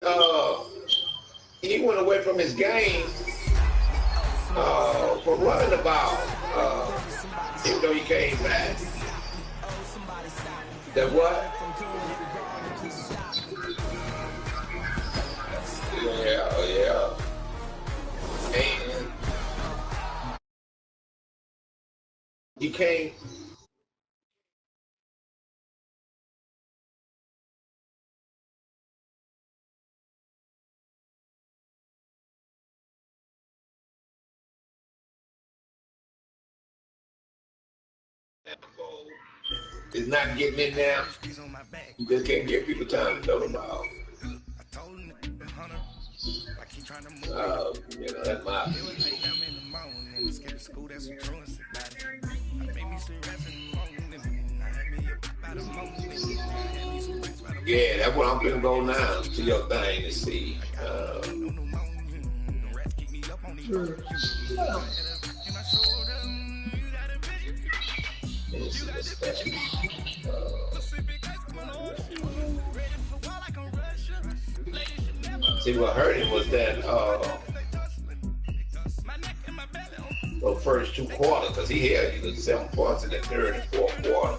uh, he went away from his game for running the ball. Even though he came back. That what? Yeah. And he came. Is not getting in there. You just can't give people time to know the ball. That's my opinion. Yeah, that's what I'm gonna go now to your thing to see. See, what hurt him was that the first two quarters, because he had either 7 points in the third and fourth quarter,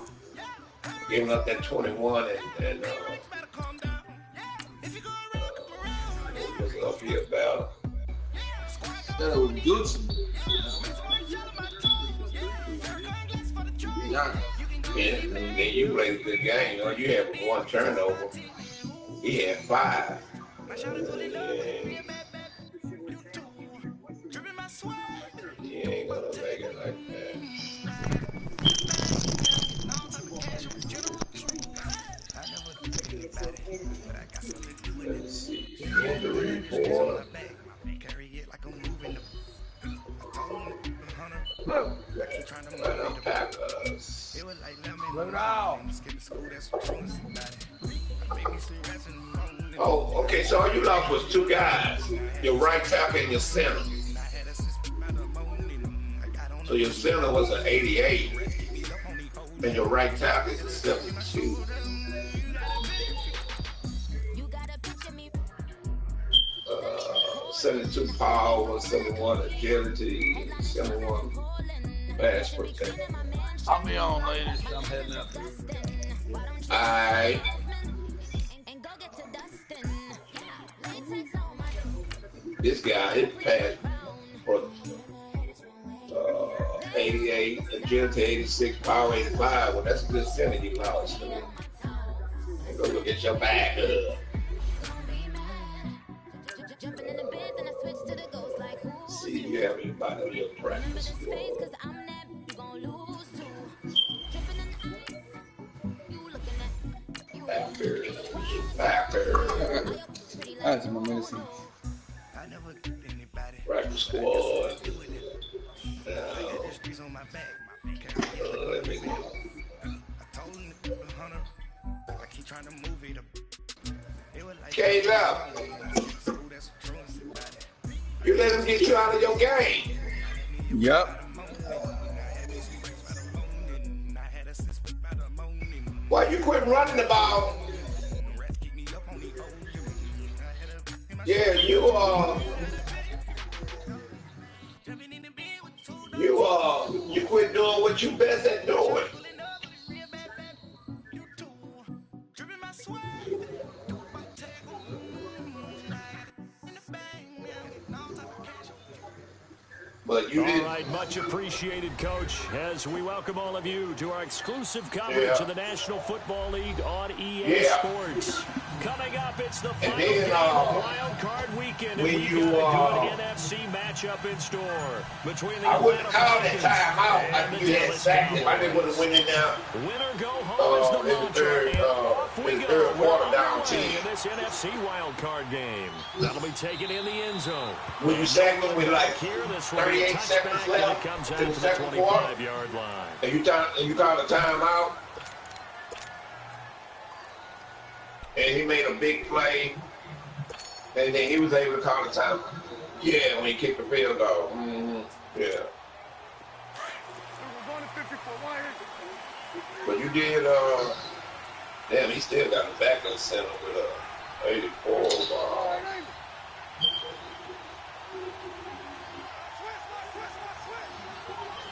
giving up that 21 and it was an uphill battle. That was Gucci. And then you played a good game. You know, you had 1 turnover. He had 5. He ain't gonna make it like that. Let's see. Injury report. Packers. Oh, okay, so all you lost was 2 guys. Your right tackle and your center. So your center was an 88, and your right tackle is a 72. 72 power, 171 agility, 71 pass protection. I'll be on, ladies. I'm heading out. Alright. This guy, his pass for 88, agility 86, power 85. Well, that's a good center you lost. And go look at your back up. See, you have anybody on your practice floor. Backer. That's my medicine. Practice squad. Let me go. Caleb, you let him get you out of your game. Yep. Why you quit running the ball? Yeah, you quit doing what you best at doing. But you didn't. All right, much appreciated, Coach, as we welcome all of you to our exclusive coverage of the National Football League on EA Sports. Coming up, it's the final game of Wild Card Weekend, and we've got a good NFC matchup in store between the I wouldn't call that timeout. I knew you had sacked him. I didn't want to win it now. Winner go home is the mantra, and off we go. Third quarter down 10 in this NFC Wild Card game. That'll be taken in the end zone. When you sacked him with like Here, this 38 seconds left to the second quarter, 25-yard line. and you call a timeout, and he made a big play, and then he was able to call a timeout. Yeah, when he kicked the field goal. Yeah. But you did, damn, he still got a backup center with 84.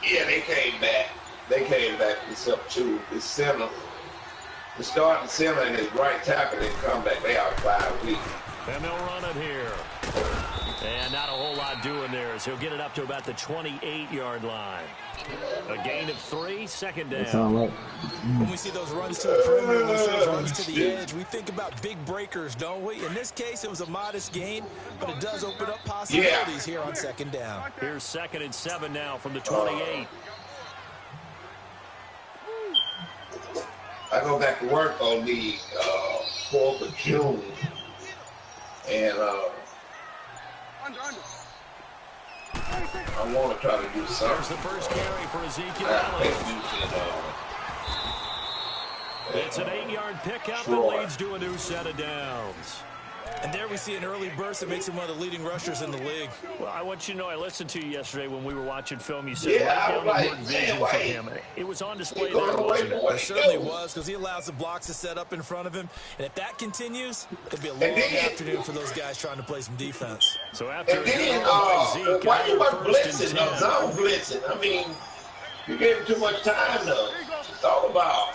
Yeah, they came back. They came back this up to the center. The starting center and his right tackle didn't come back. They are 5 weeks. And they'll run it here. And not a whole lot doing there as he'll get it up to about the 28-yard line. A gain of 3, second down. That sound right. When we see those runs to the perimeter, when we see those runs to the edge, we think about big breakers, don't we? In this case, it was a modest gain, but it does open up possibilities here on second down. Here's 2nd and 7 now from the 28. I go back to work on the 4th of June, and I want to try to do something. There's the first carry for Ezekiel Elliott. It's an 8-yard pickup and leads to a new set of downs. And there we see an early burst that makes him one of the leading rushers in the league. Well, I want you to know, I listened to you yesterday when we were watching film. You said right down the word vision for him. It was on display there, wasn't it? It certainly was, because he allows the blocks to set up in front of him. And if that continues, it'll be a long afternoon for those guys trying to play some defense. So after why you weren't blitzing, zone blitzing? I mean, you gave him too much time, though. It's all about.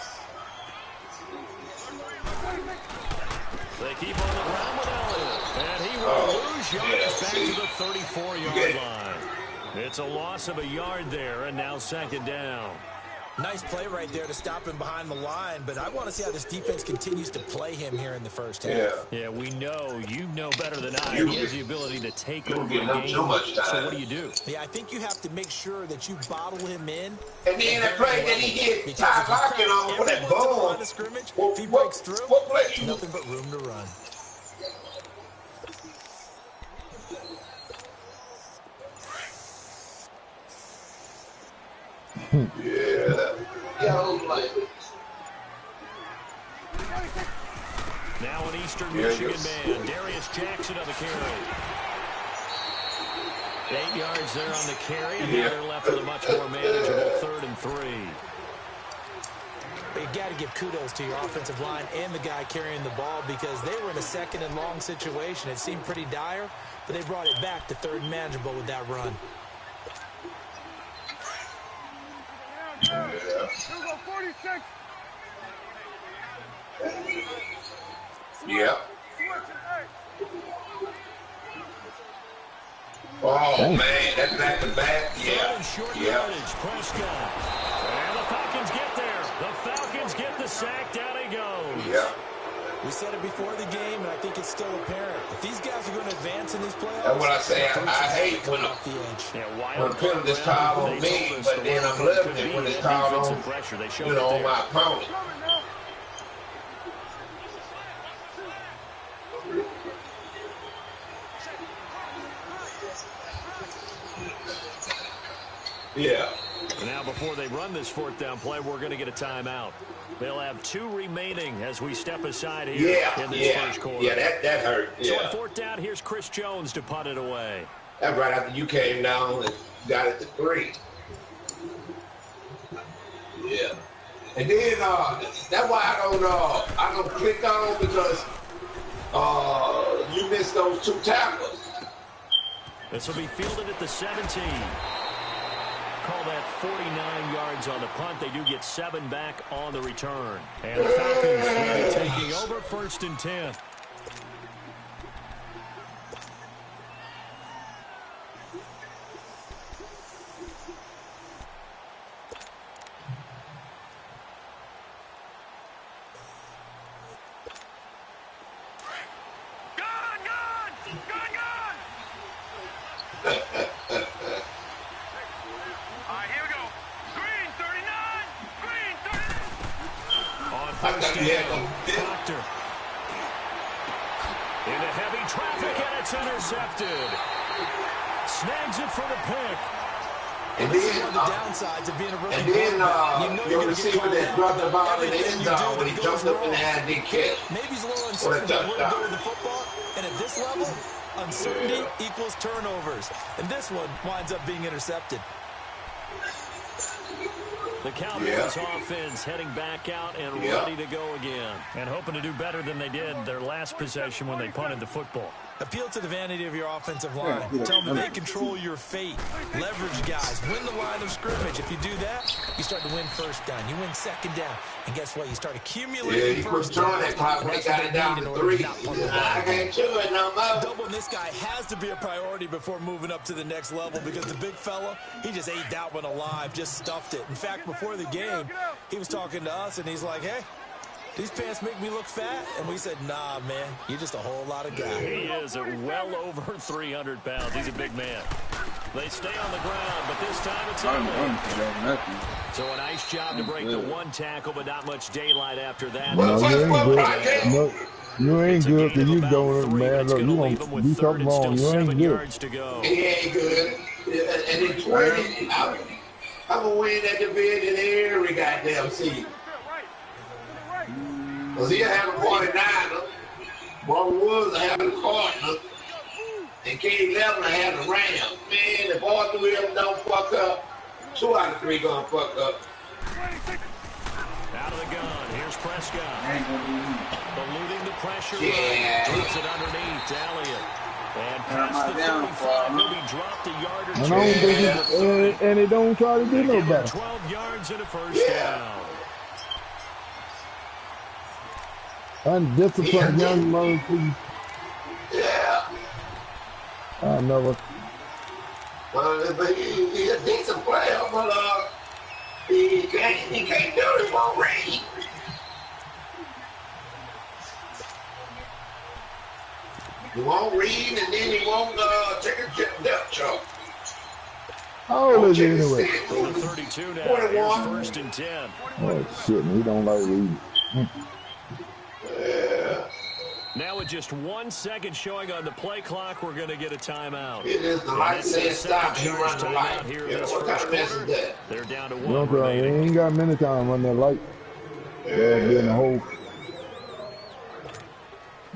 They keep on the ground with Elliott, and he will lose yards back to the 34-yard line. It's a loss of a yard there, and now second down. Nice play right there to stop him behind the line, but I want to see how this defense continues to play him here in the first half. Yeah, we know. You know better than I. He has the ability to take over a game. Too much time. So what do you do? Yeah, I think you have to make sure that you bottle him in. And then the play that he hit, Ty Hawkins on for that ball. If he breaks through, nothing but room to run. Now an Eastern Michigan man, Darius Jackson on the carry. 8 yards there on the carry, and now they're left with a much more manageable 3rd and 3. You got to give kudos to your offensive line and the guy carrying the ball, because they were in a 2nd and long situation. It seemed pretty dire, but they brought it back to 3rd and manageable with that run. Yeah. Oh, man, that's back-to-back. Yeah. Prescott. And the Falcons get there. The Falcons get the sack. Down he goes. Yeah. We said it before the game, and I think it's still apparent. If these guys are going to advance in these playoffs, that's what I say. I hate when the penalty's called on me, but then I'm loving it when it's called on, on my opponent. Yeah. Now, before they run this 4th down play, we're going to get a timeout. They'll have 2 remaining as we step aside here in this first quarter. Yeah, that hurt. So on 4th down, here's Chris Jones to punt it away. That's right after you came down and got it to 3. Yeah. And then that's why I don't click on, because you missed those 2 tackles. This will be fielded at the 17. Call that 49 yards on the punt. They do get 7 back on the return. And the Falcons will be taking over 1st and 10. Into heavy traffic, and it's intercepted. Snags it for the pick. And then your receiver that dropped the ball in the end zone when he jumped up in the air and did catch. Maybe he's a little uncertain about where to go with the football. And at this level, uncertainty equals turnovers. And this one winds up being intercepted. The Cowboys offense heading back out and ready to go again. And hoping to do better than they did their last possession when they punted the football. Appeal to the vanity of your offensive line. Tell them they control your fate. Leverage guys. Win the line of scrimmage. If you do that, you start to win first down. You win second down. And guess what? You start accumulating first down. That clock when they got it down to 3. I can't do it no more. Doubling this guy has to be a priority before moving up to the next level because the big fella, he just ate that one alive, just stuffed it. In fact, before the game, he was talking to us, and he's like, hey, these pants make me look fat? And we said, nah, man, you're just a whole lot of guy. He is well over 300 pounds. He's a big man. They stay on the ground, but this time it's over. So a nice job to break the one tackle, but not much daylight after that. No, you ain't good because you don't, man. Look, you going to do something wrong. You ain't good. He ain't good. And in 20, I'm going to win that division every goddamn season. Because he'll have a 49er, Marvin Woods will have a Cardinal, and K11 will have the Rams. Man, if all 3 of them don't fuck up, 2 out of 3 gonna fuck up. Out of the gun, here's Prescott. Eluding the pressure. Yeah. Drops it underneath, Elliott. And past the 35, he'll be dropped a yard or 2. And I don't think and they don't try to do no better. 12 yards and a first down. Undisciplined young man. Yeah. I know. But he's a decent player, but he can't do it. He won't read. He won't read, and then he won't take a depth chart. How old is he anyway? 32 now. 21. First and 10. Oh shit, he don't like reading. Yeah. Now with just 1 second showing on the play clock, we're going to get a timeout. It is the light saying stop, you run the light. What kind of mess is that? They're down to 1 They remaining. ain't got many times run that light. They'll be in the hole.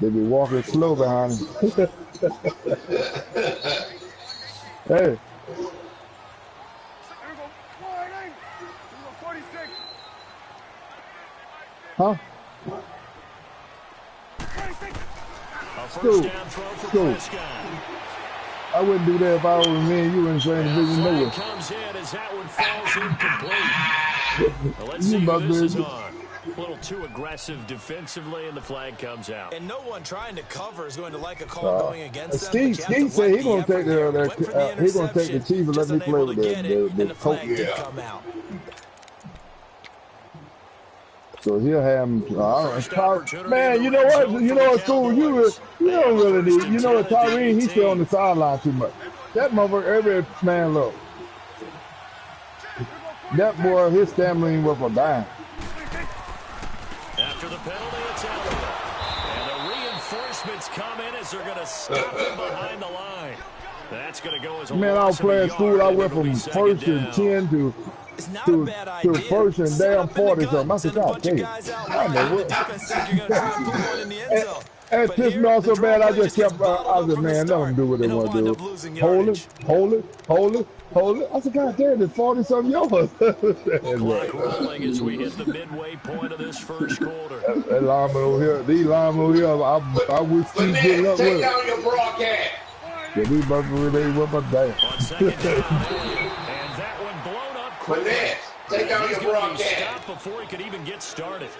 They be walking slow behind him. Hey. Huh? First down throw for Prescott. I wouldn't do that if I was me and you in the same division nowhere. Comes in as that one falls incomplete. Well, let's see who this is on. A little too aggressive defensively, and the flag comes out. And no one trying to cover is going to like a call going against them. Steve said he's going to take the Chiefs and let me play with the coach. So he'll have him. Man, you know what? You know what's cool? You don't really need. You know what? Tyree, he stay on the sideline too much. That motherfucker, every man look. That boy, his stamina ain't worth a dime. After the penalty, it's Elliott. And the reinforcements come in as they're going to stop him behind the line. That's going to go as a man, I was playing school. I went from first and 10 to first and damn 40 something. I said, God damn. I know what. And pissed me off so bad, I just kept, I said, man, let them do what they want to do. Hold it. I said, God damn, it's 40-something yards. Clock rolling as we hit the midway point of this first quarter. That lineman over here, these linemen over here, I wish Steve good luck with it. Take down your broadcast. Yeah, these motherfuckers, they whip us down. On second down, and that one blown up quick. Take down your broadcast. Stop before he could even get started.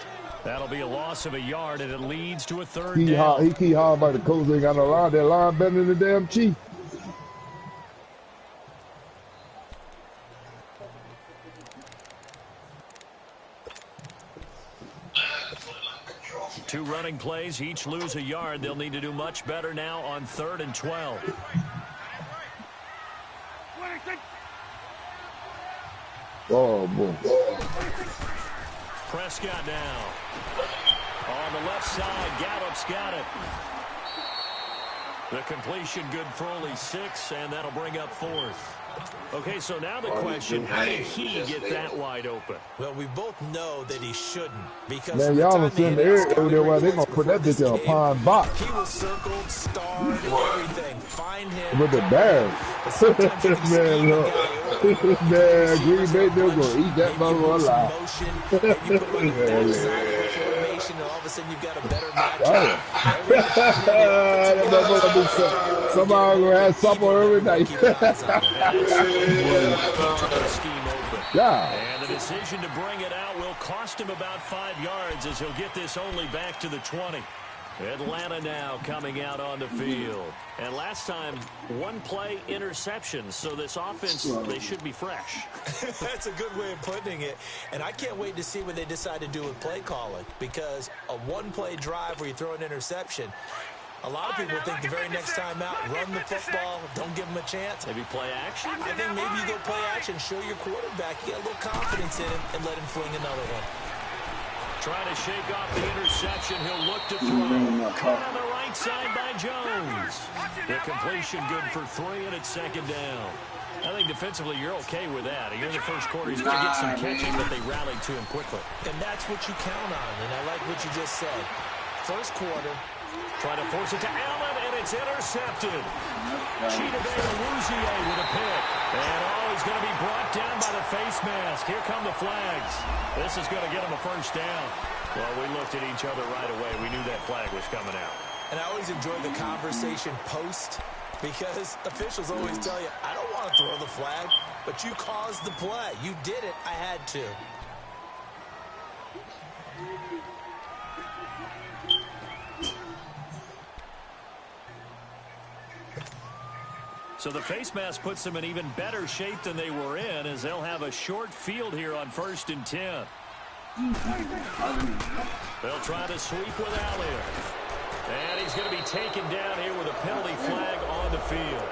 That'll be a loss of a yard, and it leads to a third down. He keep hollering about the coach ain't got no line. That line better than the damn Chief. Two running plays, each lose a yard. They'll need to do much better now on 3rd and 12. Oh, boy. Prescott now. On the left side, Gallup's got it. The completion good for only 6, and that'll bring up 4th. Okay, so now the question, how did he get that wide open? Well, we both know that he shouldn't. Because man, y'all was in the area over there where they're going to put that bitch in a pond box. He was circled, starred, everything. Find him. With the Bears. Man, look. Man, Green Bay, they're going to eat that mother alive. Maybe you put him on the backside of the formation, and all of a sudden you've got a better matchup. That motherfucker be somebody going to have supper every night. Yeah. And the decision to bring it out will cost him about 5 yards as he'll get this only back to the 20. Atlanta now coming out on the field. And last time, one play interception. So this offense, they should be fresh. That's a good way of putting it. And I can't wait to see what they decide to do with play calling. Because a one-play drive where you throw an interception, a lot of people think the very next time out, run the football, don't give them a chance. Maybe play action? I think maybe you go play action, show your quarterback, you get a little confidence in him, and let him fling another one. Trying to shake off the interception. He'll look to throw. Caught on the right side by Jones. The completion good for 3, and it's second down. I think defensively you're okay with that. Here in the first quarter, he's going to get some catching, but they rallied to him quickly. And that's what you count on, and I like what you just said. First quarter. Trying to force it to Allen, and it's intercepted. Chidobe Awuzie with a pick. And he's going to be brought down by the face mask. Here come the flags. This is going to get him a first down. Well, we looked at each other right away. We knew that flag was coming out. And I always enjoy the conversation post because officials always tell you, I don't want to throw the flag, but you caused the play. You did it. I had to. So the face mask puts them in even better shape than they were in as they'll have a short field here on 1st and 10. They'll try to sweep with Elliott. And he's going to be taken down here with a penalty flag on the field.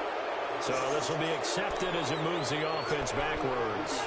So this will be accepted as it moves the offense backwards.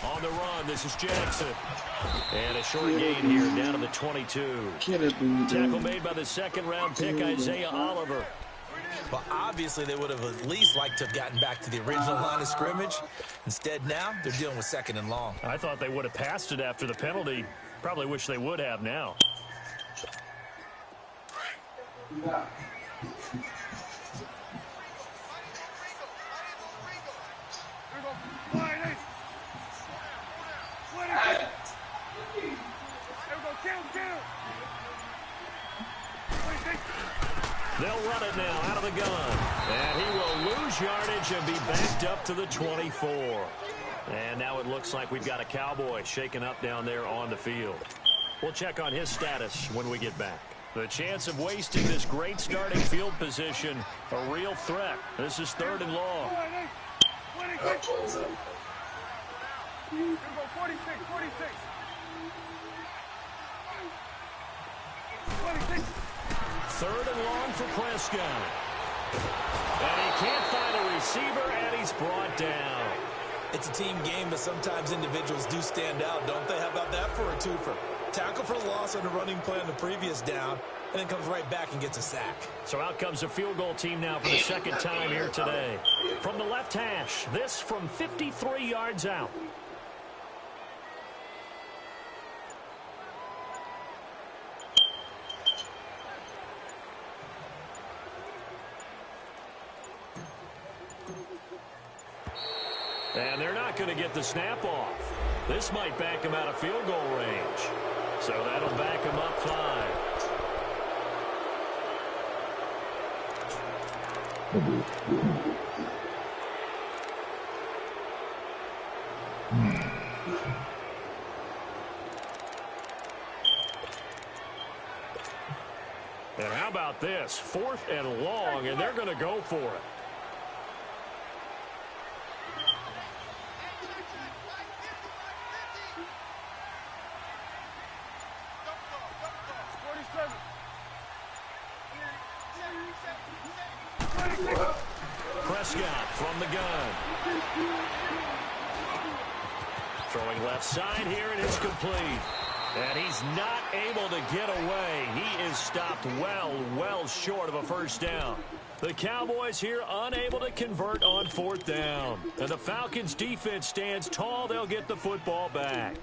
On the run, this is Jackson. And a short gain here, down to the 22. Tackle made by the second-round pick, Isaiah Oliver. Well, obviously, they would have at least liked to have gotten back to the original line of scrimmage. Instead, now, they're dealing with 2nd and long. I thought they would have passed it after the penalty. Probably wish they would have now. They'll run it now out of the gun. And he will lose yardage and be backed up to the 24. And now it looks like we've got a Cowboy shaken up down there on the field. We'll check on his status when we get back. The chance of wasting this great starting field position, a real threat. This is 3rd and long. 3rd and long for Prescott. And he can't find a receiver, and he's brought down. It's a team game, but sometimes individuals do stand out, don't they? How about that for a twofer? Tackle for the loss on the running play on the previous down, and then comes right back and gets a sack. So out comes the field goal team now for the 2nd time here today. From the left hash, this from 53 yards out. And they're not going to get the snap off. This might back him out of field goal range. So that'll back him up 5. And how about this? 4th and long, and they're going to go for it. Prescott from the gun. Throwing left side here, and it's complete. And he's not able to get away. He is stopped well short of a first down. The Cowboys here unable to convert on 4th down. And the Falcons defense stands tall. They'll get the football back.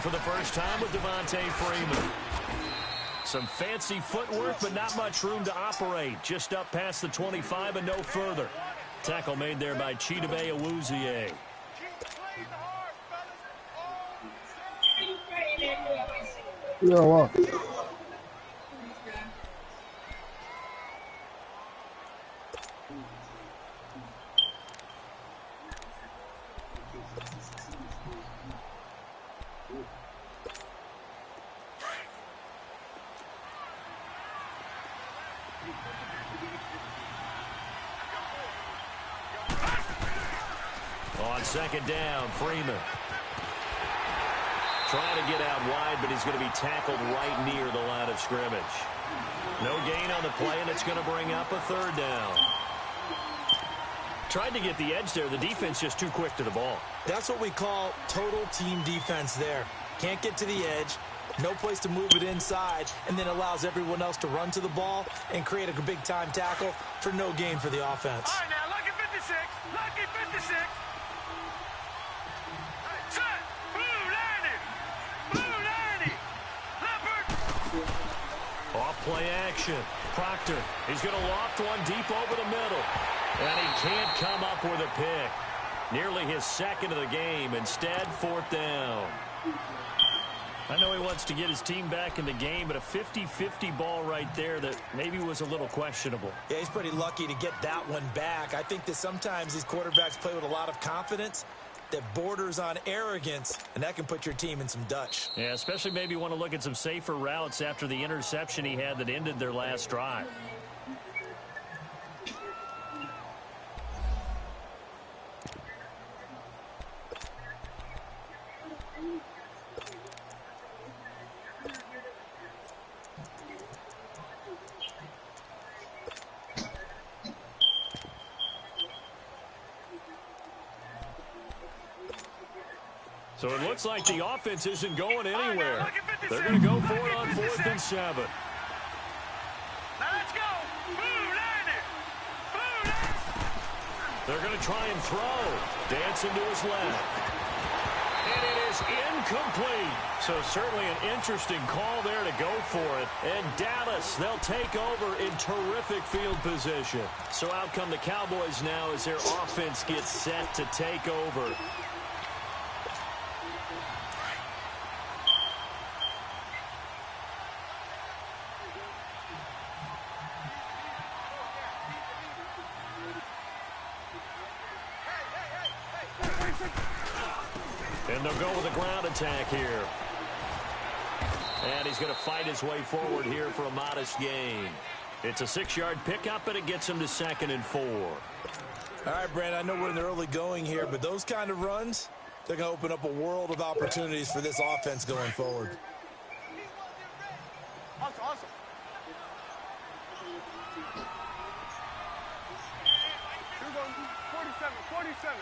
For the first time with Devontae Freeman. Some fancy footwork, but not much room to operate. Just up past the 25 and no further. Tackle made there by Chidobe Awuzie. Yeah, well. On 2nd down, Freeman. Trying to get out wide, but he's going to be tackled right near the line of scrimmage. No gain on the play, and it's going to bring up a 3rd down. Tried to get the edge there. The defense just too quick to the ball. That's what we call total team defense there. Can't get to the edge, no place to move it inside, and then allows everyone else to run to the ball and create a big-time tackle for no gain for the offense. All right, now, lucky 56, lucky 56. Play action. Proctor, he's going to loft one deep over the middle. And he can't come up with a pick. Nearly his 2nd of the game. Instead, 4th down. I know he wants to get his team back in the game, but a 50-50 ball right there that maybe was a little questionable. Yeah, he's pretty lucky to get that one back. I think that sometimes these quarterbacks play with a lot of confidence that borders on arrogance, and that can put your team in some Dutch. Yeah, especially maybe want to look at some safer routes after the interception he had that ended their last drive. So it looks like the offense isn't going anywhere. They're going to go for it on 4th and 7. Let's go. They're going to try and throw. Dancing to his left. And it is incomplete. So certainly an interesting call there to go for it. And Dallas, they'll take over in terrific field position. So out come the Cowboys now as their offense gets set to take over. And they'll go with a ground attack here. And he's going to fight his way forward here for a modest gain. It's a 6-yard pickup, and it gets him to 2nd and 4. All right, Brent, I know we're in the early going here, but those kind of runs, they're going to open up a world of opportunities for this offense going forward. Awesome. We're going 47.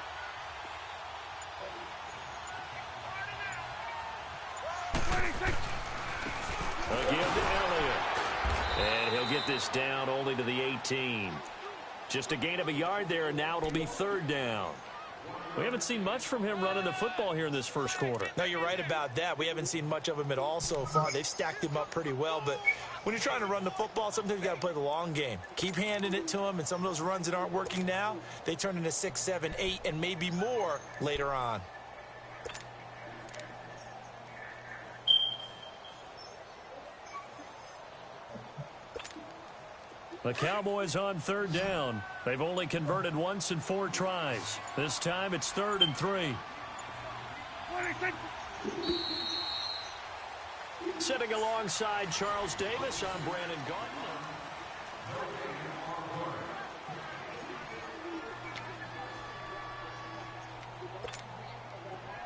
Again to Elliott. And he'll get this down only to the 18. Just a gain of a yard there, and now it'll be 3rd down. We haven't seen much from him running the football here in this first quarter. No, you're right about that. We haven't seen much of him at all so far. They've stacked him up pretty well, but when you're trying to run the football, sometimes you got to play the long game. Keep handing it to him, and some of those runs that aren't working now, they turn into 6, 7, 8, and maybe more later on. The Cowboys on 3rd down. They've only converted once in 4 tries. This time it's 3rd and 3. Sitting alongside Charles Davis, I'm Brandon Gaudin.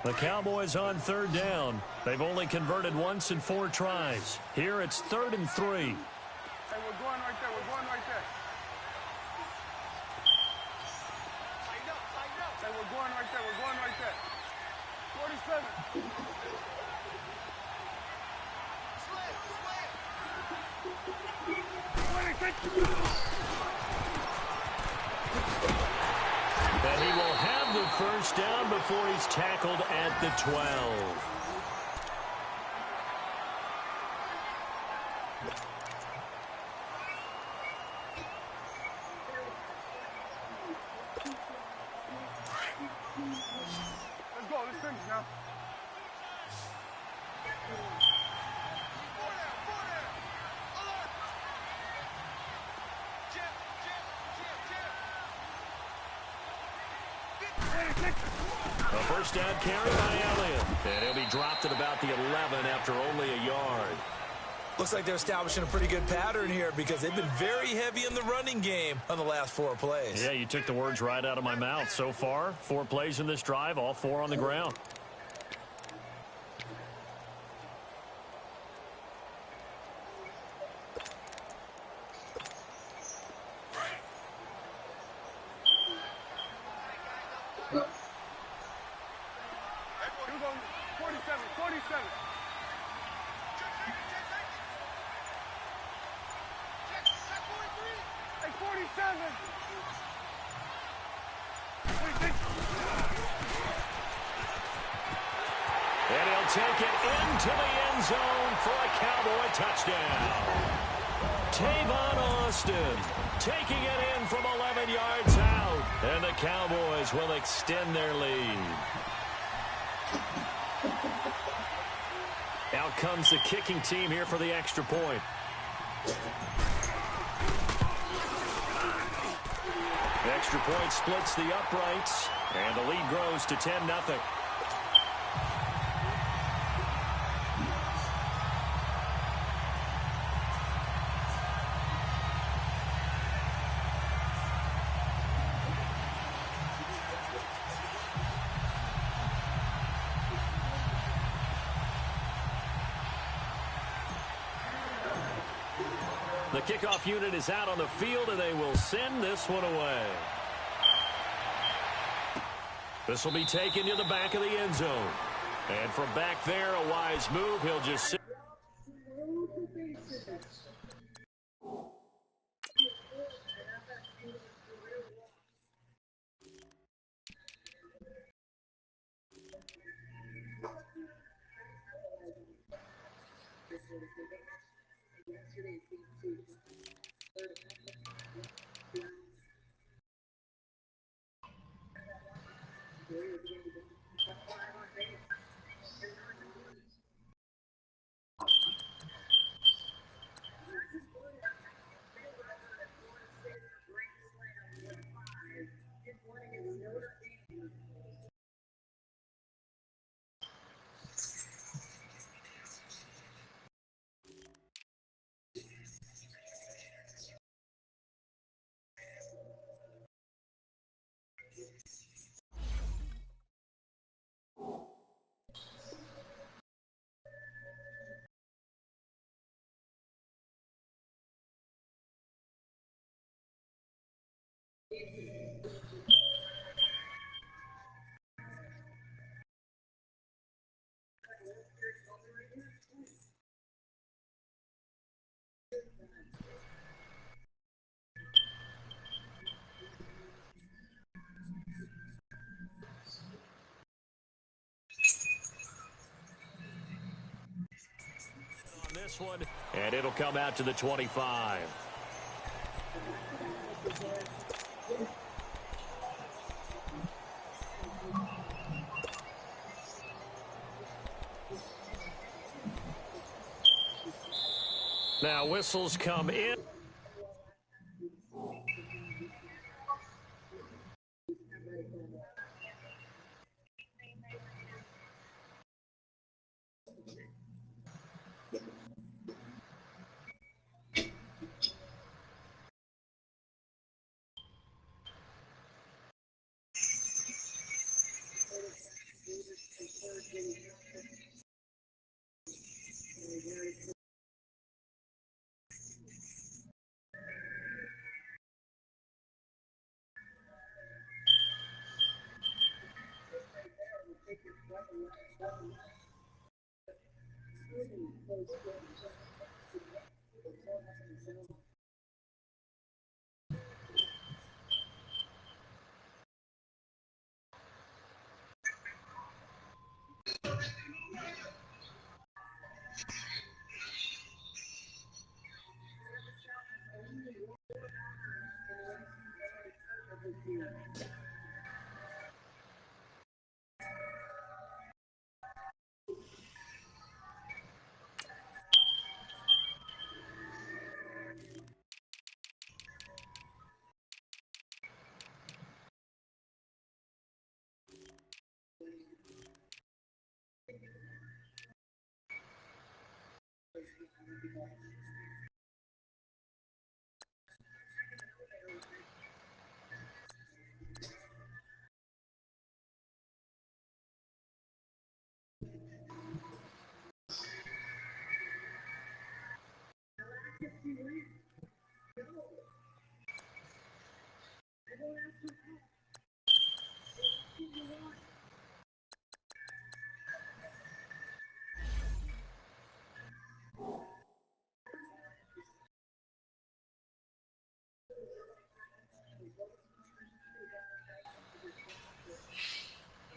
The Cowboys on third down. They've only converted once in 4 tries. Here it's 3rd and 3. Hey, we're going right there. We're going right there. Hey, we're going right there. We're going right there. 47. And he will have the first down before he's tackled at the 12. Let's go. Let's finish now. A first down carry by Elliott. And he'll be dropped at about the 11 after only a yard. Looks like they're establishing a pretty good pattern here because they've been very heavy in the running game on the last 4 plays. Yeah, you took the words right out of my mouth. So far, 4 plays in this drive, all 4 on the ground. Here we go. 47. 47. Hey, 47. 46. And he'll take it into the end zone for a Cowboy touchdown. Tavon Austin taking it in from 11 yards out. And the Cowboys will extend their lead. Out comes the kicking team here for the extra point. Extra point splits the uprights, and the lead grows to 10-0. The kickoff unit is out on the field, and they will send this one away. This will be taken to the back of the end zone. And from back there, a wise move. He'll just sit. On this one, and it'll come out to the 25. Now whistles come in.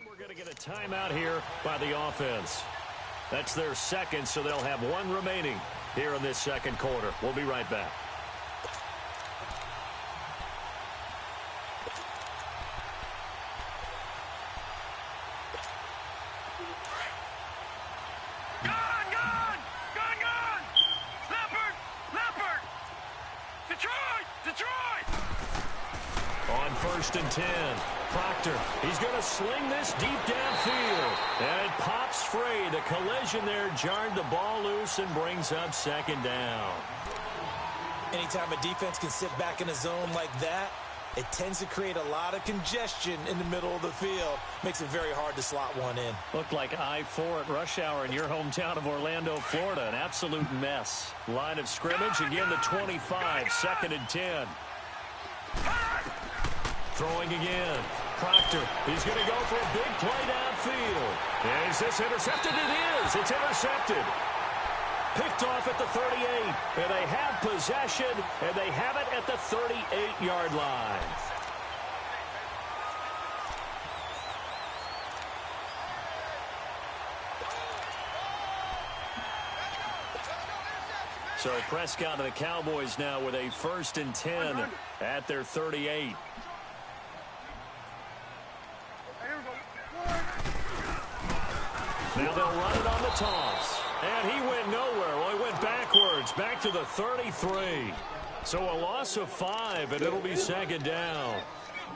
We're going to get a timeout here by the offense. That's their second, so they'll have one remaining here in this second quarter. We'll be right back. On 1st and 10, Proctor, he's going to sling this deep downfield. And it pops free. The collision there jarred the ball loose and brings up second down. Anytime a defense can sit back in a zone like that, it tends to create a lot of congestion in the middle of the field. Makes it very hard to slot one in. Looked like I-4 at rush hour in your hometown of Orlando, Florida. An absolute mess. Line of scrimmage, again the 25, 2nd and 10. Throwing again. Proctor, he's going to go for a big play downfield. Is this intercepted? It is. It's intercepted. Picked off at the 38. And they have possession, and they have it at the 38-yard line. So Prescott and the Cowboys now with a 1st and 10 at their 38. Now they'll run it on the toss. And he went nowhere. Well, he went backwards, back to the 33. So a loss of 5, and it'll be 2nd down.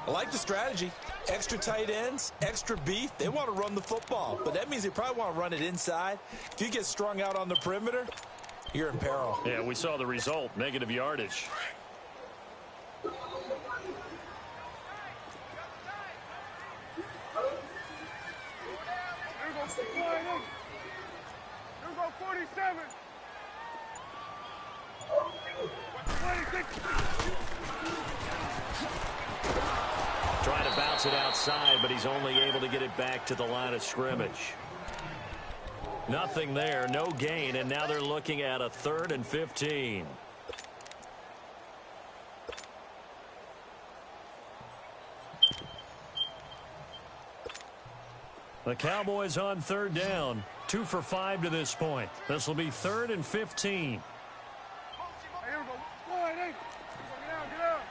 I like the strategy. Extra tight ends, extra beef. They want to run the football, but that means they probably want to run it inside. If you get strung out on the perimeter, you're in peril. Yeah, we saw the result, negative yardage. Here go 47. 26. Trying to bounce it outside, but he's only able to get it back to the line of scrimmage. Nothing there, no gain, and now they're looking at a 3rd and 15. The Cowboys on 3rd down, 2 for 5 to this point. This will be 3rd and 15. Hey, here we go. Go ahead, hey. Get out, get out.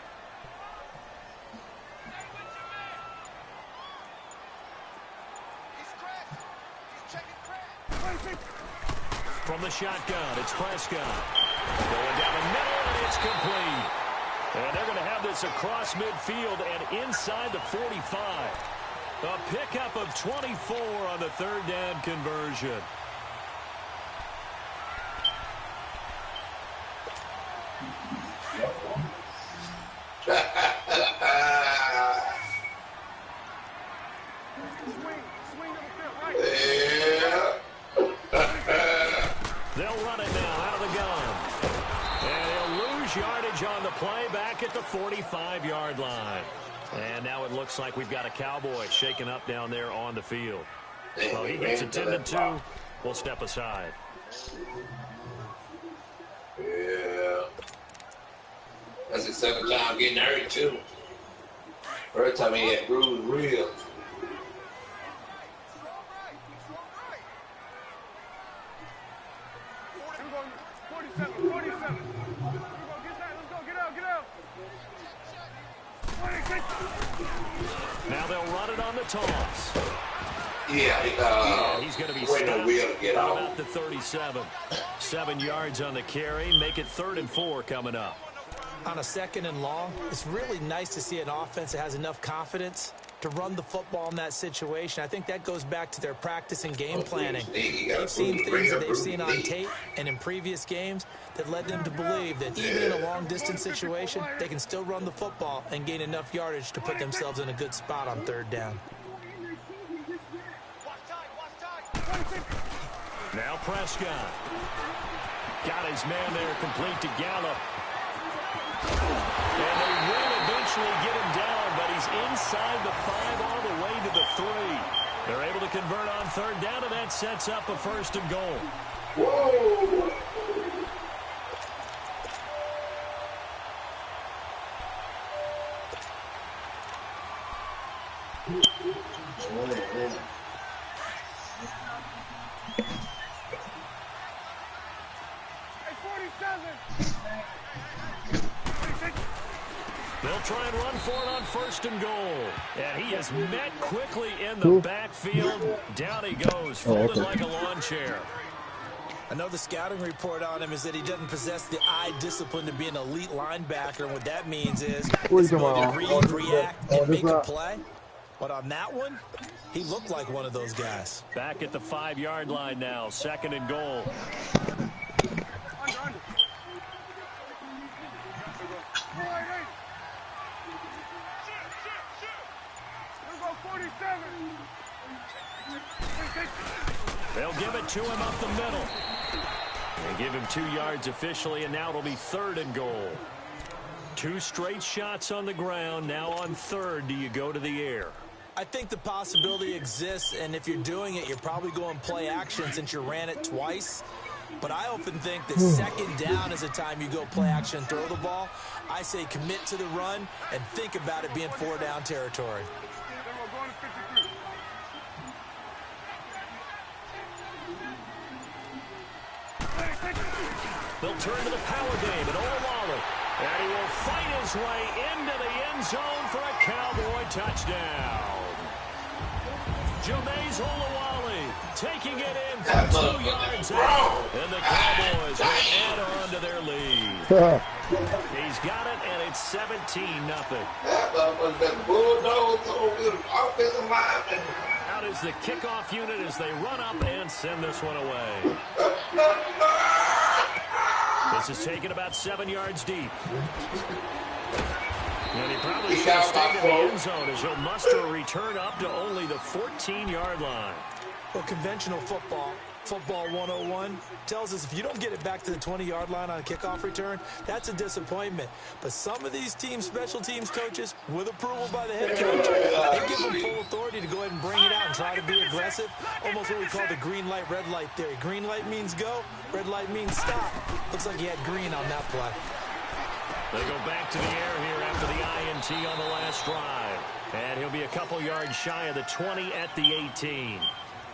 From the shotgun, it's Prescott. Going down the middle, and it's complete. And they're going to have this across midfield and inside the 45. A pickup of 24 on the 3rd down conversion. They'll run it now out of the gun. And he'll lose yardage on the play back at the 45-yard line. And now it looks like we've got a Cowboy shaken up down there on the field. Well, he gets attended to. We'll step aside. Yeah. That's his second time getting hurt, too. First time he had bruised ribs. Here we go. 47. Here we go. Get that. Let's go. Get out. 26. Now they'll run it on the toss. Yeah, he's going to be waiting on Will to get out. About the 37. 7 yards on the carry. Make it 3rd and 4 coming up. On a 2nd and long, it's really nice to see an offense that has enough confidence to run the football in that situation. I think that goes back to their practice and game planning. They've seen things that they've seen on tape and in previous games that led them to believe that even in a long-distance situation, they can still run the football and gain enough yardage to put themselves in a good spot on 3rd down. Now Prescott. Got his man there complete to Gallup. And they will eventually get him down, but he's inside the 5 all the way to the 3. They're able to convert on 3rd down, and that sets up a 1st and goal. Whoa! They'll try and run for it on 1st and goal. And he is met quickly in the backfield. Down he goes, folded like a lawn chair. I know the scouting report on him is that he doesn't possess the eye discipline to be an elite linebacker. And what that means is his ability to read, react, and make a play. But on that one, he looked like one of those guys. Back at the 5-yard line now, 2nd and goal. Under. They'll give it to him up the middle. They give him 2 yards officially, and now it'll be 3rd and goal. 2 straight shots on the ground. Now on 3rd, do you go to the air? I think the possibility exists, and if you're doing it, you're probably going play action since you ran it twice. But I often think that 2nd down is the time you go play action, throw the ball. I say commit to the run and think about it being 4-down territory. They'll turn to the power game at Olawale. And he will fight his way into the end zone for a Cowboy touchdown. Jameis Olawale taking it in from 2 yards out. And the Cowboys will add on to their lead. He's got it, and it's 17-0. That was the Bulldogs over the offensive lineman. Out is the kickoff unit as they run up and send this one away. This is taken about 7 yards deep. And he probably should have stayed in the end zone as he'll muster a return up to only the 14-yard line. Well, conventional football 101, tells us if you don't get it back to the 20-yard line on a kickoff return, that's a disappointment. But some of these teams, special teams coaches, with approval by the head coach, they give them full authority to go ahead and bring it out and try to be aggressive. Almost what we call the green light, red light theory. Green light means go, red light means stop. Looks like he had green on that play. They go back to the air here after the INT on the last drive. And he'll be a couple yards shy of the 20 at the 18.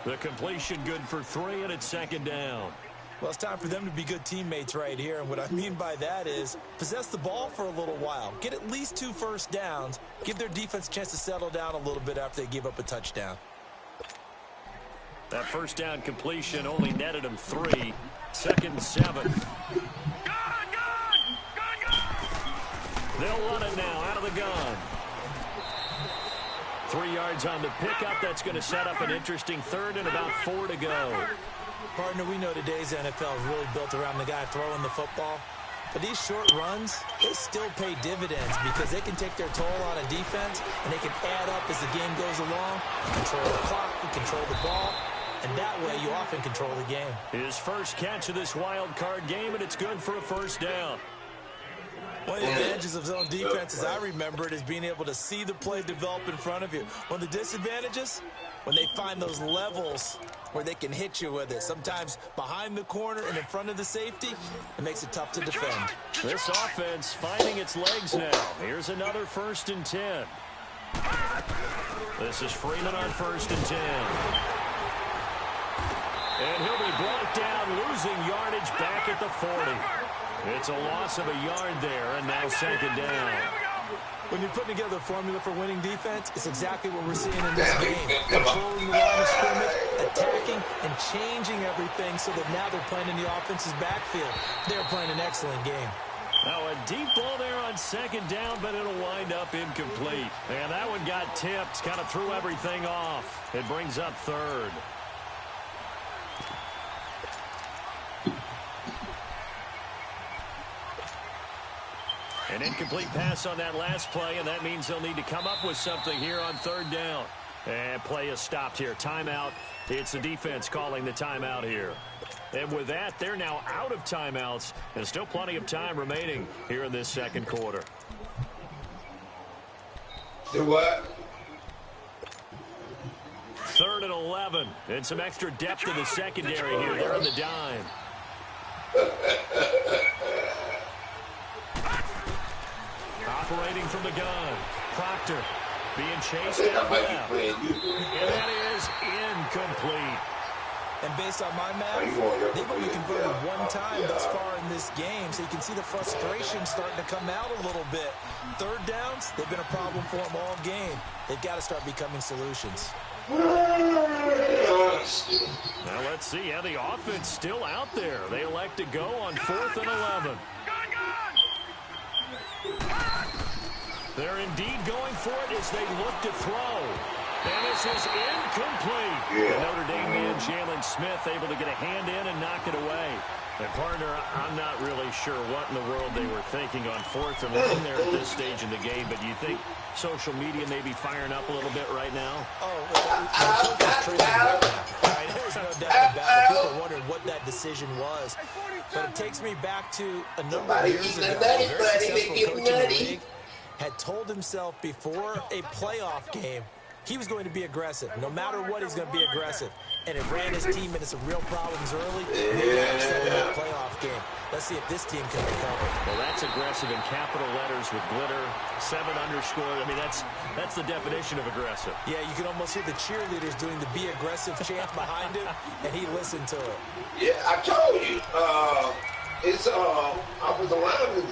The completion good for 3, and it's 2nd down. Well, it's time for them to be good teammates right here. And what I mean by that is possess the ball for a little while. Get at least 2 first downs. Give their defense a chance to settle down a little bit after they give up a touchdown. That first down completion only netted him 3. 2nd and 7. They'll run it now out of the gun. 3 yards on the pickup. That's going to set up an interesting 3rd and about 4 to go. Partner, we know today's NFL is really built around the guy throwing the football. But these short runs, they still pay dividends because they can take their toll on a defense and they can add up as the game goes along. You control the clock, you control the ball, and that way you often control the game. His first catch of this wild card game, and it's good for a 1st down. One of the advantages of zone defense, as I remember it, is being able to see the play develop in front of you. One of the disadvantages, when they find those levels where they can hit you with it. Sometimes behind the corner and in front of the safety, it makes it tough to defend. This offense finding its legs now. Here's another 1st and 10. This is Freeman on 1st and 10. And he'll be brought down, losing yardage back at the 40. It's a loss of a yard there, and now 2nd down. When you're putting together a formula for winning defense, it's exactly what we're seeing in this game. Controlling the line of scrimmage, attacking, and changing everything so that now they're playing in the offense's backfield. They're playing an excellent game. Now a deep ball there on 2nd down, but it'll wind up incomplete. And that one got tipped, kind of threw everything off. It brings up 3rd. An incomplete pass on that last play, and that means they'll need to come up with something here on 3rd down. And play is stopped here. Timeout. It's the defense calling the timeout here. And with that, they're now out of timeouts. There's still plenty of time remaining here in this 2nd quarter. Do what? 3rd and 11. And some extra depth in the secondary here. They're in the dime. Operating from the gun. Proctor being chased out left. And that is incomplete. And based on my math, they've only converted one time thus far in this game, so you can see the frustration starting to come out a little bit. 3rd downs, they've been a problem for them all game. They've got to start becoming solutions. Now let's see how the offense still out there. They elect to go on 4th and 11. They're indeed going for it as they look to throw. And this is incomplete. The Notre Dame man, Jalen Smith, able to get a hand in and knock it away. And, partner, I'm not really sure what in the world they were thinking on 4th and 1 there at this stage in the game, but do you think social media may be firing up a little bit right now? There's no doubt about it. People are wondering what that decision was. But it takes me back to a number of years ago. A very successful coach in the league had told himself before a playoff game he was going to be aggressive. No matter what, he's going to be aggressive. And it ran his team into some real problems early. That playoff game. Let's see if this team can recover. Well, that's aggressive in capital letters with glitter, 7 underscore. I mean, that's the definition of aggressive. Yeah, you can almost hear the cheerleaders doing the be aggressive chant behind him, and he listened to it. Yeah, I told you. It's offensive linemen.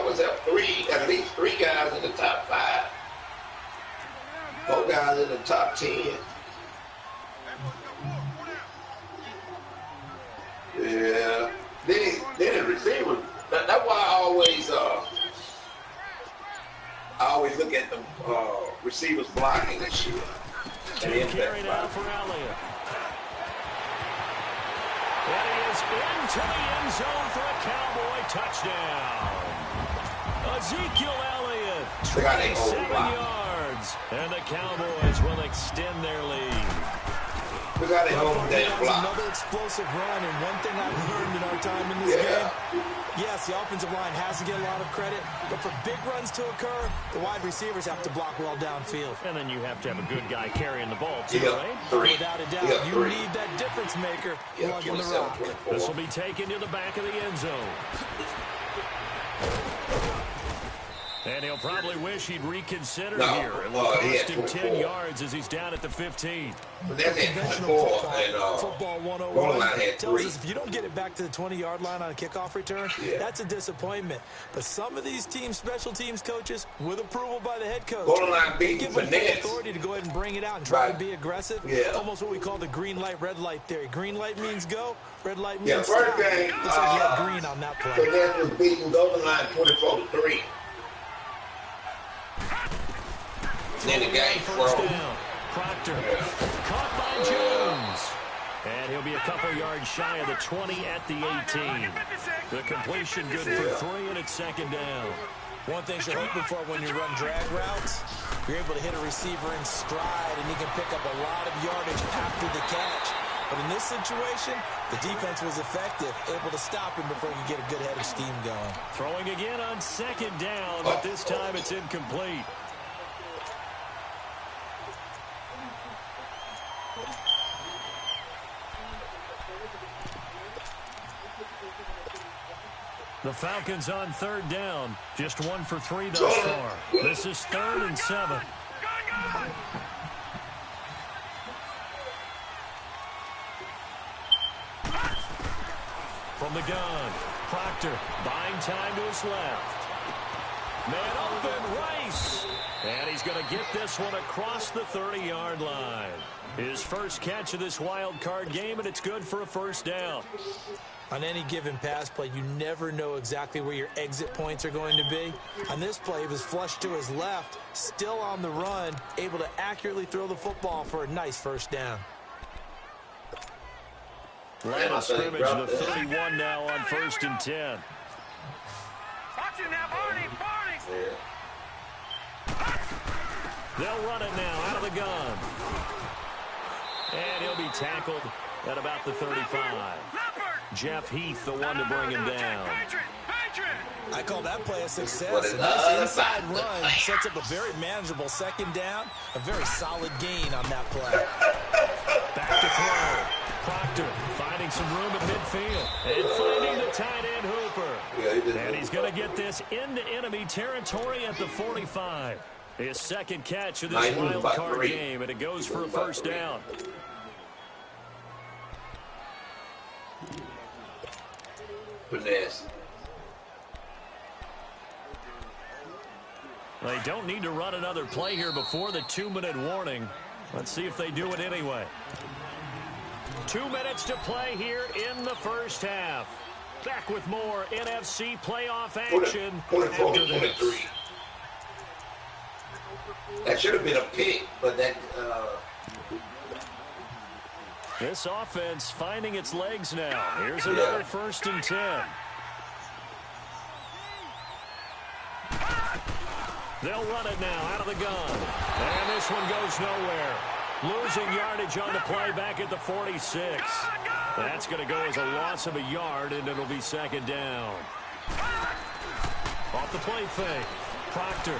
Was at least three guys in the top 5. 4 guys in the top 10. Yeah. Then the receiver. That's why I always look at the receivers blocking and shit. Carried out for Elliott. And he is into the end zone for a Cowboy touchdown. Ezekiel Elliott, 27 yards, and the Cowboys will extend their lead. We got a home day block. Another explosive run, and one thing I've learned in our time in this game, yes, the offensive line has to get a lot of credit, but for big runs to occur, the wide receivers have to block well downfield. And then you have to have a good guy carrying the ball, too, right? Without a doubt, you need that difference maker lugging the rock. This will be taken to the back of the end zone. And he'll probably wish he'd reconsider here. It will cost him 10 yards as he's down at the 15. But that's Football 101 tells us if you don't get it back to the 20-yard line on a kickoff return, that's a disappointment. But some of these special teams coaches, with approval by the head coach, they give them the authority to go ahead and bring it out and try to be aggressive. Almost what we call the green light, red light theory. Green light means go, red light means stop. First game, looks like you had green on that play. So that was beating Goldenlion 24-3. Then the game froze. Proctor caught by Jones. And he'll be a couple yards shy of the 20 at the 18. The completion good for 3, and it's 2nd down. One thing you're hoping for when you run drag routes, you're able to hit a receiver in stride, and he can pick up a lot of yardage after the catch. But in this situation, the defense was effective, able to stop him before he could get a good head of steam going. Throwing again on second down, but this time it's incomplete. The Falcons on third down. Just 1 for 3 thus far. This is 3rd and 7. From the gun, Proctor buying time to his left. Man open, Rice. And he's going to get this one across the 30-yard line. His first catch of this wild card game, and it's good for a first down. On any given pass play, you never know exactly where your exit points are going to be. On this play, he was flushed to his left, still on the run, able to accurately throw the football for a nice first down. Line of scrimmage, the 31 now on 1st and 10. They'll run it now out of the gun. And he'll be tackled at about the 35. Jeff Heath, the one to bring him down. I call that play a success. A nice inside run sets up a very manageable second down. A very solid gain on that play. Back to throw. Proctor finding some room at midfield. And finding the tight end Hooper. And he's going to get this into enemy territory at the 45. His second catch of this wild card game, and it goes for a first down. Finesse. They don't need to run another play here before the 2-minute warning. Let's see if they do it anyway. 2 minutes to play here in the first half. Back with more NFC playoff action after this. That should have been a pick, but that... This offense finding its legs now. Here's another 1st and 10. They'll run it now out of the gun. And this one goes nowhere. Losing yardage on the play back at the 46. That's going to go as a loss of a yard, and it'll be second down. Off the play fake. Proctor.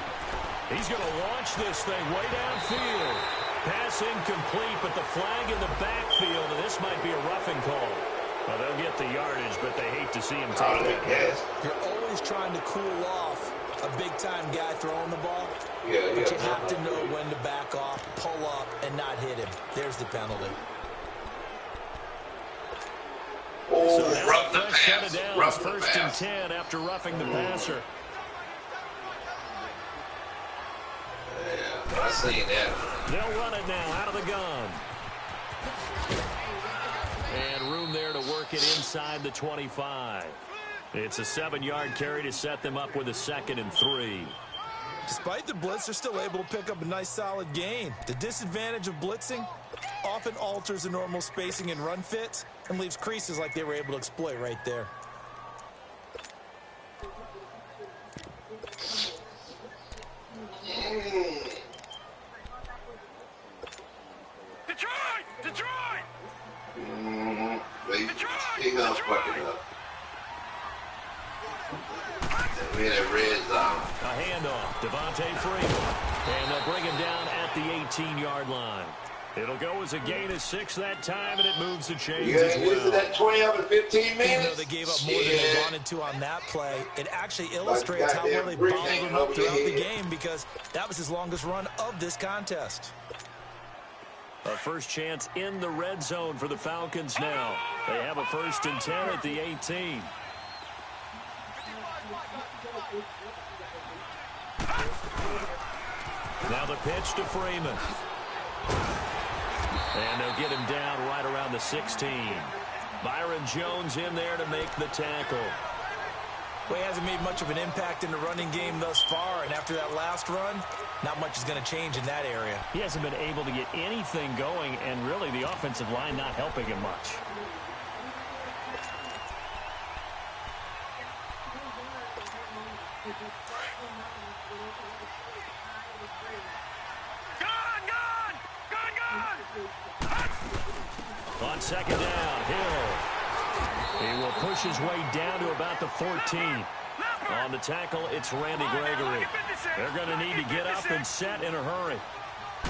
He's going to launch this thing way downfield. Pass incomplete, but the flag in the backfield, and this might be a roughing call. Well, they'll get the yardage, but they hate to see him take that. You're always trying to cool off a big-time guy throwing the ball, but you have to know when to back off, pull up, and not hit him. There's the penalty. Oh, so rough the pass. Down, 1st and 10 after roughing the passer. Yeah, I seen that. They'll run it now out of the gun. And room there to work it inside the 25. It's a 7-yard carry to set them up with a 2nd and 3. Despite the blitz, they're still able to pick up a nice solid gain. The disadvantage of blitzing often alters the normal spacing and run fits and leaves creases like they were able to exploit right there. Detroit! He gonna fuck it up. We in a red zone. A handoff, Devontae Freeman. And they'll bring him down at the 18-yard line. It'll go as a gain of 6 that time, and it moves the chains as well. Using that 12 to 15 minutes. Even though they gave up more than they wanted to on that play, it actually illustrates how well they bottled him up throughout the game, because that was his longest run of this contest. A first chance in the red zone for the Falcons now. They have a 1st and 10 at the 18. Now the pitch to Freeman. And they'll get him down right around the 16. Byron Jones in there to make the tackle. Well, he hasn't made much of an impact in the running game thus far, and after that last run, not much is going to change in that area. He hasn't been able to get anything going, and really the offensive line not helping him much. On second down, Hill. He will push his way down to about the 14. On the tackle, it's Randy Gregory. They're going to need to get up and set in a hurry.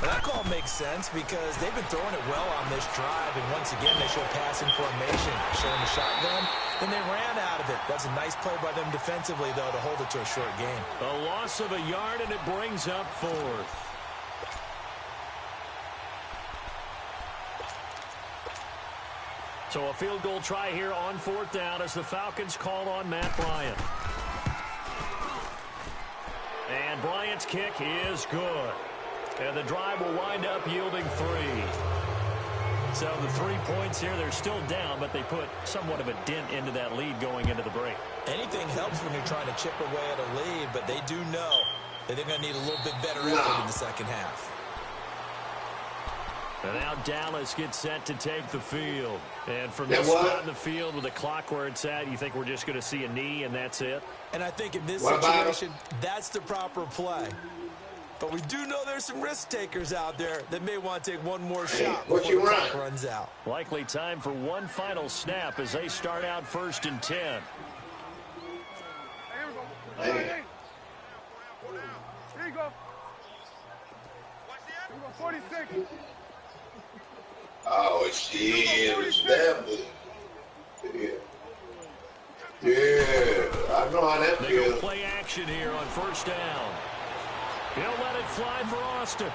Well, that call makes sense because they've been throwing it well on this drive, and once again, they show passing formation, showing the shotgun, and they ran out of it. That's a nice play by them defensively, though, to hold it to a short gain. A loss of a yard, and it brings up 4th. So a field goal try here on 4th down as the Falcons call on Matt Bryant. And Bryant's kick is good. And the drive will wind up yielding 3. So the 3 points here, they're still down, but they put somewhat of a dent into that lead going into the break. Anything helps when you're trying to chip away at a lead, but they do know that they're going to need a little bit better effort in the second half. And now Dallas gets set to take the field. And from this spot in the field with the clock where it's at, you think we're just going to see a knee and that's it? And I think in this situation, that's the proper play. But we do know there's some risk takers out there that may want to take one more shot before the clock runs out. Likely time for one final snap as they start out 1st and 10. Here we go. Here you go. 46. Oh, shit. It's that big. Yeah. I know how that feels. They go play action here on 1st down. He'll let it fly for Austin.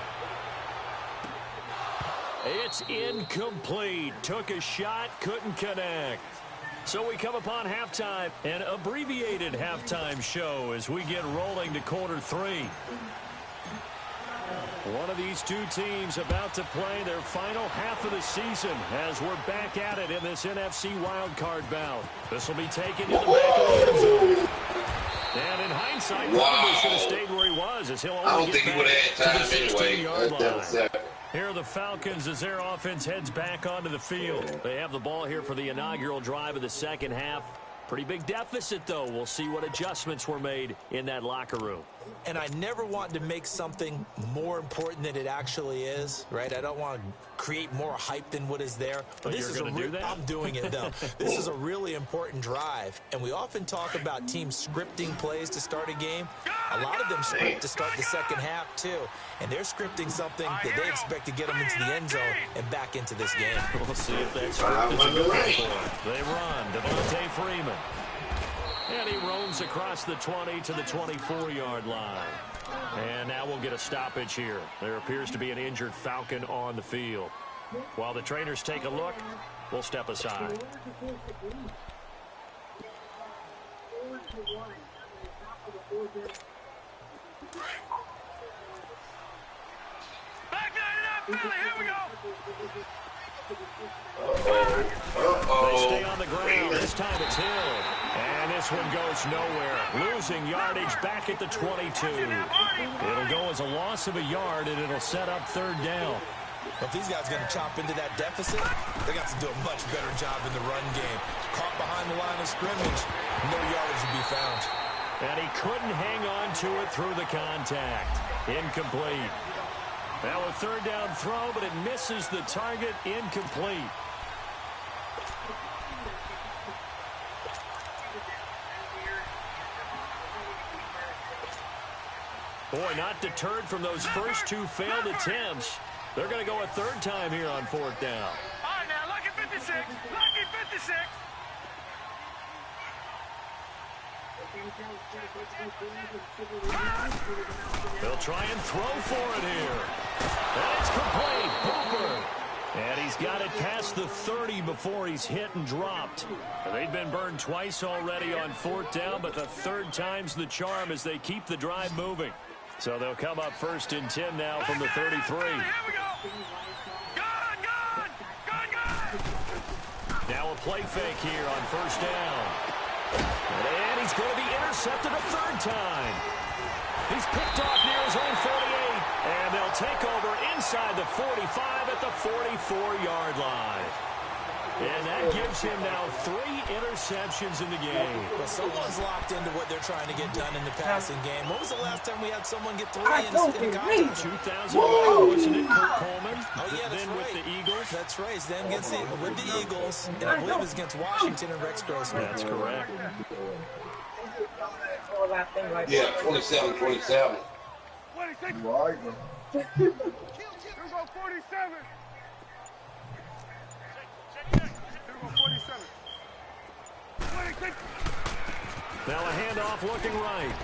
It's incomplete. Took a shot, couldn't connect. So we come upon halftime, an abbreviated halftime show as we get rolling to quarter 3. One of these two teams about to play their final half of the season as we're back at it in this NFC wildcard bout. This will be taken to the back of the end zone. And in hindsight, probably should have stayed where he was as he'll only get back to the 16-yard line. Here are the Falcons as their offense heads back onto the field. They have the ball here for the inaugural drive of the second half. Pretty big deficit, though. We'll see what adjustments were made in that locker room. And I never want to make something more important than it actually is, right? I don't want to create more hype than what is there. But this is I'm doing it, though. This is a really important drive. And we often talk about teams scripting plays to start a game. A lot of them script to start the second half, too. And they're scripting something that they expect to get them into the end zone and back into this game. We'll see if that script is a good one for them. They run. Devontae Freeman. And he roams across the 20 to the 24-yard line. And now we'll get a stoppage here. There appears to be an injured Falcon on the field. While the trainers take a look, we'll step aside. Back that up, Billy. Here we go. They stay on the ground. This time it's Hill. And this one goes nowhere. Losing yardage back at the 22. It'll go as a loss of a yard, and it'll set up 3rd down. If these guys are going to chop into that deficit, they got to do a much better job in the run game. Caught behind the line of scrimmage, no yardage to be found. And he couldn't hang on to it through the contact. Incomplete. Now a 3rd down throw, but it misses the target. Incomplete. Boy, not deterred from those first 2 failed attempts. They're going to go a 3rd time here on 4th down. All right, now, lucky 56. Lucky 56. They'll try and throw for it here. And it's complete. Hooper. And he's got it past the 30 before he's hit and dropped. They've been burned twice already on 4th down, but the 3rd time's the charm as they keep the drive moving. So they'll come up 1st and 10 now from the 33. Here we go. Gone. Now a play fake here on 1st down. And he's going to be intercepted a 3rd time. He's picked off near his own 48. And they'll take over inside the 45 at the 44-yard line. And that gives him now 3 interceptions in the game. Well, someone's locked into what they're trying to get done in the passing game. When was the last time we had someone get 3 in a contest? 2011, wasn't it, Kurt Coleman? Oh, yeah, that's then right. with the Eagles. That's right. It's them against with the Eagles. And I believe it's against Washington and Rex Grossman. That's correct. Yeah, 27-27. 26. Right. Here we go, 47. Here we go, 47. 26. Now a handoff looking right.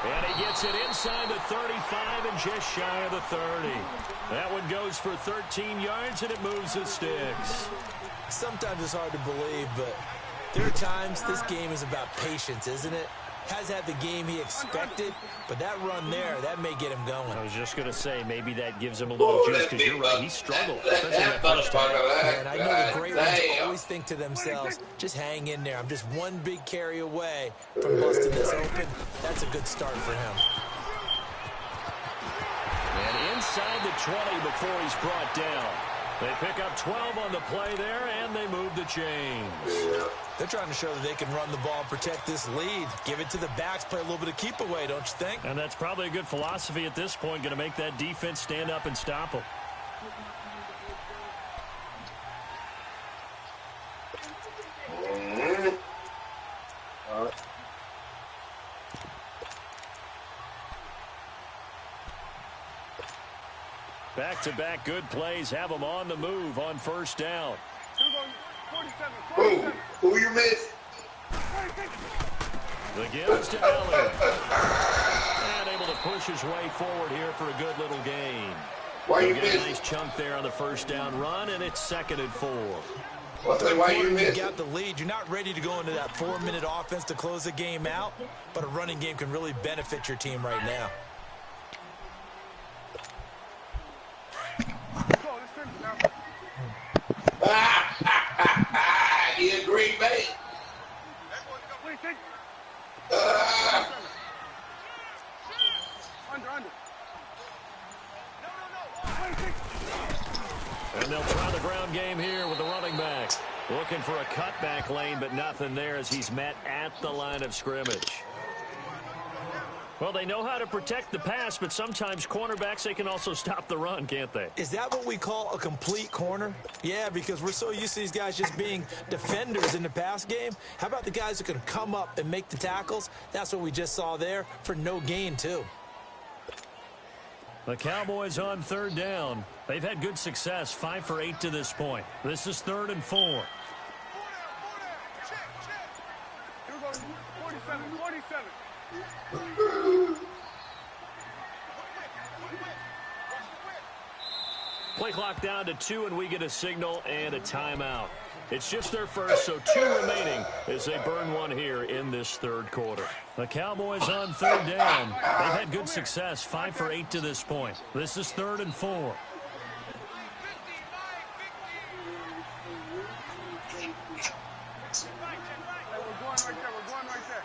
And he gets it inside the 35 and just shy of the 30. That one goes for 13 yards, and it moves the sticks. Sometimes it's hard to believe, but there are times this game is about patience, isn't it? Has had the game he expected, but that run there, that may get him going. I was just going to say, maybe that gives him a little juice, because you're right, he struggled, especially that first time. And I know the great ones always think to themselves, just hang in there. I'm just one big carry away from busting this open. That's a good start for him. And inside the 20 before he's brought down. They pick up 12 on the play there, and they move the chains. They're trying to show that they can run the ball and protect this lead. Give it to the backs, play a little bit of keep away, don't you think? And that's probably a good philosophy at this point, going to make that defense stand up and stop them. Back-to-back good plays have them on the move on first down. Here we go, 47. 47. Who you miss? 26. The gives to Allen. And able to push his way forward here for a good little gain. Why you get miss? a nice chunk there on the first down run, and it's 2nd and 4. Why you miss? You got the lead. You're not ready to go into that 4-minute offense to close the game out, but a running game can really benefit your team right now. You agree, mate? Under. And they'll try the ground game here with the running back. Looking for a cutback lane, but nothing there as he's met at the line of scrimmage. Well, they know how to protect the pass, but sometimes cornerbacks, they can also stop the run, can't they? Is that what we call a complete corner? Yeah, because we're so used to these guys just being defenders in the pass game. How about the guys who can come up and make the tackles? That's what we just saw there for no gain, too. The Cowboys on 3rd down. They've had good success, 5 for 8 to this point. This is 3rd and 4. Here we go, 47. Play clock down to 2, and we get a signal and a timeout. It's just their first, so 2 remaining as they burn one here in this 3rd quarter. The Cowboys on 3rd down. They've had good success, 5 for 8 to this point. This is 3rd and 4. We're going right there.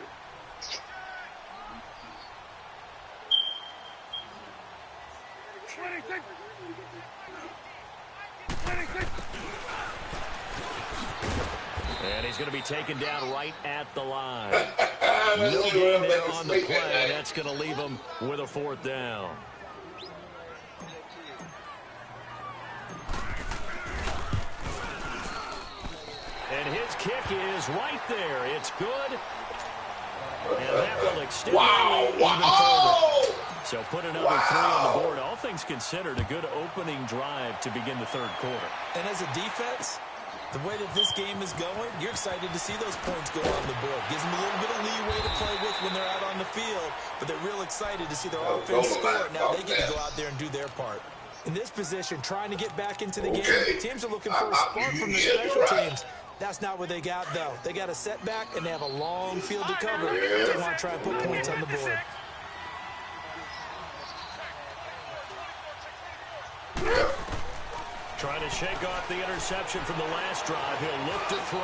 26. And he's going to be taken down right at the line. No gain there on the play. That's going to leave him with a 4th down. And his kick is right there. It's good. And that will extend the lead even further. So put another 3 on the board. All things considered, a good opening drive to begin the 3rd quarter. And as a defense, the way that this game is going, you're excited to see those points go on the board. Gives them a little bit of leeway to play with when they're out on the field, but they're real excited to see their offense score. Now they get to go out there and do their part. In this position, trying to get back into the game, teams are looking for a spark from the special teams. That's not what they got, though. They got a setback, and they have a long field to cover. They want to try and put points on the board. Trying to shake off the interception from the last drive. He'll look to throw.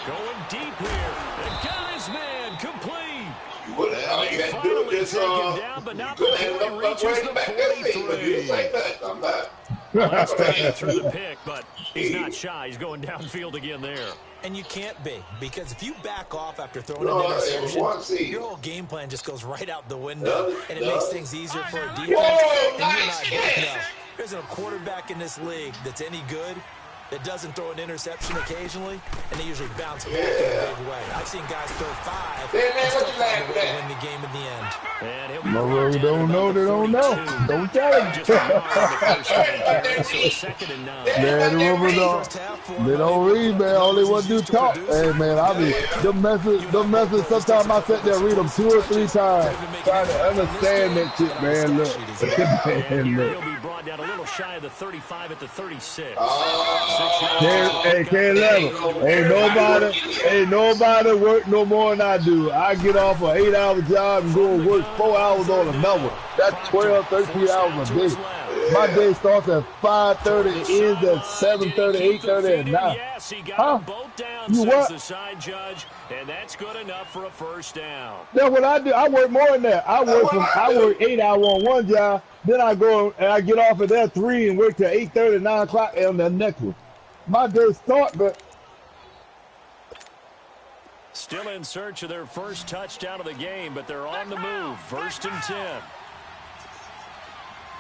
Going deep here. And got his man complete. You finally take him down, but not before he reaches the 43. Last time he threw the pick, but he's not shy. He's going downfield again there. And you can't be, because if you back off after throwing an interception, your whole game plan just goes right out the window, and it makes things easier for a defense. Whoa, and nice you and I both know there's a quarterback in this league that's any good that doesn't throw an interception occasionally, and they usually bounce back in a big way. I've seen guys throw 5 and still find a way to win the game in the end. And he'll be No, they don't know. They don't know. Don't tell them. just a yard on the first down carry, so it's 2nd and 9. Man, the Rovers don't. They don't read, man. All they want to do is talk. Hey, man, I mean, them messages. Sometimes I sit there and read them 2 or 3 times, trying to understand that shit, man. Look, And man, here look. he'll be brought down a little shy of the 35 at the 36. Hey, K11, ain't nobody work no more than I do. I get off an 8-hour job and go and work 4 hours on another. That's 12, 13 hours a day. My day starts at 5:30, ends at 7:30, 8:30 at night. Yes, he got Huh? both down, You says what? the side judge, and that's good enough for a first down. That's what I do. I work more than that. I work 8 hours on one job, then I go and I get off at that 3 and work till 8:30, 9 o'clock on the next one. My day start, but Still in search of their first touchdown of the game, but they're on the move. 1st and 10.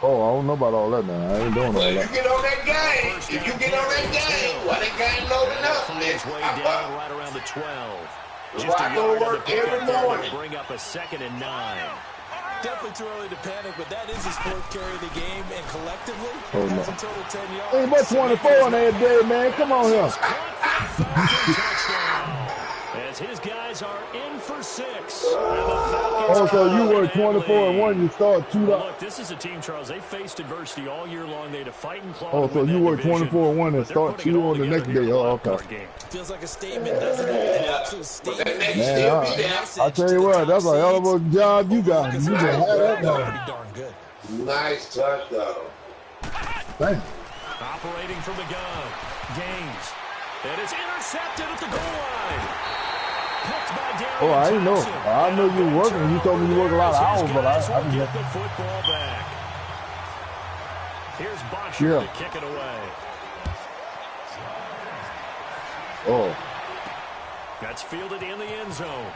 oh, I don't know about all that, man. I ain't doing all Well, that. you get on that game. If you get on that game, why that game loading up? Finds his way down right around the 12. Well, I go to work every morning. Bring up a 2nd and 9. Definitely too early to panic, but that is his 4th carry of the game, and collectively, Oh, no. that's a total 10 yards. Ain't but 24 on that day, man. Come on here. Touchdown. As his guys are in for 6. Oh, so you work 24 and 1, you start 2 up. Look, this is a team, Charles. They faced adversity all year long. They had to fight and claw. Oh, so you work 24 and 1 and start 2 on the next day. Oh, okay. Feels like a statement, doesn't it? An absolute statement. Man, I tell you what, that's a hell of a job you got. You can have that Pretty done. darn good. Nice touchdown. Thanks. Operating from the gun. Gaines. And it's intercepted at the goal line. Picked by Darian Oh, I didn't know. Thompson. I know you were working. You told me you work a lot of hours, but I didn't get know. the football back. Here's Bosher to kick it away. Oh. That's fielded in the end zone.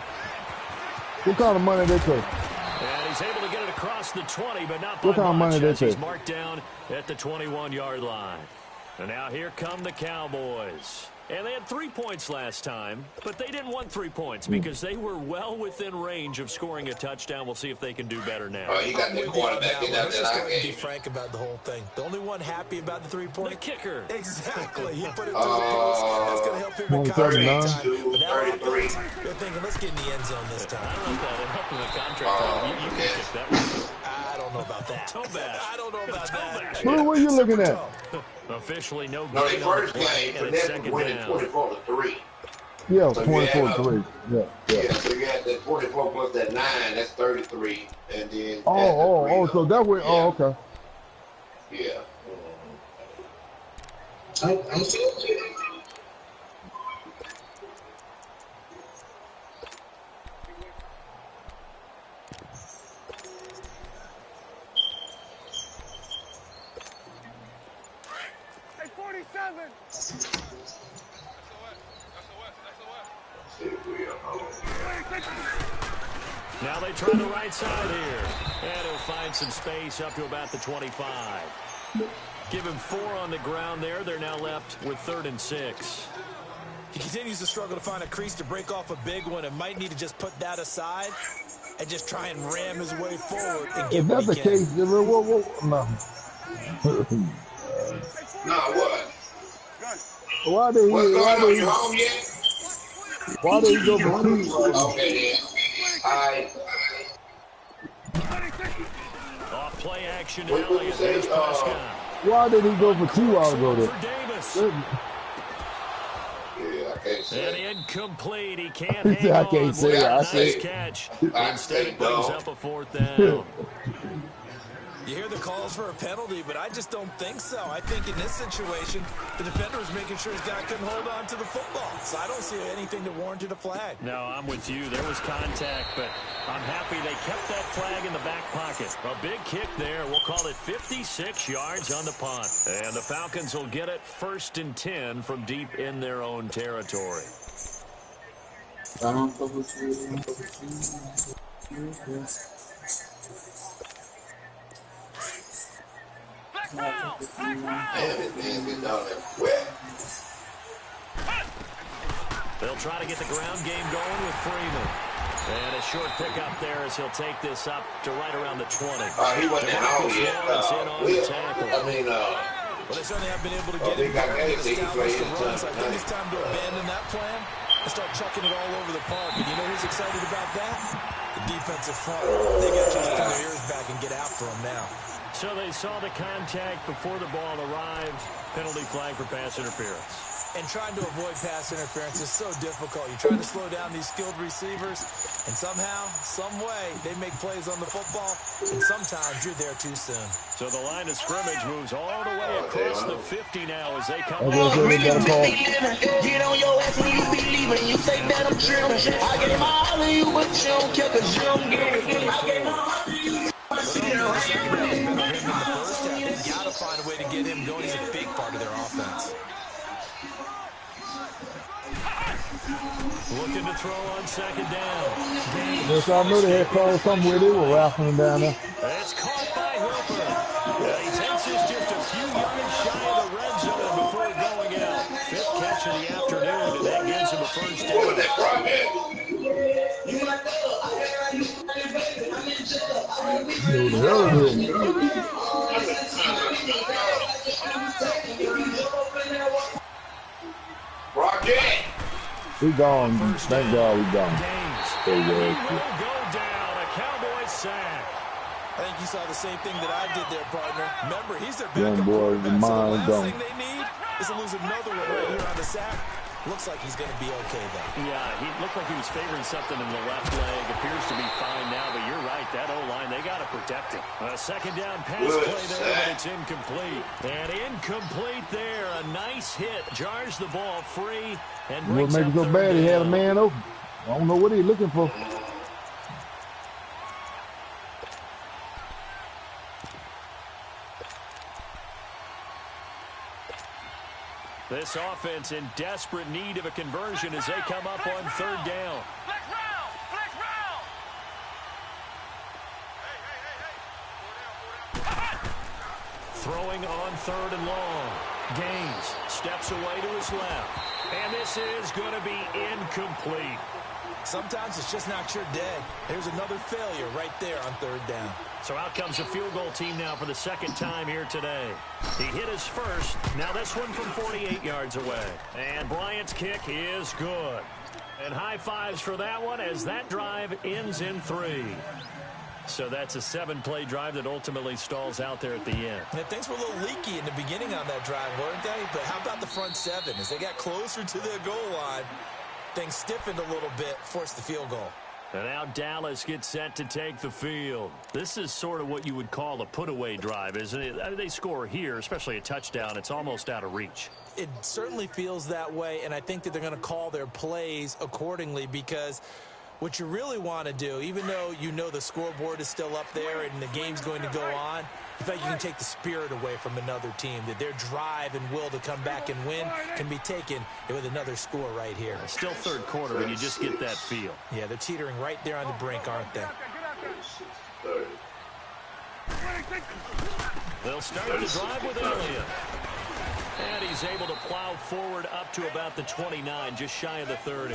What kind of money they pay? And he's able to get it across the 20, but not by What kind of money much they as he's take? marked down at the 21-yard line. And now here come the Cowboys. And they had 3 points last time, but they didn't want 3 points because they were well within range of scoring a touchdown. We'll see if they can do better now. Oh, you got the quarterback in Let's just go that ahead and be game. frank about the whole thing. The only one happy about the 3-point. The kicker. Exactly. He put it through the post. That's going to help him in 39. conference time. But now 33. they're thinking, let's get in the end zone this time. I don't know if that helped in the contract. You can kick that one. I don't know about that. Toe bash. I don't know about that. Who were you looking at? Officially no No, they gain on the first play, game, and for it's them 2nd winning down. 24-3. Yeah, it was So 24-3. Yeah. Yeah, so you had that 24 plus that 9, that's 33. And then Oh, so that way. Oh, okay. Yeah. I'm still Hey, 47. Now they try the right side here. And he'll find some space up to about the 25. Give him 4 on the ground there. They're now left with 3rd and 6. He continues to struggle to find a crease to break off a big one and might need to just put that aside and just try and ram his way forward and get If what that's he the can. case, then no. No, what? Why did he? What's going Why on? did You he? home yet? Why did he go for 2? Okay, then. Off play action to What did you Elliott. say? Here's Prescott. Why did he go for 2 hours ago? For There? Davis. Yeah, I can't And say. incomplete. He can't He hang said, I on. can't say What it. a I nice say- catch. I Instead, say it brings no. up a 4th down. You hear the calls for a penalty, but I just don't think so. I think in this situation, the defender was making sure his guy couldn't hold on to the football. So I don't see anything that warranted a flag. No, I'm with you. There was contact, but I'm happy they kept that flag in the back pocket. A big kick there. We'll call it 56 yards on the punt. And the Falcons will get it 1st and 10 from deep in their own territory. They'll try to get the ground game going with Freeman. And a short pickup there as he'll take this up to right around the 20. He wasn't out yet. Well, they certainly have been able to get him going and establish the run. So I think it's time to abandon that plan and start chucking it all over the park. And you know who's excited about that? The defensive front. They got to just pull their ears back and get after him now. So they saw the contact before the ball arrived. Penalty flag for pass interference. And trying to avoid pass interference is so difficult. You try to slow down these skilled receivers, and somehow, some way, they make plays on the football, and sometimes you're there too soon. So the line of scrimmage moves all the way across the 50 now as they come Get on your ass when you be leaving. You say that I'm tripping. I gave all of you, but you don't care because you don't get it. I gave all of you. They got to find a way to get him going. He's a big part of their offense. Looking to throw on 2nd down. Yes, I knew they had called something with it. We're raffling him down there. It's caught by Hooper. He takes this just a few yards shy of the red zone before going out. 5th catch of the afternoon, and that gives him a 1st down. Rocket! We gone. Thank God we gone. He will go down. A Cowboy sack. I think you saw the same thing that I did there, partner. Remember, he's their Young backup boy, quarterback, so the mind last thing they need is to lose another one right here on the sack. Looks like he's going to be okay, though. Yeah, he looked like he was favoring something in the left leg. Appears to be fine now, but you're right. That O-line, they got to protect him. A 2nd down pass play there, but it's incomplete. And incomplete there. A nice hit. Jars the ball free and brings What makes it so bad? He had a man open. I don't know what he's looking for. This offense in desperate need of a conversion as they come up on 3rd down. Throwing on 3rd and long. Gaines steps away to his left. And this is going to be incomplete. Sometimes it's just not your day. There's another failure right there on 3rd down. So out comes the field goal team now for the 2nd time here today. He hit his first. Now this one from 48 yards away. And Bryant's kick is good. And high fives for that one as that drive ends in 3. So that's a 7-play drive that ultimately stalls out there at the end. And things were a little leaky in the beginning on that drive, weren't they? But how about the front 7? As they got closer to the goal line, things stiffened a little bit, forced the field goal. And now Dallas gets set to take the field. This is sort of what you would call a put-away drive, isn't it? I mean, they score here, especially a touchdown. It's almost out of reach. It certainly feels that way, and I think that they're going to call their plays accordingly because what you really want to do, even though you know the scoreboard is still up there and the game's going to go on, you feel like you can take the spirit away from another team, that their drive and will to come back and win can be taken with another score right here. Still 3rd quarter, but you just get that feel. Yeah, they're teetering right there on the brink, aren't they? They'll start the drive with Elliott. And he's able to plow forward up to about the 29, just shy of the 30.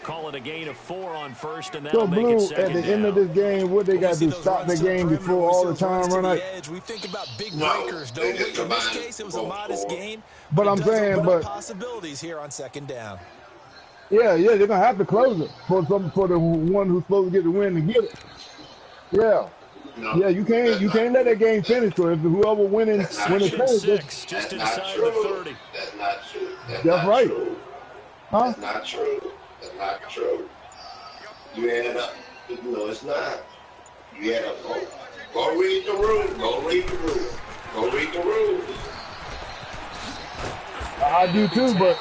Call it a gain of 4 on 1st, and that'll make it 2nd down. At the end of this game, what they got to do, stop the game before all the time run out? We think about big breakers, don't we? In this case, it was a modest gain. But I'm saying, possibilities here on 2nd down. Yeah, they're gonna have to close it for the one who's supposed to get the win to get it. Yeah. Yeah, you can't let that game finish. So if whoever winning it finishes, just inside the 30. That's not true. That's right. Huh? That's not true. That's not true. You add up. No, it's not. You add up both. Go read the rules. Go read the rules. Go read the rules. I do too, but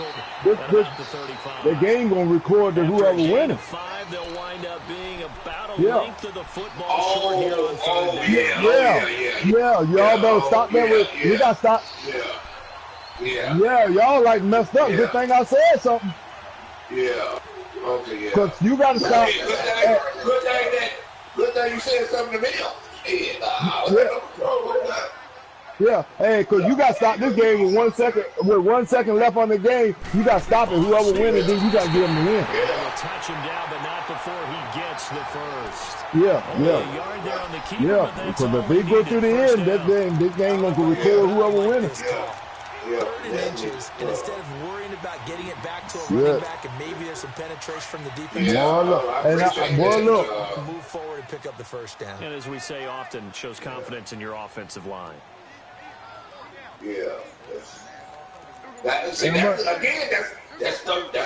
the game gonna record the whoever wins. They'll wind up being about a Yeah. length of the football short here on third down. Yeah. Y'all better stop that with. We gotta stop. Yeah, y'all like messed up. Good thing I said something. Yeah. Okay, yeah. Cause you gotta stop. Good thing you said something to me. Yeah, hey, cause you gotta stop this game with 1 second. With 1 second left on the game, you gotta stop it. Whoever wins, then you gotta give him the win. They'll touch him down, but not before he gets the first. Yeah. Because if they go to the end, this game gonna record whoever wins. 30 inches, and instead of worrying about getting it back to a running back, and maybe there's some penetration from the defense. Look. Move forward and pick up the first down. And as we say often, shows confidence in your offensive line. Yeah. That's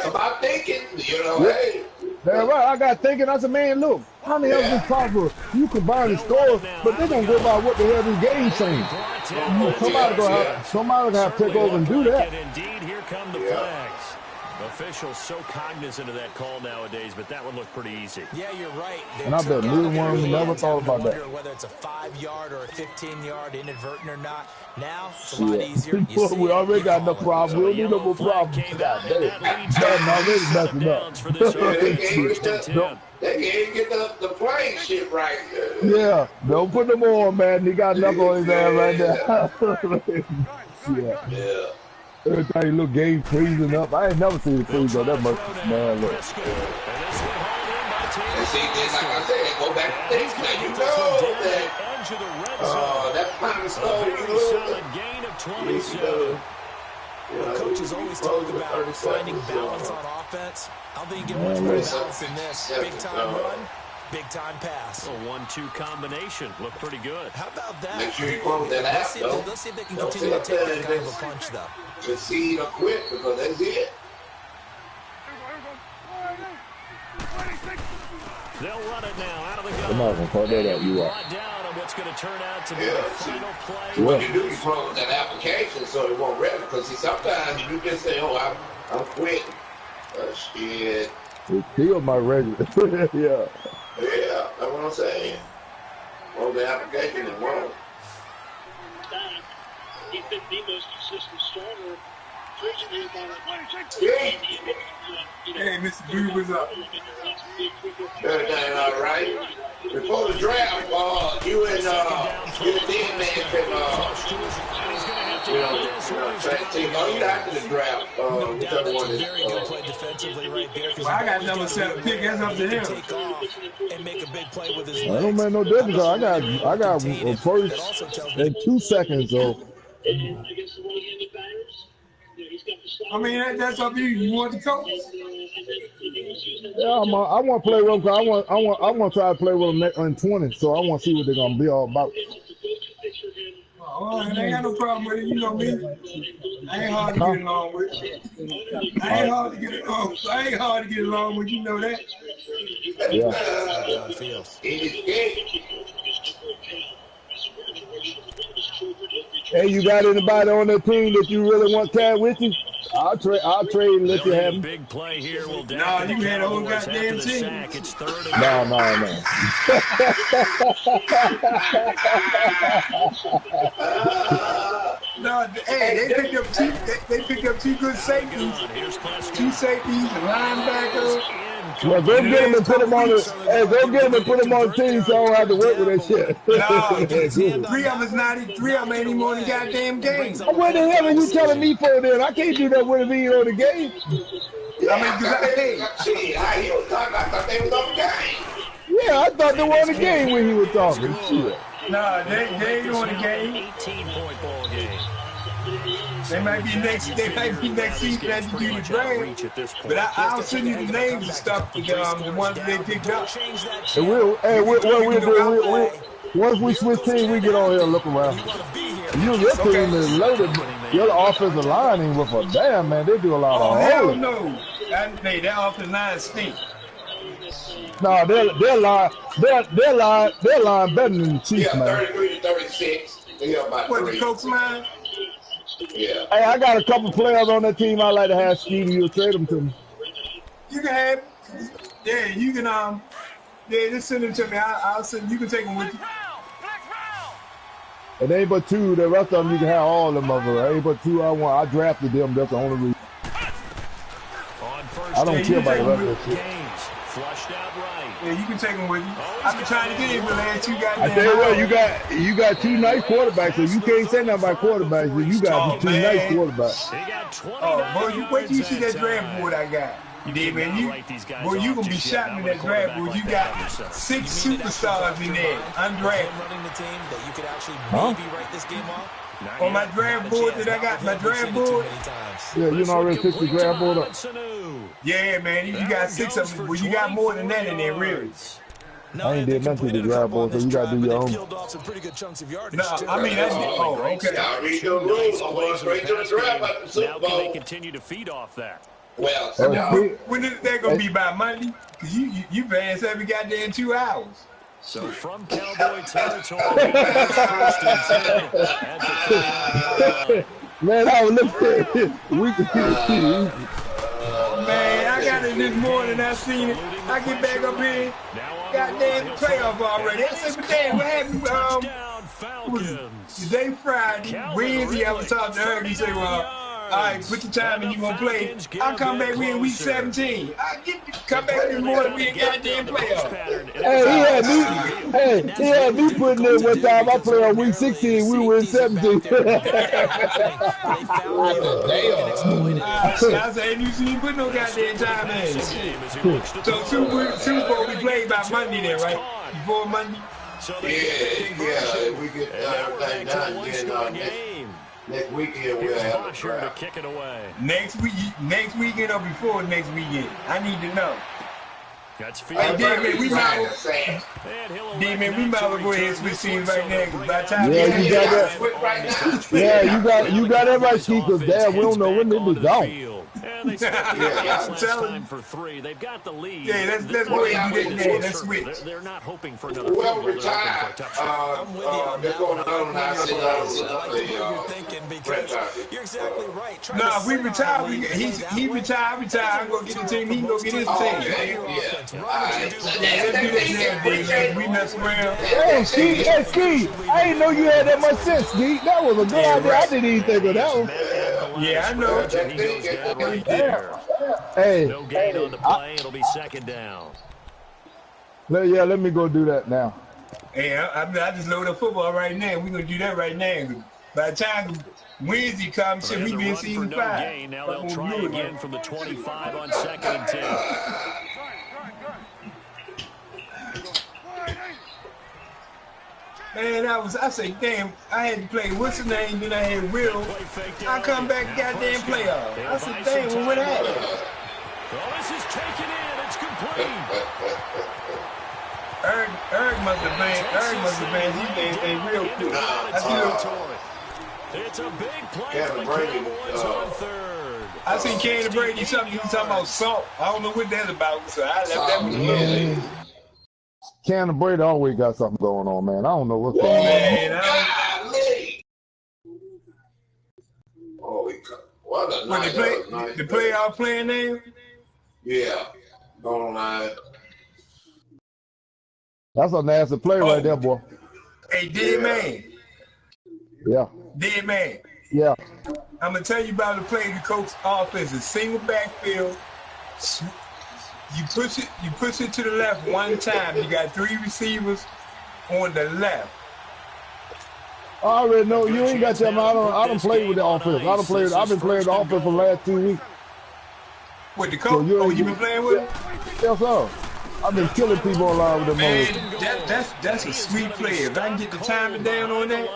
about thinking, you know, hey. That's right. I got thinking. I said, man, look, how the hell is this possible? You combine the scores, but they don't go by what the hell this game's saying. Somebody gonna have to take over and do that. Indeed, here come the flags. Officials so cognizant of that call nowadays, but that one looked pretty easy. Yeah, you're right. And I bet neither one of them never thought about that. Whether it's a 5-yard or a 15-yard, inadvertent or not. Now it's a lot easier. We already got no problem. We don't need no more problems. God damn. Already messing up. They can't get the playing shit right. Yeah, don't put them on, man. He got enough on his ass right there. Yeah. Every time you look game freezing up. I ain't never seen it freeze up that much. Man, look. And see, then, like I said, go back to things. Now you know that final score, you solid gain of 27. Coaches always talk about finding balance on offense. I don't think you get much more balance than this. Big time run, big time pass. A 1-2 combination. Looked pretty good. How about that? Make sure you close that out, though. Let's see if they can continue to take that kind of a punch, though. Concede or quit, because that's it. They'll run it now out of the gun. I'm not going to call that out. You are. Down on what's going to turn out to be the final play. What you do, you close that application so it won't rest. Because see, sometimes you just say, oh, I'm quitting. Shit. It killed my regular. Yeah, that's what I'm saying. Close the application and run. He's been the most consistent starter. Hey, Mr. Blue, what's up? Everything all right? Before the draft, you and Dan Man can, you after the draft. Whichever one is. Very good play defensively right there. Well, I got number 7 pick. That's up to him. Take off and make a big play with his I don't make no difference. I got a first in 2 seconds, so. I mean, that's up to you. You want the coach? Yeah, I want to play with them. I want to try to play with them in 20. So I want to see what they're gonna be all about. Oh, I ain't got no problem with it. You know me. I ain't hard to get along with. I ain't hard to get along with. You know that. Yeah. Hey, you got anybody on that team that you really want Tad with you? I'll trade and let you have him. Big play here. No, you had a whole goddamn team. No. No, hey, they picked up two good safeties, 2 safeties, a linebacker. Well, go get him and put him on the. Hey, go get him and put him on the team so I don't have to work with that shit. No, 3 of them ain't even on the goddamn game. What the hell are you telling me for then? I can't do that with him being on the game. I thought they was on the game. Yeah, I thought they were on the game when he was talking. Shit. No, they ain't on the game. 18-point ball game. They might be next season after you do the draft. But I'll send you the names and stuff for the ones that they picked up. And we'll do. Once we switch teams, we get on here and look around. Your team is loaded. Your offensive line ain't with a damn, man. They do a lot of hell no. That offensive line stinks. No, their Their line better than the Chiefs, Yeah, man. 33-36. They up by What, 3. the Colts line? Yeah. Hey, I got a couple players on that team I like to have. Stevie, you'll trade them to me. You can have, yeah, you can, yeah, just send them to me. I'll send, you can take them with you. It ain't but 2. The rest of them, you can have all of them of them. Ain't but 2 I want. I drafted them. That's the only reason. I don't care about the rest of that shit. Flushed out right. Yeah, you can take them with you. I've been trying to get in for the last 2 guys. I tell you what, you got 2 nice quarterbacks, so you can't say nothing about quarterbacks. So you got 2 nice quarterbacks. Oh, boy, wait till you see that draft board I got. You did, man. Boy, you gonna be shot in that draft board. You got 6 superstars in there, undrafted. Huh? On my draft board that I got, my draft board. Yeah, you already picked the draft board up. Yeah, man, you got 6 of them. Well, you got more than that in there, really. I ain't did nothing to the draft board, so you gotta do your own. No, I mean, that's okay. I read your rules. I'm going straight to the draft after the Super Now can Bowl. they continue to feed off that? Well, When is that gonna be by Monday? Cause you fans every goddamn 2 hours. So from Cowboy territory, first and 10 at the 39-yard line. Man, I was looking at it. Man, I got it this morning. I seen it. I get back up here. Goddamn playoff already. I said, but damn, what happened? Today Friday, Wednesday, I was talking to her. He said, well, all right, put the time in, you gonna play. I'll come back in week 17. Come back this morning, we in goddamn playoff. He had me putting in one time. I played on week 16. We were in 17. I said, you see me put no goddamn time in. So Super Bowl we played by Monday then, right? Before Monday? Yeah, we get everything done. Next weekend we'll have a draft. To kick it away. Next weekend or before next weekend? I need to know. That's hey, D-Man, we might as well go ahead and switch teams right now. By the time you got that. Yeah, you got everybody see, because damn, we don't know when they be gone. And they last time for 3. They've got the lead. Yeah, let's go ahead and do that. Let's switch. They're not hoping for another whoever retired, they're going on now. You're exactly right. No, if we retire, he retire. I'm going to get the team. He can go get his team. Let's do that. We mess around. Hey, Ski, I didn't know you had that much sense, Ski. That was a good idea. I didn't even think of that one. Yeah, I know. Hey, no gain on the play. It'll be second down. Let me go do that now. Hey, I just loaded up football right now. We're going to do that right now. By the time Wednesday comes, we be in season 5. Now they'll try again from the 25 on 2nd and 10. Man, I say, damn, I had to play what's the name, then I had Will. I come back goddamn playoff. I said, damn, well, what happened? Well, this is taken in. It's complete. Eric must have been these things real quick. It's a big play for the Cowboys on 3rd. I seen Cannon Brady something, he was talking about salt. I don't know what that's about, so I left that one alone. Cannon Brady always got something going on, man. I don't know what's going on. What a nice the playoff playing name? Yeah, going on. That's a nasty play right there, boy. Hey, dead man. Yeah. Dead man. Yeah. I'm gonna tell you about the play the coach offense. A single backfield. You push it to the left one time. You got 3 receivers on the left. I already know you ain't got them. I don't play with the offense. I've been playing the offense for the last 2 weeks. With the coach? So you been playing with it? Yes, sir. I've been killing people online with them. Man, that's a sweet play. If I can get the timing down on that,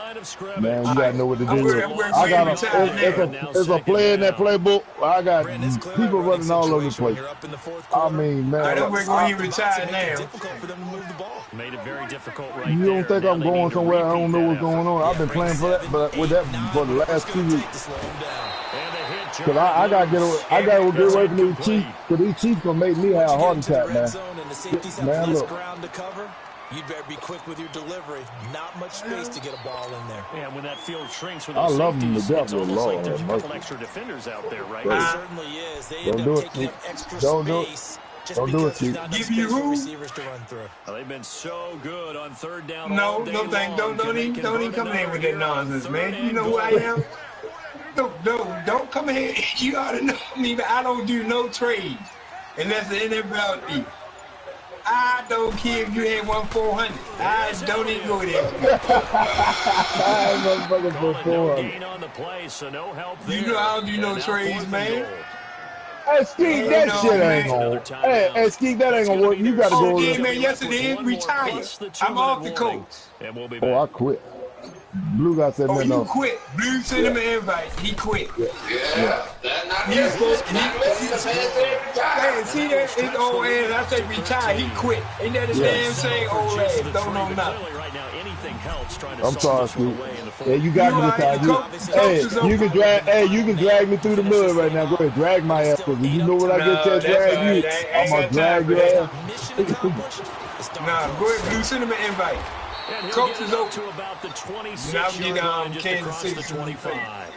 man, you gotta know what to do. It's a play in that playbook. I got people running all over the place. I mean, man. I know we're going to retire now. Made it very difficult right You don't think I'm going somewhere? I don't know what's going on. I've been playing for that, but with that for the last 2 weeks. Cause I gotta get away from these Chiefs. Cause these Chiefs gonna make me have a heart attack, man. Man, look. You'd better be quick with your delivery. Not much space to get a ball in there. And when that field shrinks with I those love him to safeties, death, it's almost Lord like there's a have couple mercy. extra defenders out there, right? It certainly is. They end up taking up extra space just because there's not enough space for receivers to run through. Well, they've been so good on third down. No, don't even come in with that nonsense, man. You know who I am? Don't come in here. You ought to know me, but I don't do no trades unless the NFL needs. I don't care if you had 1-400. I don't even go there. On the play, so no help there. You know I don't do no trades, man. Hey, Skeet, that shit ain't gonna. Hey, Skeet, that ain't gonna work. You gotta go. Okay, man. Yesterday, retired. I'm off the coach. Oh, I quit. Blue guy said nothing else. You quit. Blue sent him an invite. He quit. Yeah. That's not his See that? His old ass. I say retire. He quit. Ain't that a damn saying? Old ass. Don't know nothing. I'm sorry, Skeet. Yeah, you got me this time. Hey, you can drag me through the mud right now. Go ahead, drag my ass. Cause you know what I get to drag you, I'm gonna drag your ass. Nah, go ahead, Blue. Send him an invite. Coach is open. To about the 26 now yard line, just Kansas City City 25.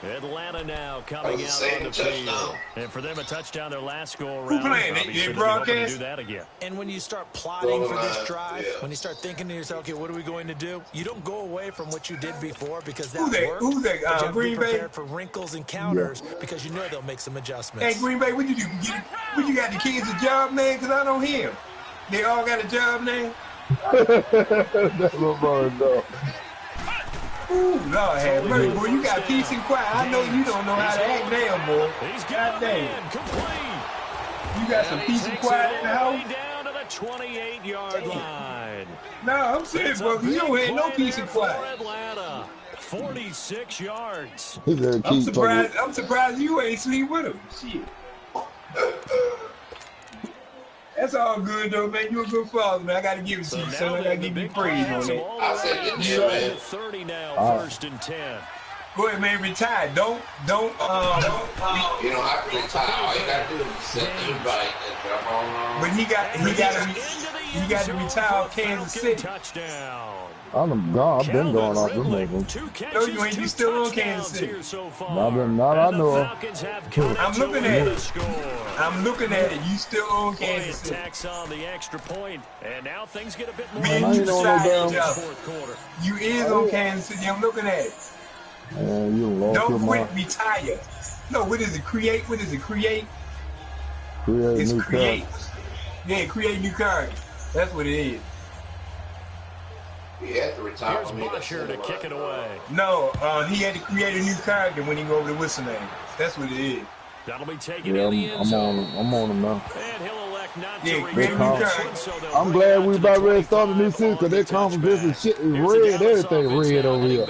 Atlanta now coming out on the field. And for them, a touchdown their last go around. Who playing? They broadcast? Do that again. And when you start plotting for this drive, when you start thinking to yourself, okay, what are we going to do? You don't go away from what you did before because that worked. Who's that? But you have Green to be Bay? prepared for wrinkles and counters because you know they'll make some adjustments. Hey, Green Bay, what you do? What you got the kids a job, man? Because I don't hear them. They all got a job name? That's what I'm doing. Ooh, Lord have mercy, boy. You got peace and quiet. I know you don't know how to act now, boy. God damn. You got some peace and quiet in the house? Down to the 28-yard line. No, I'm serious, bro. You don't have no peace and quiet. Atlanta, 46 yards. I'm surprised you ain't sleep with him. Shit. That's all good though, man. You a good father, man. I gotta give it to you, son. I gotta give you praise on that. I said you man. 30 now, first and 10. Go ahead, man. Retire. Don't. You don't have to retire. All you gotta do is set the invite and jump on. But he got to retire Kansas City. Touchdown. I've been going off this movie. No, you ain't. You still on Kansas City. Not I know of. I'm looking at it. I'm looking at it. You still on Kansas City. On the extra point, and now things get a bit more. Man, you You is on Kansas City. I'm looking at it. Don't quit. Retire. No, what is it? Create. What is it? Create. It's new create. Card. Yeah, create new card. That's what it is. He had to retire. Here's Bosher to kick it away. No, he had to create a new character when he go over to whistle name. That's what it is. That'll be taken in the end zone. I'm on him now. And he'll elect not to create a new character. I'm glad we about ready to start a new season because their conference and shit is red. Everything red over here.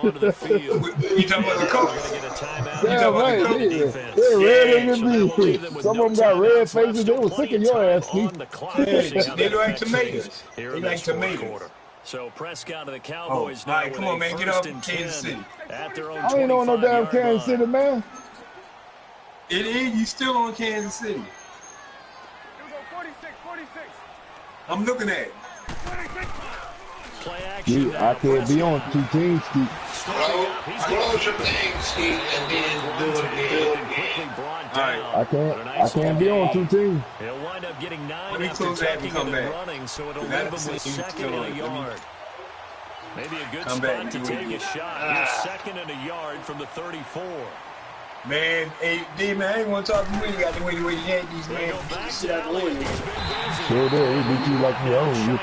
You talking about the coach? Yeah, right. They're red as me. Some of them got red faces. They were sick of your ass, Keith. They like tomatoes. They like tomatoes. So Prescott of the Cowboys now. All right, come on, man, get up, Kansas City. At their own I ain't on no damn Kansas City, man. It is. You still on Kansas City? 46. I'm looking at it. Play action. I can't be on two teams, Keith. Close your thing, Steve, and then do it again. I can't be on two teams. He'll wind up getting 9 after taking and running, so it'll leave him with second and a yard. Maybe a good spot to take a shot. Here's second and a yard from the 34. Man, hey, D, man, I ain't want to talk to you. You got the way the Yankees, man. Shit out the way. Sure did. We beat you like your own.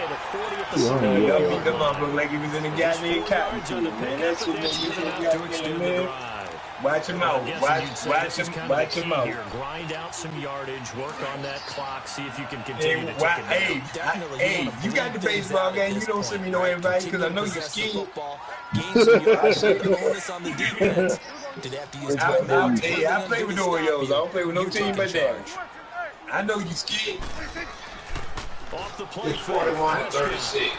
Y'all beat them up look like he was in the goddamn cotton field, man. That's what made you think goddamn, man. Watch him out. Watch him out. Grind out some yardage, work on that clock, see if you can continue to take it down. Hey, you got the baseball game. You don't send me no invite because I know you're scared. I play with Oreos. I don't play with no team but that. I know you scared. Off the play. It's 41-36.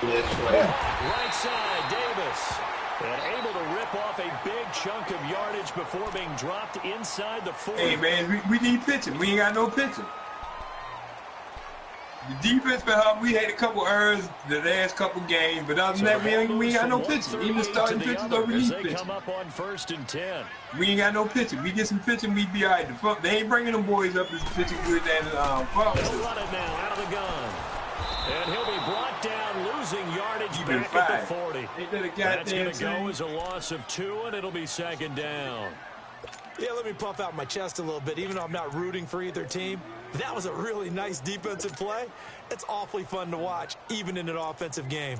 Right side, Davis. And able to rip off a big chunk of yardage before being dropped inside the 40. Hey, man, we need pitching. We ain't got no pitching. The defense been hard. We had a couple errors the last couple games, but other than that, we ain't got no pitching. Even starting pitchers or relief pitching. Come up on 1st and 10. We ain't got no pitching. We get some pitching, we be all right. They ain't bringing them boys up as pitching good than He'll run it now out of the gun. And he'll be brought down, losing yardage back at the 40. That's going to go as a loss of 2, and it'll be 2nd down. Yeah, let me puff out my chest a little bit, even though I'm not rooting for either team. That was a really nice defensive play. It's awfully fun to watch, even in an offensive game.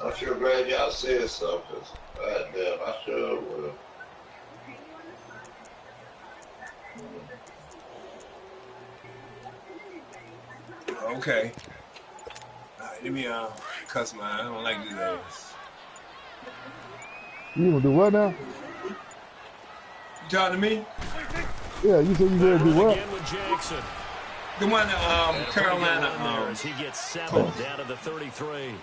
I'm sure glad y'all said something. God damn, I sure would. Okay. All right, let me cuss mine. I don't like these ass. You gonna do what now? You talking to me? Yeah, you said you gonna do what? The one Carolina. He gets 7 down to the 33.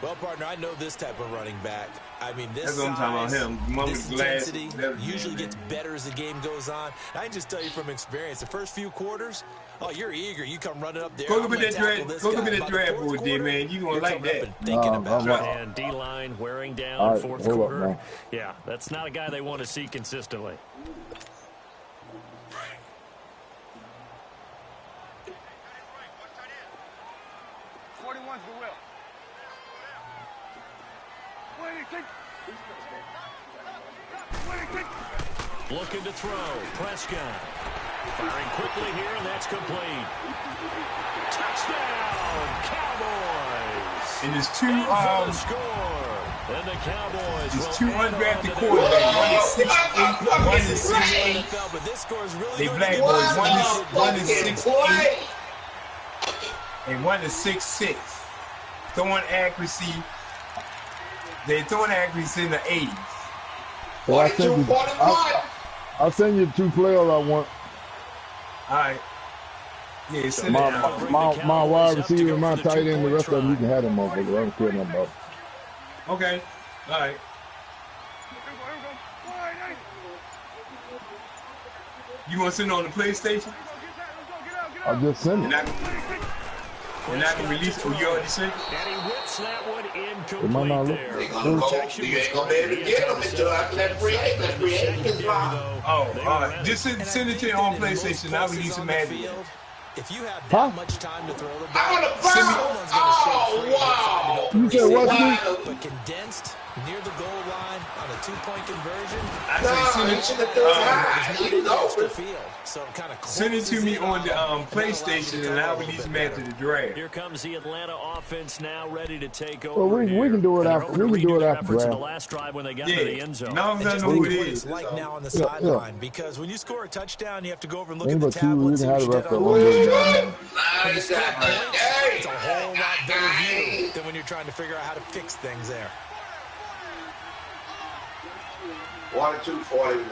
Well, partner, I know this type of running back. I mean, this That's what I'm talking about him. This intensity usually gets better as the game goes on. I can just tell you from experience, the first few quarters, oh, you're eager. You come running up there. Go look at that draft. Go look at that draft board there, man. You gonna like that? Thinking about it. And D-line wearing down right, 4th quarter. Yeah, that's not a guy they want to see consistently. Looking to throw. Prescott. Firing quickly here, and that's complete. Touchdown, Cowboys. And there's two and the Cowboys. There's 2 undrafted quarterbacks. One is 6'8", one is 6'8". But this score is really they black boys. One is 6'8", and one is 6'6". Throwing accuracy. They're throwing accuracy in the 80s. So I'll send you 2 players I want. All right. Yeah, send my wide receiver, my tight end, the rest of them you can have them motherfuckers. I don't care nothing about. Okay. All right. You want to send it on the PlayStation? I'll just send it. You're not going to release it? You already sent it? And he whips that one It might not look. You ain't gonna be able to get them until after that free agent is long. Oh, all right. Just send it to your own PlayStation. I'll release it, man. If you have that much time to throw the ball, I want to burn. Oh, wow. You said what? But condensed near the goal line on a 2-point conversion. Send it to me on the PlayStation, and I'll release them after the draft. Here comes the Atlanta offense now, ready to take Well, over. we can do it after. We can do it after the draft. last drive when they got to the end zone. No, I know who it is. Like now on the sideline, because when you score a touchdown, you have to go over and look at the tablet. We can have the rest of It's a whole lot better view than when you're trying to figure out how to fix things there. 1-2-41.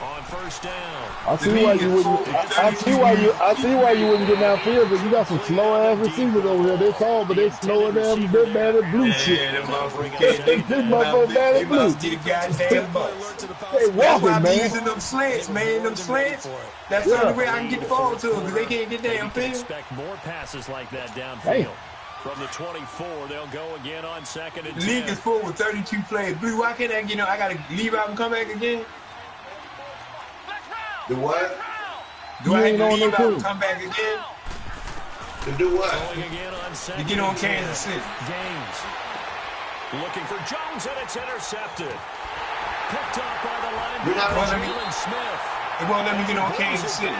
On 1st down. I see why you wouldn't. I see why you wouldn't get downfield, because you got some slow ass receivers over here. They tall, but they slower than they're bad at blue shit. Yeah, them motherfuckers bad at blue. the goddamn butts. They walking, man. Using them slants, man. Them slants. That's the only way I can get the ball to them, because they can't get downfield. Expect more passes like that downfield. From the 24, they'll go again on 2nd and 10. The league is full with 32 players. Blue, why can't I, I got to leave out and come back again? Do what? Do I have to leave out and come back again? To do what? To get on Kansas City. Gaines. Looking for Jones, and it's intercepted. Picked up by the linebacker, Smith. It won't let me get on Kansas City.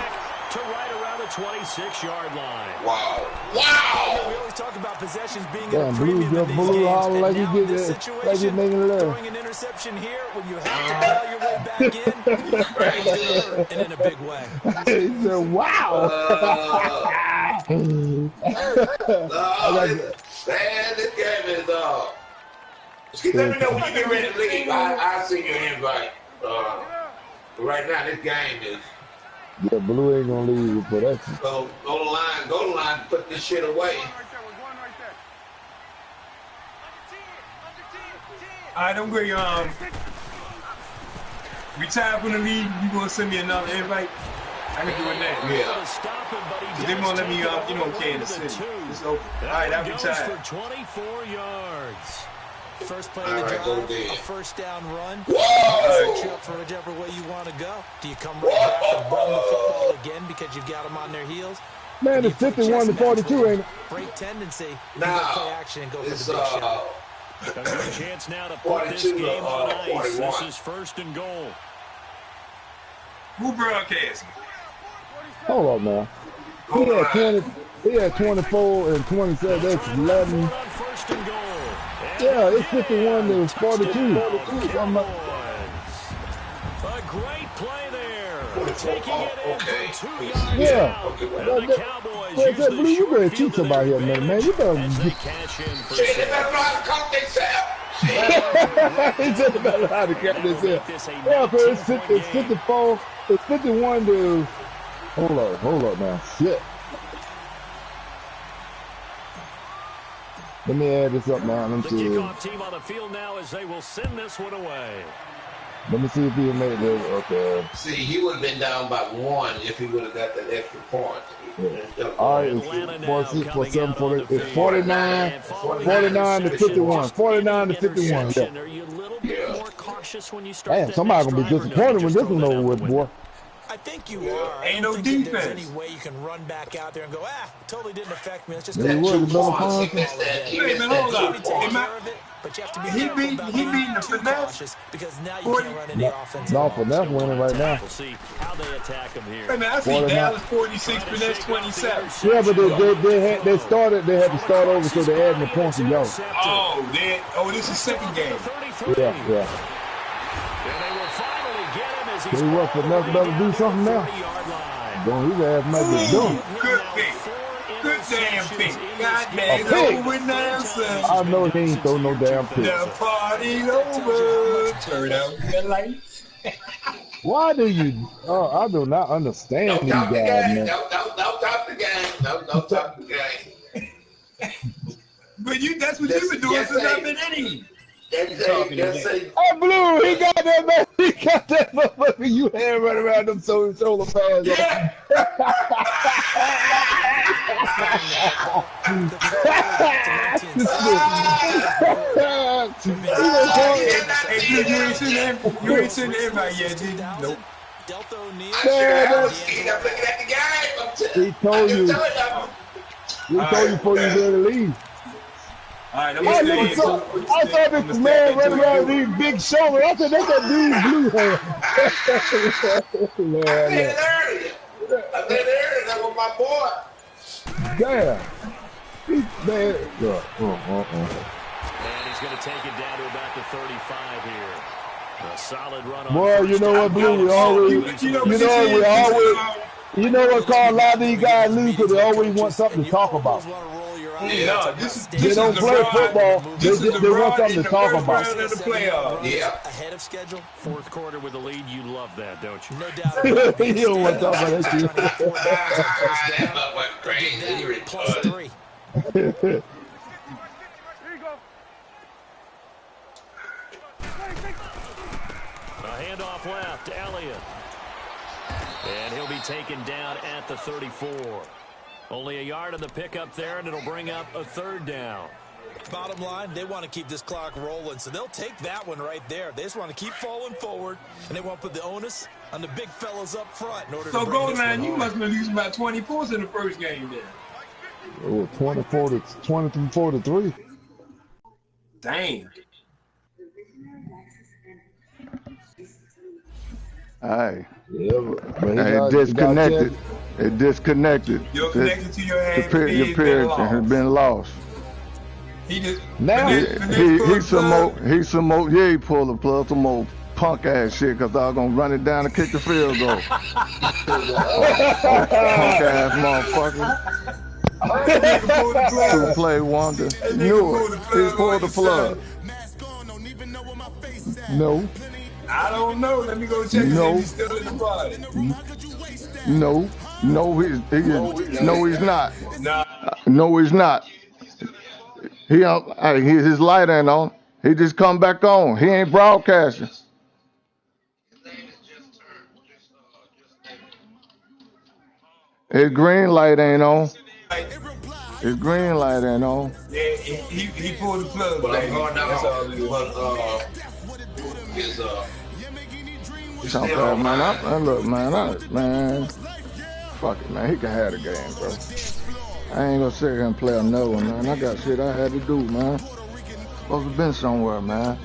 To right around the 26-yard line. Wow. Wow! We always talk about possessions being a premium in these games. Like you get it, like you making love. Throwing an interception here when you have to bail your way back in, and in a big way. He said, wow! Man, this game is let me know when you get ready to leave. I'll send you an invite. Right now, this game is. Yeah, Blue ain't gonna leave, but that's. So go to line, put this shit away. All right, I'm going to retire from the league. You gonna send me another invite? I can do it now. Yeah. They won't let me Kansas City. It's open. All right, I'll be tired. For 24 yards. First play of the drive, a first down run. Whoa! Set you up for whichever way you want to go. Do you come right back and run the football again because you've got them on their heels? Man, it's 51 to 42, ain't it? Break tendency. Now, play action and go for it's the big shot. A good chance now to put this game on ice. This is first and goal. Who broadcasting? Hold on now. He had 24 and 27. That's 11. First and goal. Yeah, it's 51 to 42. A great play there. Taking it in from 2 yards Yeah. out. And the Cowboys use the Blue, you better short teach field to somebody their here, man. advantage You better as they cash in for Shit, they better know how to count themselves. He just better how to count this here. Yeah, but it's 54. It's 51 to. Hold up now. Shit. Let me add this up now. Let me The see. kickoff team on the field now as they will send this one away. Let me see if he made this. Okay. See, he would have been down by 1 if he would have got that extra point. Yeah. All right, it's 49 to 51. 49 to 51. Yeah. Are you a little bit more cautious when you start? Damn, somebody gonna be disappointed when this one over with, boy. I think you are. Ain't no I don't think defense. there's any way you can run back out there and go, totally didn't affect me. Let's just They go. would, He missed that. He Wait a missed minute, hold that. up. Take care of it, but you have to be He careful beat- about he being beating the too finesse? cautious because now you can't run any offense. No, for that winning right now. We'll see how they attack him here. Hey, man, I see 49. Dallas 46, but that's 27. Yeah, but they had to start over, so they're adding the points to y'all. This is second game. Yeah. And they will finally get him as he's Tell you what, for nothing better do something now. 30-yard line. Boy, his ass might be done. Good pick. Good damn pick. God damn, it's pick. over with now, son. I know he ain't throw no damn pick. The party's over. Turn out the lights. Why do you? I do not understand Don't these talk the guys, game. man. Don't talk the game. Don't talk the game. But that's what you've been doing since I've been in here. Just say, Oh, Blue, he got that man. He got that motherfucker. You hand running around them shoulder pads. yeah. Hey, dude, you ain't seen him. You ain't seen him out yet, did you? Nope. Delta O'Neal. I'm looking at the game. He told you. He told you before you ready to leave. All right, I'm I gonna thought this man running around with these big shoulders. I said, that's that dude's Blue hair. I said earlier, that was my boy. Damn. Man. And he's going to take it down to about the 35 here. A solid run on. Boy, you know what, Blue? You know what caused a lot of these guys lose because they always want something to talk about. No, this They don't play football. They want something to talk about. Yeah. Ahead of schedule. Fourth quarter with the lead. You love that, don't you? No doubt about it. You don't want to talk about that shit. That went crazy. Plus 3. A handoff left. Elliott. And he'll be taken down at the 34. Only a yard on the pickup there, and it'll bring up a third down. Bottom line, they want to keep this clock rolling, so they'll take that one right there. They just want to keep falling forward, and they want to put the onus on the big fellas up front in order to bring this one Goldenline, you home. must have been losing about 20 points in the first game there. Oh, 24 to 3. Damn. Hey. Yeah, but It disconnected. It disconnected. You're connected to your hand. Your period has been lost. He just Now He some more. Yeah, he pulled the plug. Some more punk ass shit. Cause I was gonna run it down and kick the field goal. Punk ass motherfucker. Two-play wonder. Knew it. He pulled the plug. No. I don't know. Let me go check No. if he's still in the body. No, he's not. Nah. No, he's not. His light ain't on. He just come back on. He ain't broadcasting. His green light ain't on. Like, His green light ain't on. yeah, he pulled the plug, But I'm baby. going That's down. all it is. But it's it's Chunk still that on man. mine. Look, man. Fuck it, man. He can have the game, bro. I ain't gonna sit here and play another one, man. I got shit I had to do, man. Supposed to been somewhere, man.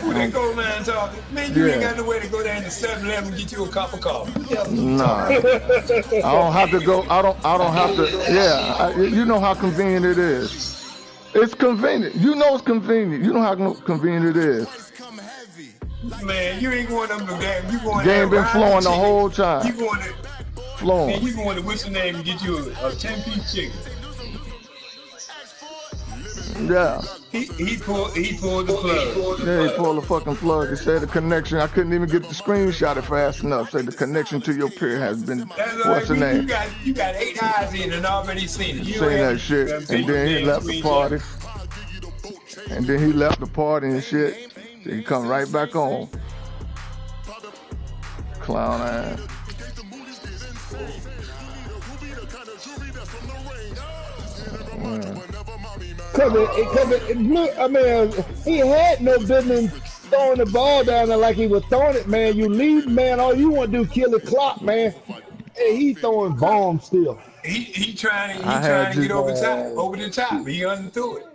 Who that gold line talking? Man, you ain't got no way to go down to 7-Eleven and get you a cup of coffee. Yeah, Nah. I don't have to go. I don't have to. Yeah, you know how convenient it is. It's convenient. You know it's convenient. You know how convenient it is. Man, you ain't going up no damn. You going there Game been riding flowing the chicken. whole time. You going to Flowing. man, you going to what's the name and get you a 10-piece chicken. Yeah. He pulled the plug. Yeah, he pulled the fucking plug. It said the connection. I couldn't even get the screenshot it fast enough. Said the connection to your peer has been. That's What's the name? You got 8 eyes in and already seen it. You Seen that shit. And then he left the party. And then he left the party and shit. Then he come right back on. Clown ass. I mean, he had no business throwing the ball down there like he was throwing it, man. You lead, man. All you want to do kill the clock, man. Hey, he throwing bombs still. He trying to get over the top. He underthrew it.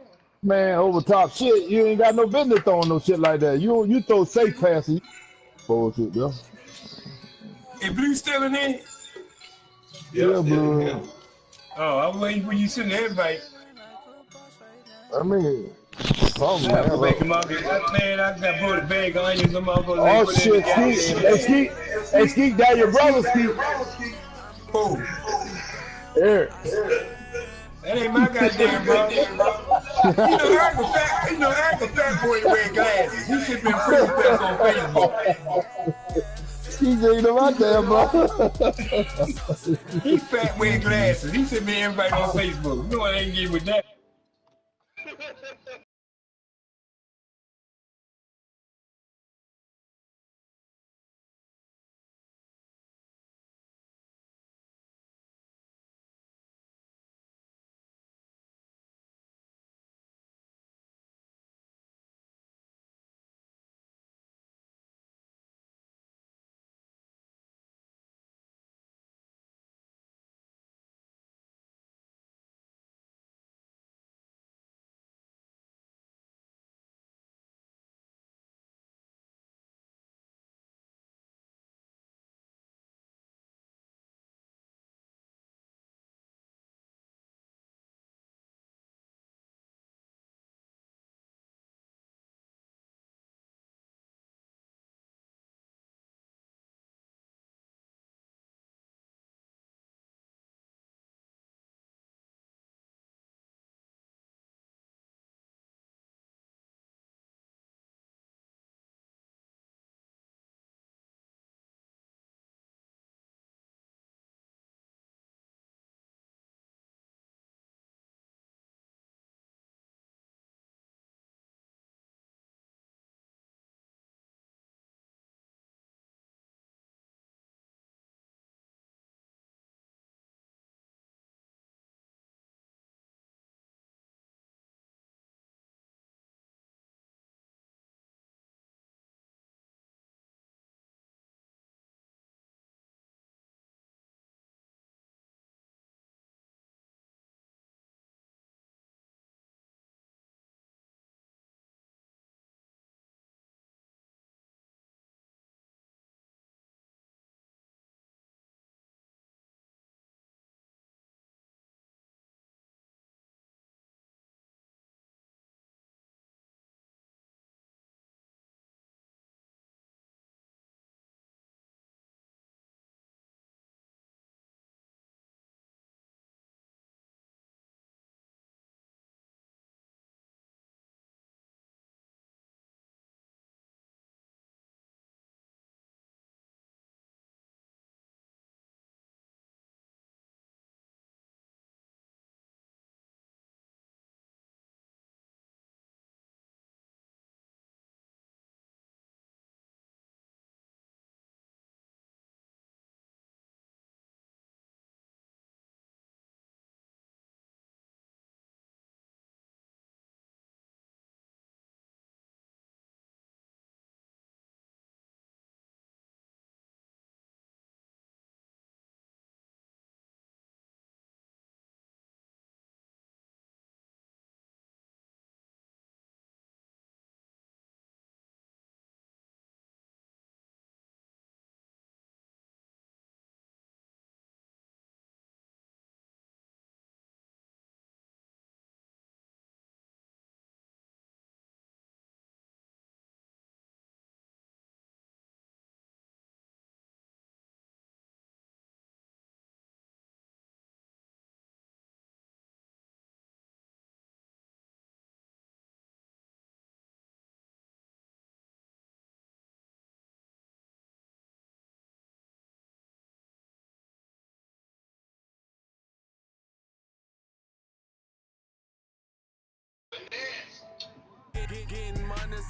Man, over top shit. You ain't got no business throwing no shit like that. You throw safe passes. Bullshit, bro. Is Blue still in there? Yeah, bro. Oh, I'm waiting for you to send the invite. I mean, something, I man. go back in my man, I got put a bag of onions in my motherfucker. Oh shit, Skeet. Hey, Skeet, that your brother, Skeet. Who? Eric. That ain't my goddamn brother. Eric a fat boy to wear glasses. He should have been free press on Facebook. Skeet ain't no my damn brother. He fat wearing glasses. He should be everybody on Facebook. You know I ain't get with that.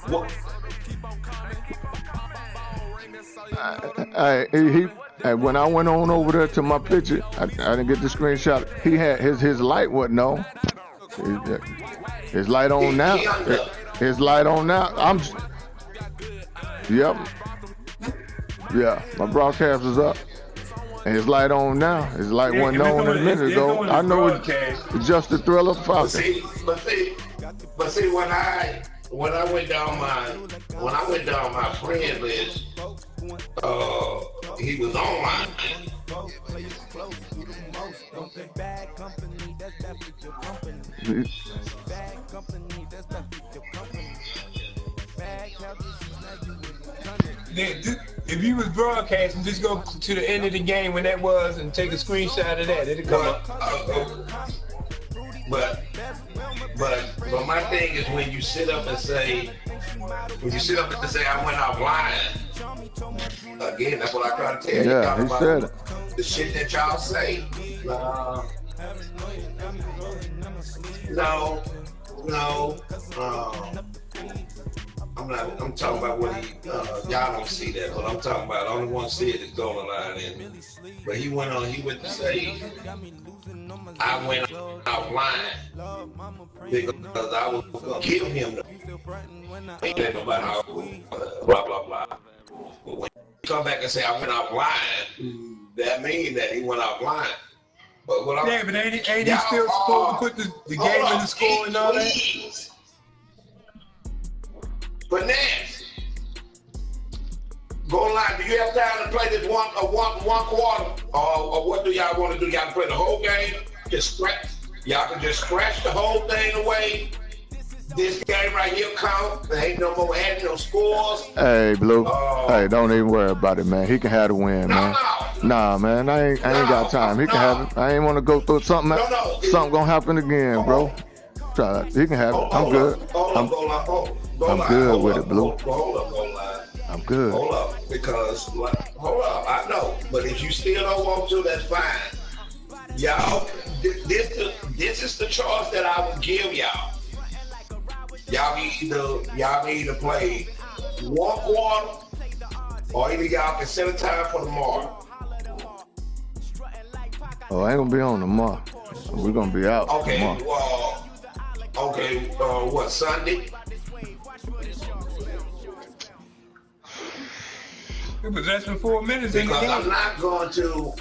What? When I went on over there to my picture, I didn't get the screenshot. He had his light wasn't on. His light on now. His light on now. Yep. Yeah, my broadcast is up. And his light on now. His light wasn't on a minute ago. I know it's just the thrill of Falcon. But see, when I went down my friend list, he was online. If you was broadcasting, just go to the end of the game when that was and take a screenshot of that. It'll come up. But my thing is when you sit up and say, I went offline. Again, that's what I try to tell you. Yeah, he said it. The shit that y'all say. No. I'm talking about what y'all don't see that, but I'm talking about the only one see it is Goldenlion. But he went to say, I went offline because I was going to give him the blah, blah, blah. But when you come back and say I went offline, that means that he went offline. But what but ain't he still supposed to put the game in the score and all that? But next, Goldenlion, do you have time to play this one quarter? Or what do y'all want to do? Y'all play the whole game? Y'all can just scratch the whole thing away. This game right here count. There ain't no more adding no scores. Hey, Blue. Hey, don't even worry about it, man. He can have the win, man. Nah, man. I ain't got time. He can have it. I ain't want to go through something. Something gonna happen again, bro. Try it. He can have it. I'm good. I'm good with it, Blue. Hold up, Goldenlion. I'm good. Hold up, because hold up. I know, but if you still don't want to, that's fine. Y'all, this is the choice that I would give y'all. Y'all either play one quarter, or either y'all can set a time for tomorrow. Oh, I ain't gonna be on tomorrow. We're gonna be out tomorrow. What, Sunday? It was less than 4 minutes in the Because game. I'm not going to.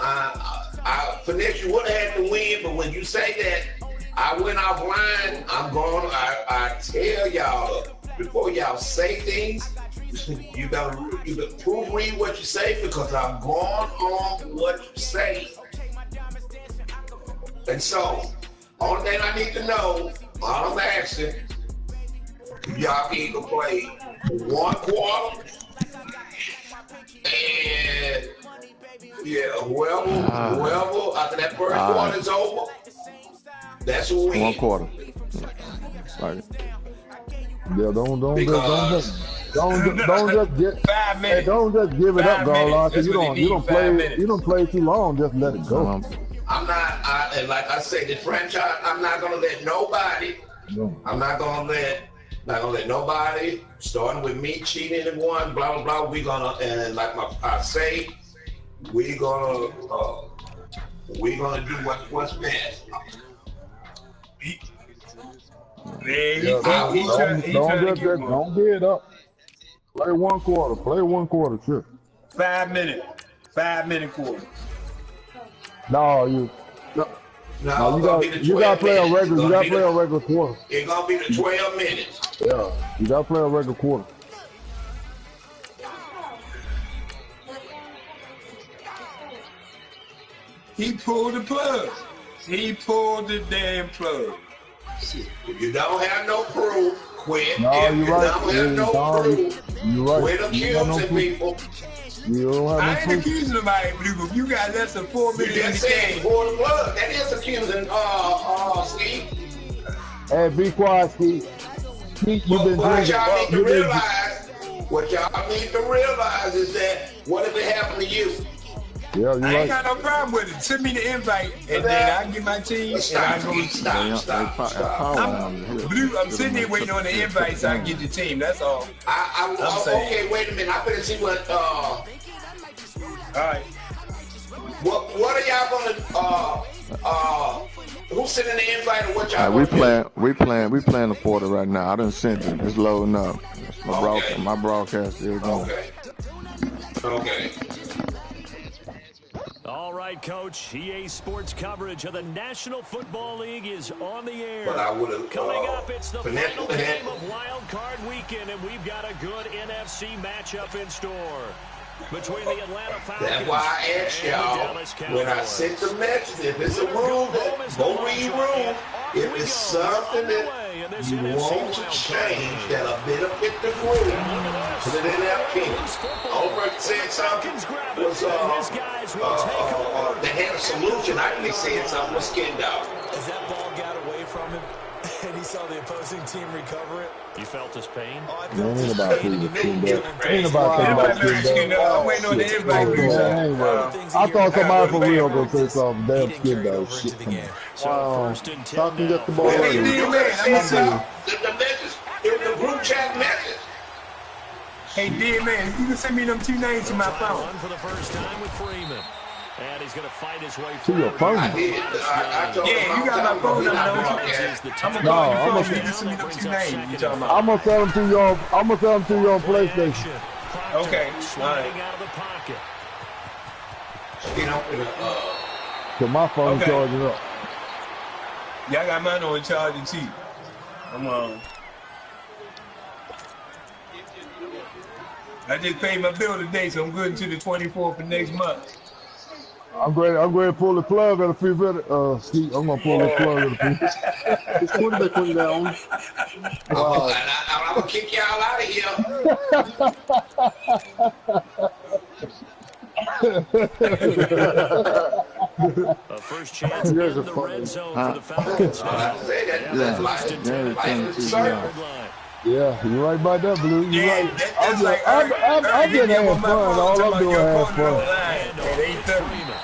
Finesse, you would have had to win, but when you say that I went offline, I tell y'all before y'all say things, you gotta proofread what you say, because I'm going on what you say. And so, only thing I need to know, all I'm asking, y'all can either play one quarter, and whoever after that first quarter is over, that's who wins. One quarter. Right. Yeah, don't just get 5 minutes. Hey, don't just give it up, Goldenlion. That's You don't play too long. Just let it go. I'm not. And like I say, this franchise, I'm not gonna let nobody. No. I'm not gonna let nobody, starting with me cheating and one, blah blah blah. We gonna, and like I say, we gonna do what's best. Don't get it up. Play one quarter. Sure. 5 minute. 5 minute quarter. No, you gotta play a regular. You gotta play a regular quarter. It's gonna be the 12 minutes. Yeah, you gotta play a regular quarter. He pulled the plug. He pulled the damn plug. If you don't have no proof, quit. No, if you're you right. don't have no proof, you're right. quit accusing people. You don't have I no ain't proof. accusing nobody, Blue. You got less than 4 minutes You in just the said game. pull the plug. That is accusing, Steve. Hey, be quiet, Steve. Steve, you've been What drinking. y'all need to realize is that what if it happened to you? Yeah, you I ain't got no problem with it. Send me the invite, and then I get my team, and I go. I'm sitting here waiting on the invite so I get the team. That's all. I'm saying. Okay, wait a minute. I'm gonna see what. All right. What are y'all gonna? Who's sending the invite or what y'all? We playing the portal right now. I done sent it. It's loading up. My broadcast is going. Okay. All right, Coach. EA Sports coverage of the National Football League is on the air. But I would have. Coming up, it's the final game of Wild Card Weekend, and we've got a good NFC matchup in store between the Atlanta Falcons. That's why I asked y'all when I sent the message, if it's a rule that go read rule, if it's something that you want to change that'll benefit the group, put it in that pink. Over said something was they had a solution. I think said something was skinned out. As that ball got away from him and he saw the opposing team recover it. You felt his pain? Oh, I felt his pain. Ain't about I'm waiting on the invite. I thought somebody for real gonna say something. Damn skin dog shit. Wow. Falcons get the ball Hey, early. D-Man, the message, it was the group chat message. Hey, D-Man, you can send me them 2 names to my phone. For the first time with Freeman. And he's going to fight his way To your phone? I did. I told him You got my phone number, don't you? I'm gonna call your phone. You can send me them 2 names. You talking about? I'm gonna sell them to you on PlayStation. Okay. Sliding out of the pocket. Cause my phone charging up. Y'all got mine on charging too. Come on. I just paid my bill today, so I'm good until the 24th of next month. I'm going to pull the plug at a few minutes. Steve, I'm gonna pull the plug at a few. It's $20 down. I'm gonna kick y'all out of here. A first chance in the red zone for the Falcons. Yeah, you're right about that, Blue. You're right. That's like I've been having fun. All I'm doing is having fun. At 8:30.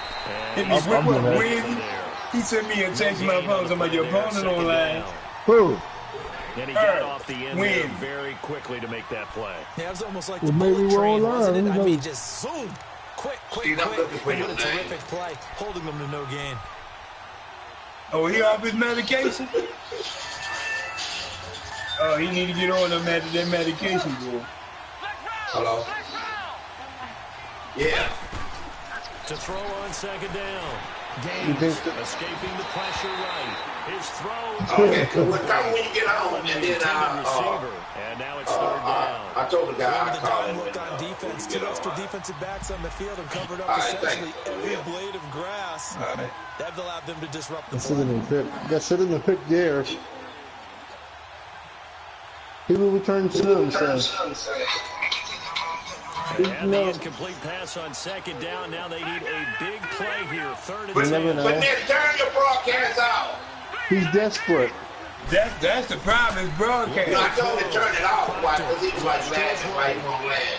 Hit me with Wednesday. He sent me a text on my phone talking about your opponent online. Who? And he got off the end there very quickly to make that play. Yeah, it was almost like Well, the maybe bullet we're train, wasn't it? online. I mean, just zoom. Quick. And a terrific play, holding them to no gain. Oh, he off his medication? Oh, he need to get on that medication, boy. Hello? Yeah. To throw on second down. Gaines escaping the pressure right. His throw. Okay, we'll come when you get home, and then and now it's third down. I told the guy I called him. Looked on defense, 2 extra defensive backs on the field and covered up essentially every blade of grass. That allowed them to disrupt the play. That should have been picked there. He will return soon, so. And the incomplete pass on second down. Now they need a big play here. Third and 10. But then turn your broadcast out. He's desperate. That's the problem, his broadcast. I told him to turn it off because he was like laughing right on laugh.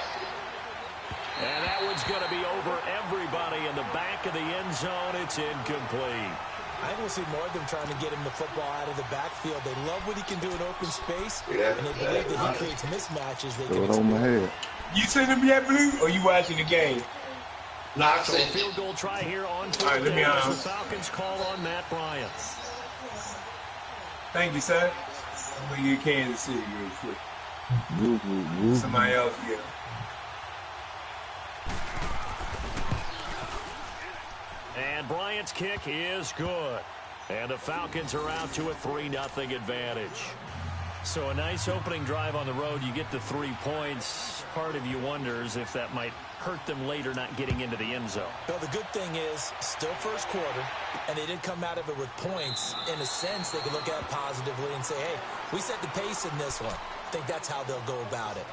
And that one's going to be over everybody in the back of the end zone. It's incomplete. I think we'll see more of them trying to get him the football out of the backfield. They love what he can do in open space, and they believe that he creates mismatches. They can on my head. You seen him yet, Blue, or you watching the game? No, I So a seen field goal try here on All right, let me the Falcons call on Matt Bryant. Thank you, sir. I'm going to get Kansas City real quick. Somebody else get him. And Bryant's kick is good. And the Falcons are out to a 3-0 advantage. So a nice opening drive on the road. You get the 3 points. Part of you wonders if that might hurt them later not getting into the end zone. Well, the good thing is, still first quarter, and they didn't come out of it with points. In a sense, they can look at it positively and say, hey, we set the pace in this one. I think that's how they'll go about it.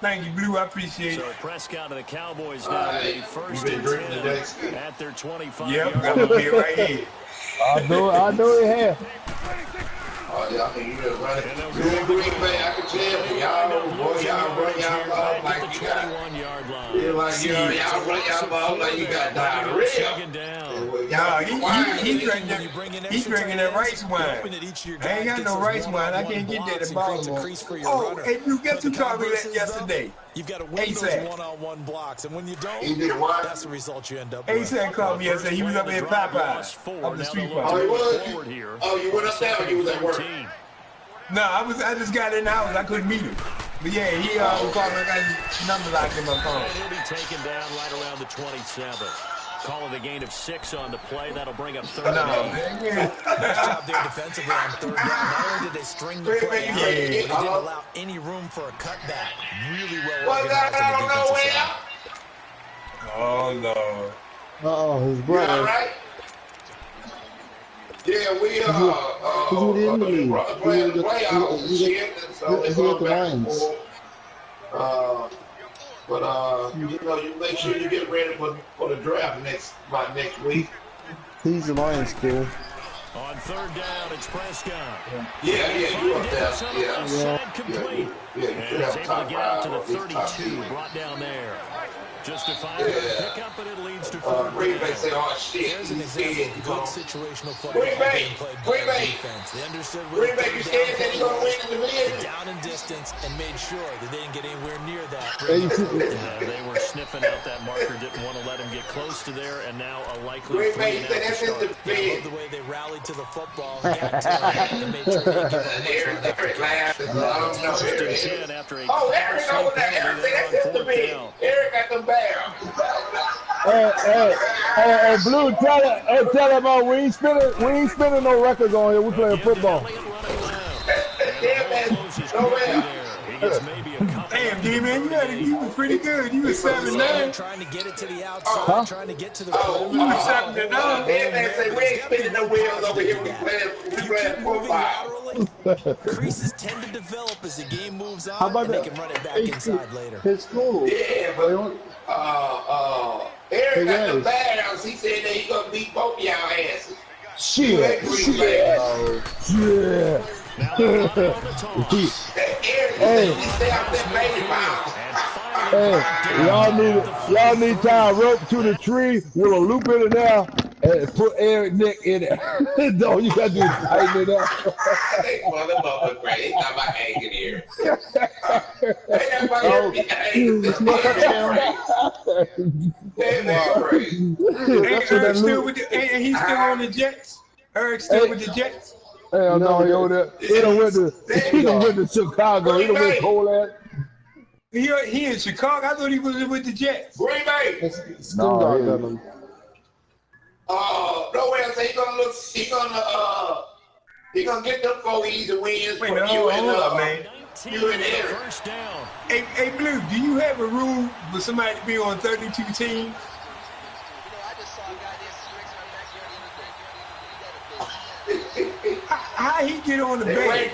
Thank you, Blue. I appreciate it. So Prescott and the Cowboys now with a first and 10 at their 25 Yep, yard I'm going to be right here. I know he had. Oh, yeah, I mean, you just run it. You in Green Bay, I can tell you. Y'all, boy, y'all run y'all ball like you got. You're like, y'all run y'all ball like you got diarrhea. Nah, he drinking that rice wine. I ain't got no rice wine. I can't get that in Baltimore. Oh, hey, you guess who called me that yesterday? You've got to win those one-on-one blocks, and when you don't, that's the result you end up with. ASAP called me yesterday. He was up in Popeye, up the street. Oh, he was? Oh, you went up there or you was at work? No, I just got in the house. I couldn't meet him. But yeah, he called me. I got his number locked in my phone. And he'll be taken down right around the 27. Call it a gain of 6 on the play. That'll bring up 3rd down. Nice job there defensively on 3rd down. Not only did they string the play out, but they didn't allow any room for a cutback. Really well organized on the defensive side. Oh, Lord. Uh-oh, his brother. All right? Yeah, we playing the playoffs and shit, and so it's going back and forth. But you know, you make sure you get ready for the draft next week. He's the Lions kid. On 3rd down, it's Prescott. Yeah, you up there. Yeah, you should have able to get out to the 32, brought down there. Justified pickup, but it leads to 4th Green Bay say, oh shit, there's an example of good situational football Green Bay, defense. They understood where Green Bay, you scared that you're gonna win in the division? Down in distance and made sure that they didn't get anywhere near that. They were sniffing out that marker, didn't want to let him get close to there, and now a likely Green Bay, you said that's in the I division. love the way they rallied to the football, got to it, and made sure they gave up Eric laughed. I don't know. Eric over there. Eric said that's in the division. Eric got the barrel. Hey, Blue, tell him, we ain't spinning no records on here. We playing football. Damn, D-Man, you was pretty good. You was 7-9. Trying to get it to the outside, trying to get to the you was 7-9. Man say we ain't spinning no wheels over here. We playing football. Creases tend to develop as the game moves on, How about and they can run it back inside later. His school. Yeah, but Eric got the barrels. He said that he gonna beat both of y'all asses. Shit. Y'all need to tie a rope to the tree with a loop in it now and put Eric Nick in it. No, you got to tighten it up. They motherfucker crazy. He's not about hanging here. And he's still on the Jets. Eric's still with the Jets. Hell no, he done went to Chicago. He done went cold ass. He in Chicago. I thought he was with the Jets. Green Bay. No, nowhere else. He gonna get them 4 easy wins from you and man. You and Eric. First down. Hey, Blue, do you have a rule for somebody to be on 32 teams? How he get on the bench?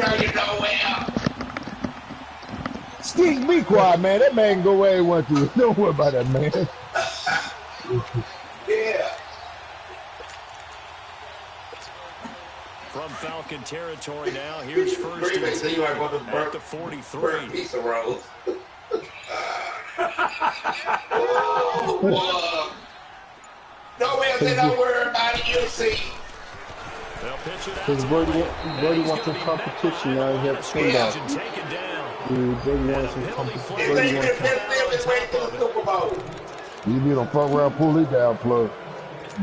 Steve, be quiet, man. That man can go where he wants to. Don't worry about that, man. Yeah. From Falcon territory now. Here's first and 10 at the 43. Piece of rolls. Nowhere else, don't worry about it. You'll see. Because Brady wants some competition now. He has to swing out. Brady wants some competition. You need a front round pull it down plug.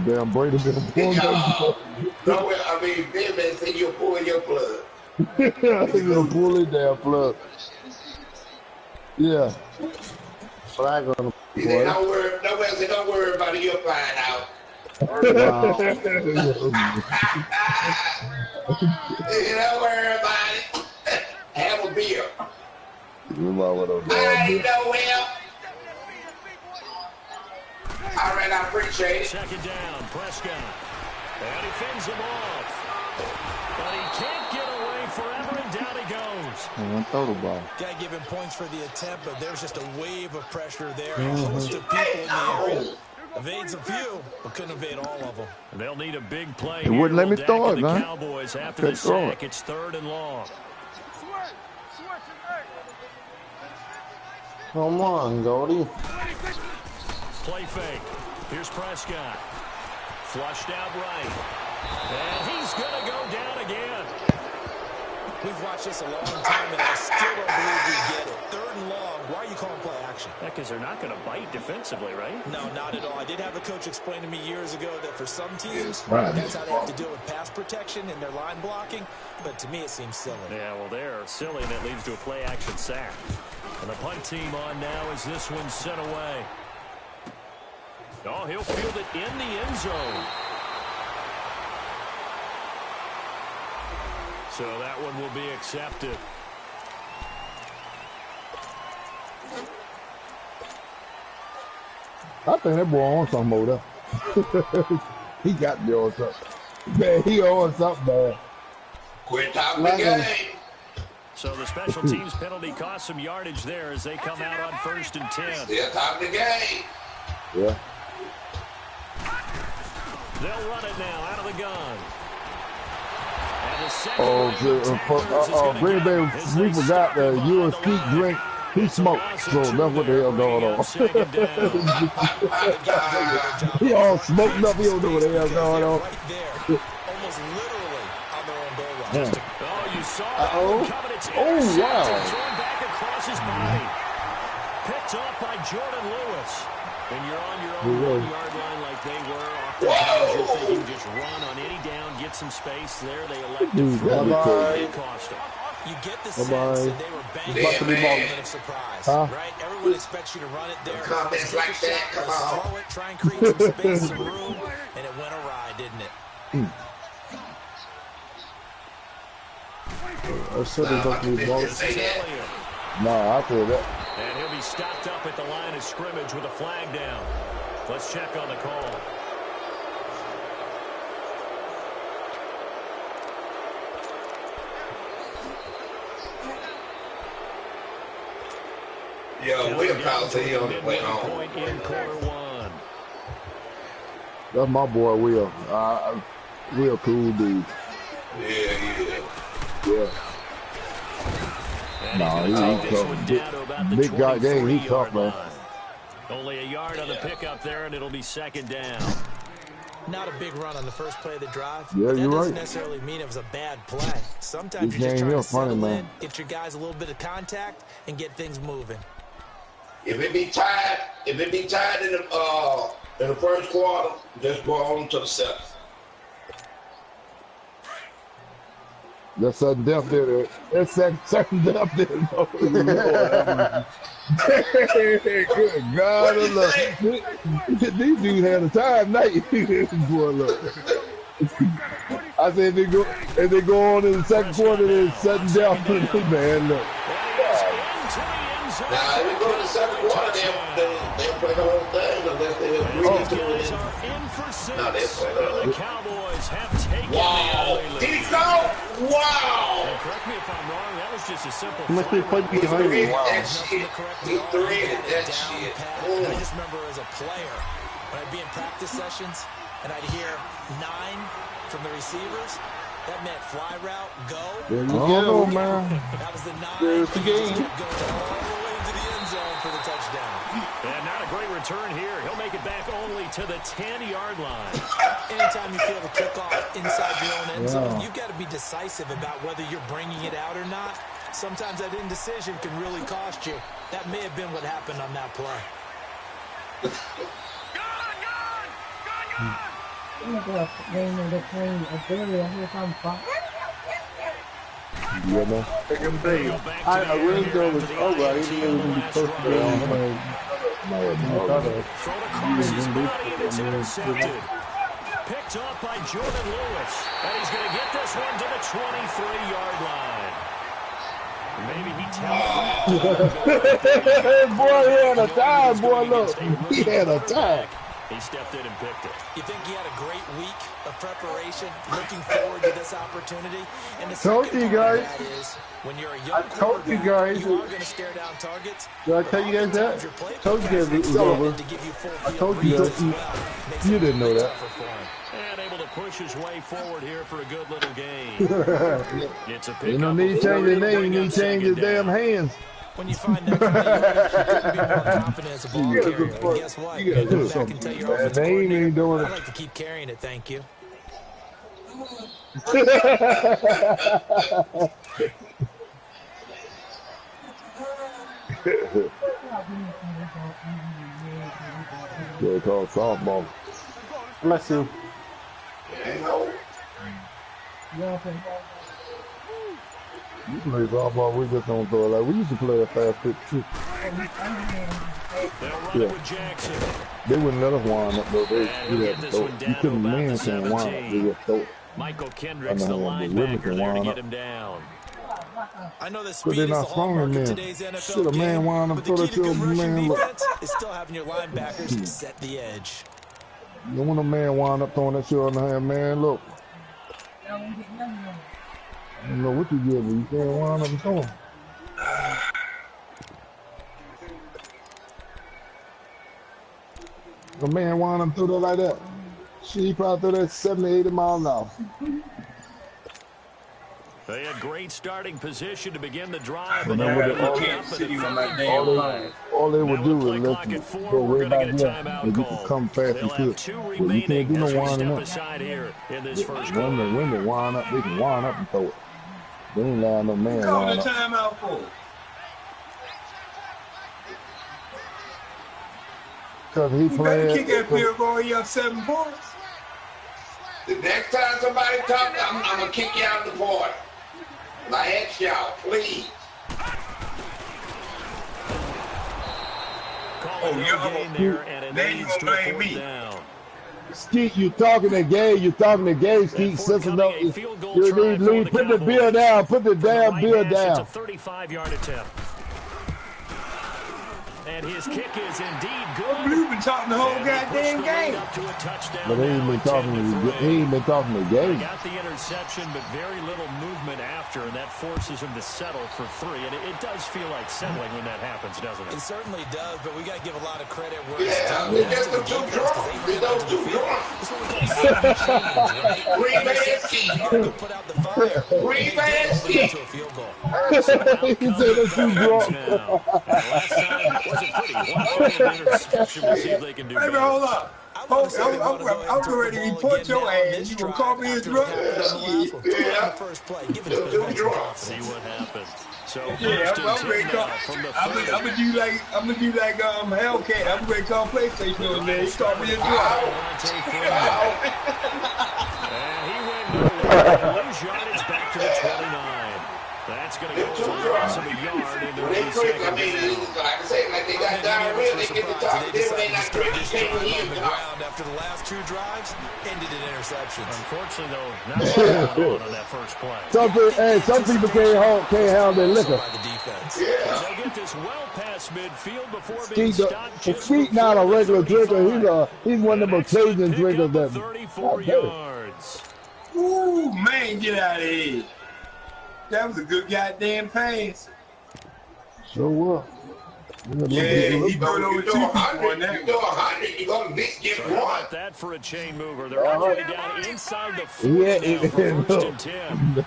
Damn, Brady been pulling down. Nowhere, I mean, Ben said you'll pull your plug. He's gonna pull it down plug. Yeah. Flag on the He said, don't worry about it. You'll find out. Wow. Don't worry about it. Have a beer. I ain't nowhere. All right, I appreciate it. Second down, Prescott. And he fends him off. But he can't get away forever, and down he goes. Throw the ball. Got to give him points for the attempt, but there's just a wave of pressure there. A host of people in the area. Evades a few, but couldn't evade all of them. They'll need a big play. It wouldn't let me throw it, man. Cowboys after the sack. It's 3rd and long. Come on, Goldie. Play fake. Here's Prescott. Flushed out right. And he's going to go down again. We've watched this a long time, and I still don't believe we get it. 3rd and long. Why are you calling play action? Because they're not going to bite defensively, right? No, not at all. I did have a coach explain to me years ago that for some teams, that's how they have to deal with pass protection and their line blocking. But to me, it seems silly. Yeah, well, they're silly, and that leads to a play-action sack. And the punt team on now as this one's sent away. Oh, he'll field it in the end zone. So that one will be accepted. I think that boy on something over there. He got me on something. Man, he on something, man. Quit talking the game. So the special teams penalty cost some yardage there as they come out on 1st and 10. Still talking the game. Yeah. They'll run it now out of the gun. Green Bay, we forgot the USP drink. He smoked, so that's what the hell going on. He all smoked up, he don't know what the hell going on. Almost literally on their own goal line. Oh, you saw that coming. It's intercepted, thrown back across his body. Picked up by Jordan Lewis. When you're on your own 1-yard line like they were, oftentimes you're thinking just run on any down, get some space there. They elect to throw it. It cost them. You get the sense that they were banking on an element of surprise, right? Everyone expects you to run it there. Comments like that, come on. Throw it, try and create some space, some room, and it went awry, didn't it? I said it don't be ball. No, I feel that. And he'll be stopped up at the line of scrimmage with a flag down. Let's check on the call. Yo, we'll call he on the way home. Point in quarter 1. That's my boy, Will. Real cool dude. Yeah. No, he's tough. Big guy game, he's tough, man. Only a yard on the pickup there, and it'll be 2nd down. Not a big run on the first play of the drive. Yeah, that you're doesn't right. necessarily mean it was a bad play. Sometimes This you're just game trying here to settle funny, in, man. get your guys a little bit of contact, and get things moving. If it be tied in the first quarter, just go on to the 7th. That's sudden death there. That's sudden death there. Good God, these dudes had a time night. Boy, look. I said if they go on in the second quarter, then sudden death. Man, look. Now, if we go to the second quarter, they'll play the whole thing unless they agree to it. No, they'll play the whole thing. The Cowboys have taken Wow! Did he go? Wow! And correct me if I'm wrong, that was just a simple Must be quite behind me. Wow. That shit. He threaded that shit. I just remember as a player, when I'd be in practice sessions, and I'd hear 9 from the receivers, that meant fly route, go. There you go, man. That was the 9. There's the game. Going all the way into the end zone for the touchdown. And not a great return here. He'll make it back only to the 10-yard line. Anytime you feel the kickoff inside your own end zone, you've got to be decisive about whether you're bringing it out or not. Sometimes that indecision can really cost you. That may have been what happened on that play. Yeah, man. It can be. I really thought it was over. I didn't know it was going to be close to the Thrown across his body, and it's intercepted. Picked up by Jordan Lewis. And he's going to get this one to the 23-yard line. Maybe he Boy, he had a time, boy, look. He had a time. He stepped in and picked it. You think he had a great week of preparation, looking forward to this opportunity? And the told you guys. That is, when you're a young I told you guys. you are going to stare down targets. Did I tell you guys that? I told you guys it was over. I told you guys. You didn't know that. And able to push his way forward here for a good little game. It's a pick. You don't need to change your name. You need to change your damn hands. When you find that kind of you couldn't be more confident as a ball carrier. And guess what? You gotta do back and tell your offensive ain't doing coordinator, it. I'd like to keep carrying it, thank you. They call softball. Bless you. You play softball, we just don't throw it like we used to play a fast pitch too. Yeah. They wouldn't let us wind up though. They had to throw it. You couldn't man can't wind up, they just throw it. Michael Kendricks, the linebacker, there to get him down. I know that But speed they're is the not strong hallmark in of there. today's NFL Shit, a man game, wind up, but throw the that key to shit, good rushing man, look. defense is still having your linebackers set the edge. You don't want a man wind up throwing that shit on the hand, man, look. I don't know what you give me. You can't wind up and throw him. A man wind up through that like that. Shit, he probably threw that 70, 80 miles an hour. They had great starting position to begin the drive. But And then all they would do is let you go way back there and you can come fast and quick. But you can't do no winding up. When they wind up, they can wind up and throw it. They ain't allowing no man wind up. Timeout for? Because he playing. Kick that field goal, you have 7 points. The next time somebody talks, I'm going to kick you out of the board. I ask y'all, please. Then you gonna blame me. Skeet, you talking to Gay, Skeet, sister, no, you need leave, put the bill down, put the damn bill down. It's a 35-yard attempt. And his kick is indeed good. You've been talking the whole goddamn game. But he ain't been talking to Gay. Got the interception, but very little movement after, and that forces him to settle for 3. And it does feel like settling when that happens, doesn't it? It certainly does, but we got to give a lot of credit where It's just the 2 drunk. It's those 2 drunk. Green Bay ski. Put out the fire. Green Bay ski. To a field goal. He said it's too drunk. Last time wasn't pretty. One interception. We'll see if they can do better. Hold up. I'm ready to report your ass. You gonna call me a drunk? Yeah. See what happens. So Yeah, I'm ready to call. I'm gonna do like Hellcat. I'm ready to call PlayStation on there. You call me a drunk. And he went nowhere. Lose yardage back to the 29. That's going to go as a loss of a yard into the second down. Like I say, like they got diarrhea, they get the top. They not drinking, can't hear the after the last 2 drives, ended in interceptions. Unfortunately, though, not much going on that first play. Some people can't have their liquor. They'll get this well past midfield before being stopped. Skeet not a regular drinker. He's one of them occasion drinkers that. 34 yards. Ooh, man, get out of here. That was a good goddamn pass. Sure was. Yeah, he threw it over 2 people on that. You go 100, you go to at least get 1. That for a chain mover. They're all the way down inside the 40 Yeah, now for 1st and 10.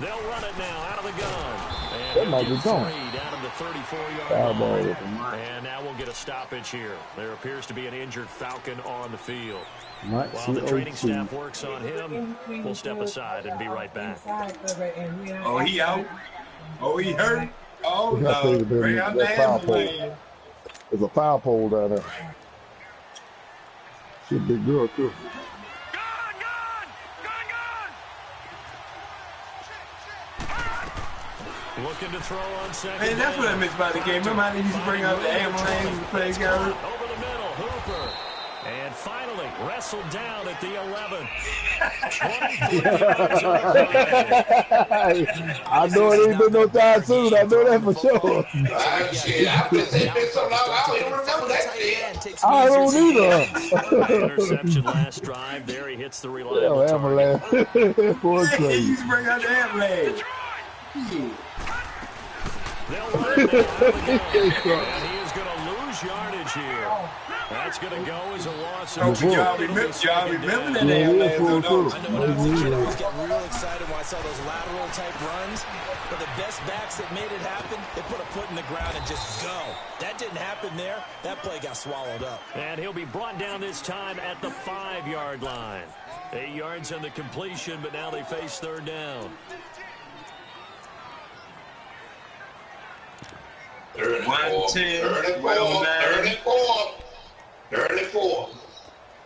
They'll run it now out of the gun. And that might be gone. Down of the 34-yard line. And now we'll get a stoppage here. There appears to be an injured Falcon on the field. While the training staff works on him, we'll step aside and be right back. Oh, he out? Oh, he hurt? Oh, no. Bring out the ambulance. There's a foul pole down there. Should be good, too. Looking to throw on second. Man, that's what I missed about the game. Remember how they used to bring out the ambulance and play guys? Over the middle, Hooper. And And finally, wrestled down at the 11. 24 yards on the play. I know it ain't been no time soon. I know that for sure. Shit, I've been saying this so long, I don't even remember that shit. I don't either. Interception last drive. There he hits the reliable target. He's bringing out the ambulance. They'll run it down. And he is going to lose yardage here. That's going to go as a loss. Y'all remember that ambulance? I know I was getting real excited when I saw those lateral type runs, but the best backs that made it happen, they put a foot in the ground and just go. That didn't happen there. That play got swallowed up. And he'll be brought down this time at the 5-yard line. 8 yards on the completion, but now they face third down. 34.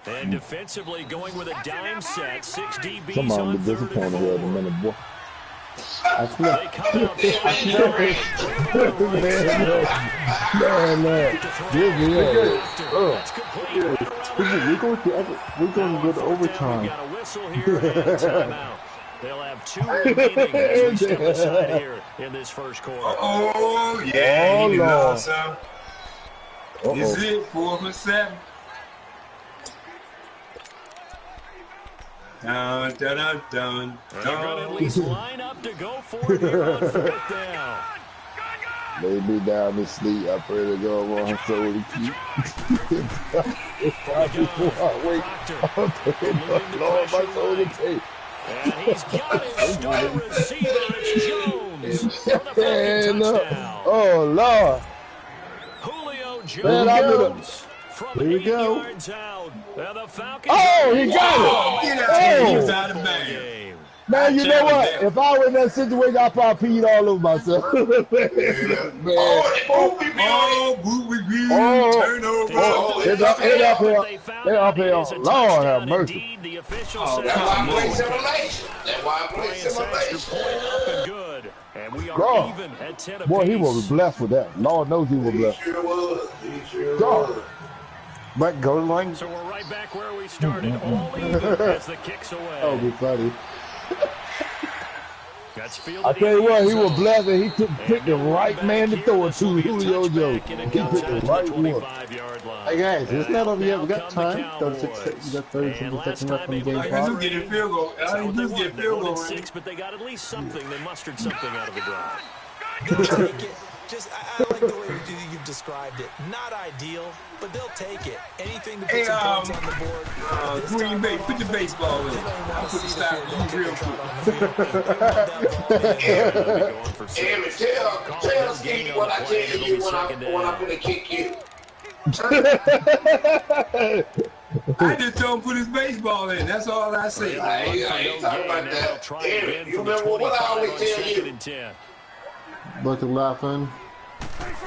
And defensively going with a dime set. 6 DBs Somebody on be disappointed here in a minute, boy. They come out We're going to go to overtime. Got a whistle here and a timeout. They'll have 2 remaining as we step aside here in this first quarter. Oh, yeah. He lost, huh? This is it, 4 for 7. Dun, dun, dun, dun. They're going to at least line up to go for it here on 4th down. Lay me down to sleep. I pray to God on soul to keep. Before I wake, Lord, my soul to take. And he's got his star receiver. It's Jones for the touchdown. Oh, Lord. Julio Jones from 8 yards out. And the Falcons he got it. Get out of out of game. Man, you know what? If I were in that situation, I'd probably peed all over myself. Man. It's up here. They're up here. Lord have mercy. That's why I play simulation. That's why I play simulation. And we are even at 10 apiece. Boy, he was blessed with that. Lord knows he was blessed. He sure was. He sure was. But Goldenlion. So we're right back where we started. All even as the kicks away. That would be funny. That's I tell you what, he was blessed and he picked the right man to throw it to, Julio Jones. He picked the right one. Hey guys, it's not over yet. We got time. 36, we got 30 seconds left in the game. All you get a field goal. All you do is get a field goal. 6, but they got at least something. They mustered something out of the drive. Take it. Just, I like the way you've described it. Not ideal, but they'll take it. Anything to put some points on the board. Green Bay, put the baseball in. I'll put the style real quick. Amy, tell Steve what I tell you when I'm going to kick you. I just told him put his baseball in. That's all I say. I ain't talking about that. Amy, you remember what I always tell you? Look at laughing.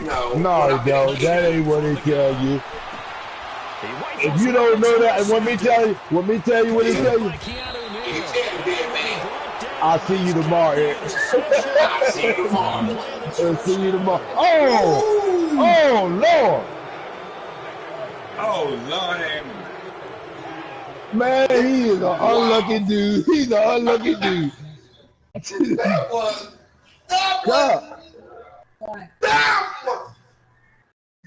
No, he don't. That ain't what he tell you. If you don't know that, and let me tell you what he tell you. I'll see you tomorrow, Eric. I'll see you tomorrow. I'll see you tomorrow. Oh, Lord. Oh, Lord, man, he is an unlucky dude. He's an unlucky dude. That was.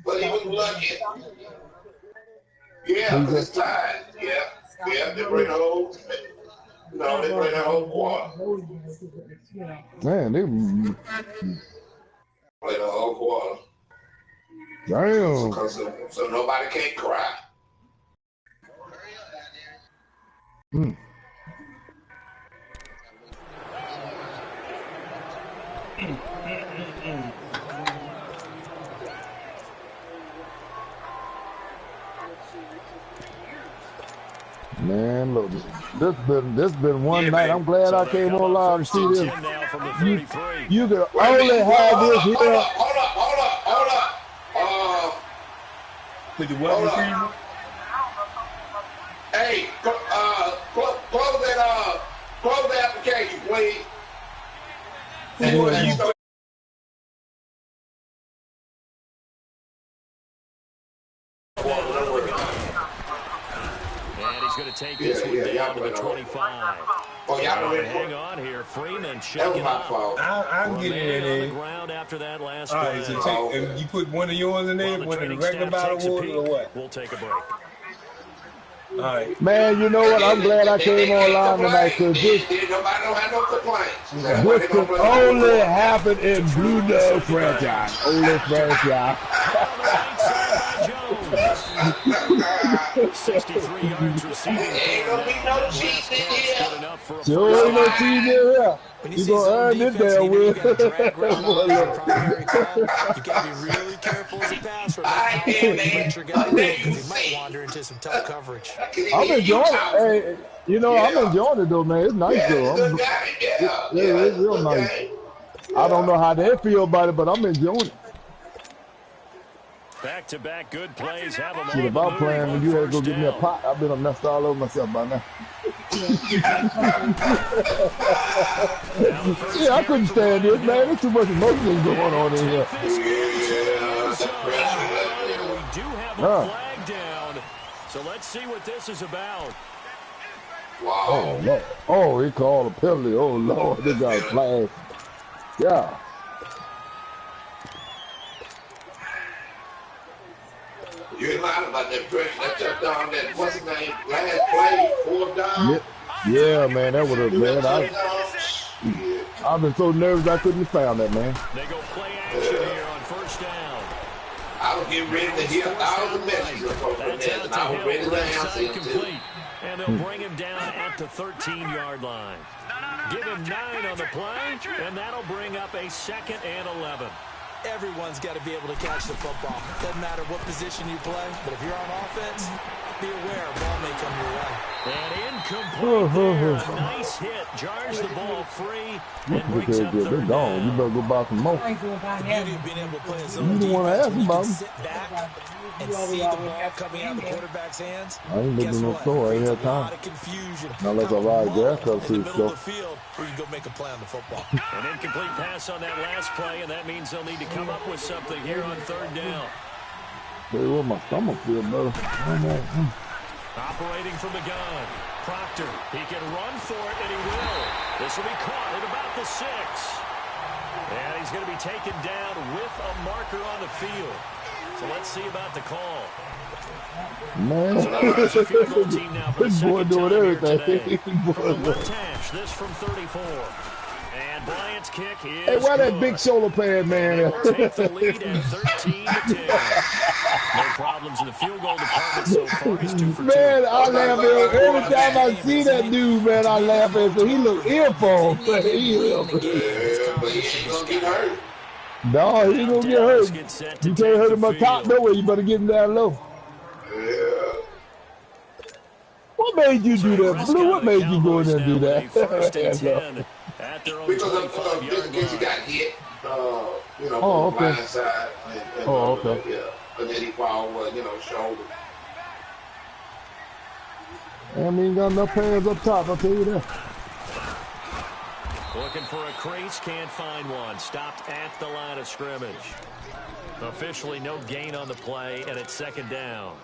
But he was lucky. Yeah, this time. Yeah, they bring the whole. No, they bring the whole quarter. Man, they play the whole quarter. Damn. So nobody can't cry. Man, look, this been one night. I'm glad I came on live and see this. You can only have this here. Hold up. With the wide receiver. Hey, close the application, please. he's going to take this one down to the 25. Oh, y'all hang on here. Freeman shaking up. I'm getting it in. On the ground after that last all right, so you put one of yours in there, one of the regular bottle water, or what? We'll take a break. All right. Man, you know what? I'm glad I came online tonight because this could only happen in Blue Dog franchise. Only franchise. 63 yards receiving. Ain't gonna be no cheating here. Sure ain't no cheating here. You gonna earn this damn win. You gotta be really careful as a passer. Let your guy go because he might wander into some tough coverage. I'm enjoying it. Hey, you know, I'm enjoying it though, man. It's nice though. It's real nice. I don't know how they feel about it, but I'm enjoying it. Back-to-back good plays. Have them See, if I'm playing and you had to go get me a pot, I've been messed all over myself by now. Yeah, I couldn't stand this, man. There's too much emotion going on in here. We do have a flag down, so let's see what this is about. Wow. Oh, Lord. Oh, he called a penalty. Oh, Lord. This guy flag. Yeah. You ain't lying about that pressure. That touchdown, that what's his name? Last play, 4th down. Yeah, man, that would have, man. I've been so nervous I couldn't have found that, man. They go play action here on 1st down. I was getting ready to hear 1,000 messages from that, and I was ready to answer him too. And they'll bring him down at the 13-yard line. Give him 9 on the play, and that'll bring up a 2nd and 11. Everyone's got to be able to catch the football. Doesn't matter what position you play, but if you're on offense, be aware a ball may come your way. And incomplete there. A nice hit. Jars the ball free and brings up 3rd down. You better go buy some more. The beauty of being able to play a zone You don't want to ask defense, about you can sit back and see the ball coming out of the quarterback's hands. I ain't looking no store. I ain't had time. A lot of confusion. Now let's ride grass up in the to middle of the field where you can go make a play on the football. An incomplete pass on that last play, and that means they'll need to come up with something here on 3rd down. Hey, well, my stomach feel better. Operating from the gun. Proctor, he can run for it, and he will. This will be caught at about the 6. And he's going to be taken down with a marker on the field. So let's see about the call. Man, So field goal team now for the this boy second doing time here everything. today. From the left hash, this from 34. And Bryant's kick is Hey, why that good. big shoulder pad, man? They will take the lead at 13-10. No problems in the field goal department so far. He's 2 for 2. Man, I laugh at every time I see that dude, man. I laugh at him. He look earphone. But he ain't gonna get hurt. No, he ain't gonna get hurt. You can't hurt him up top nowhere. You better get him down low. Yeah. What made you do that, Blue? What made you go in there and do that? Because of just in case he got hit, you know, Oh, on the okay. blind side. And, Oh, okay. Yeah. And then he fall, you know, shoulder. Man, he ain't got enough hands up top, I'll tell you that. Looking for a crease, can't find one. Stopped at the line of scrimmage. Officially no gain on the play, and it's 2nd down.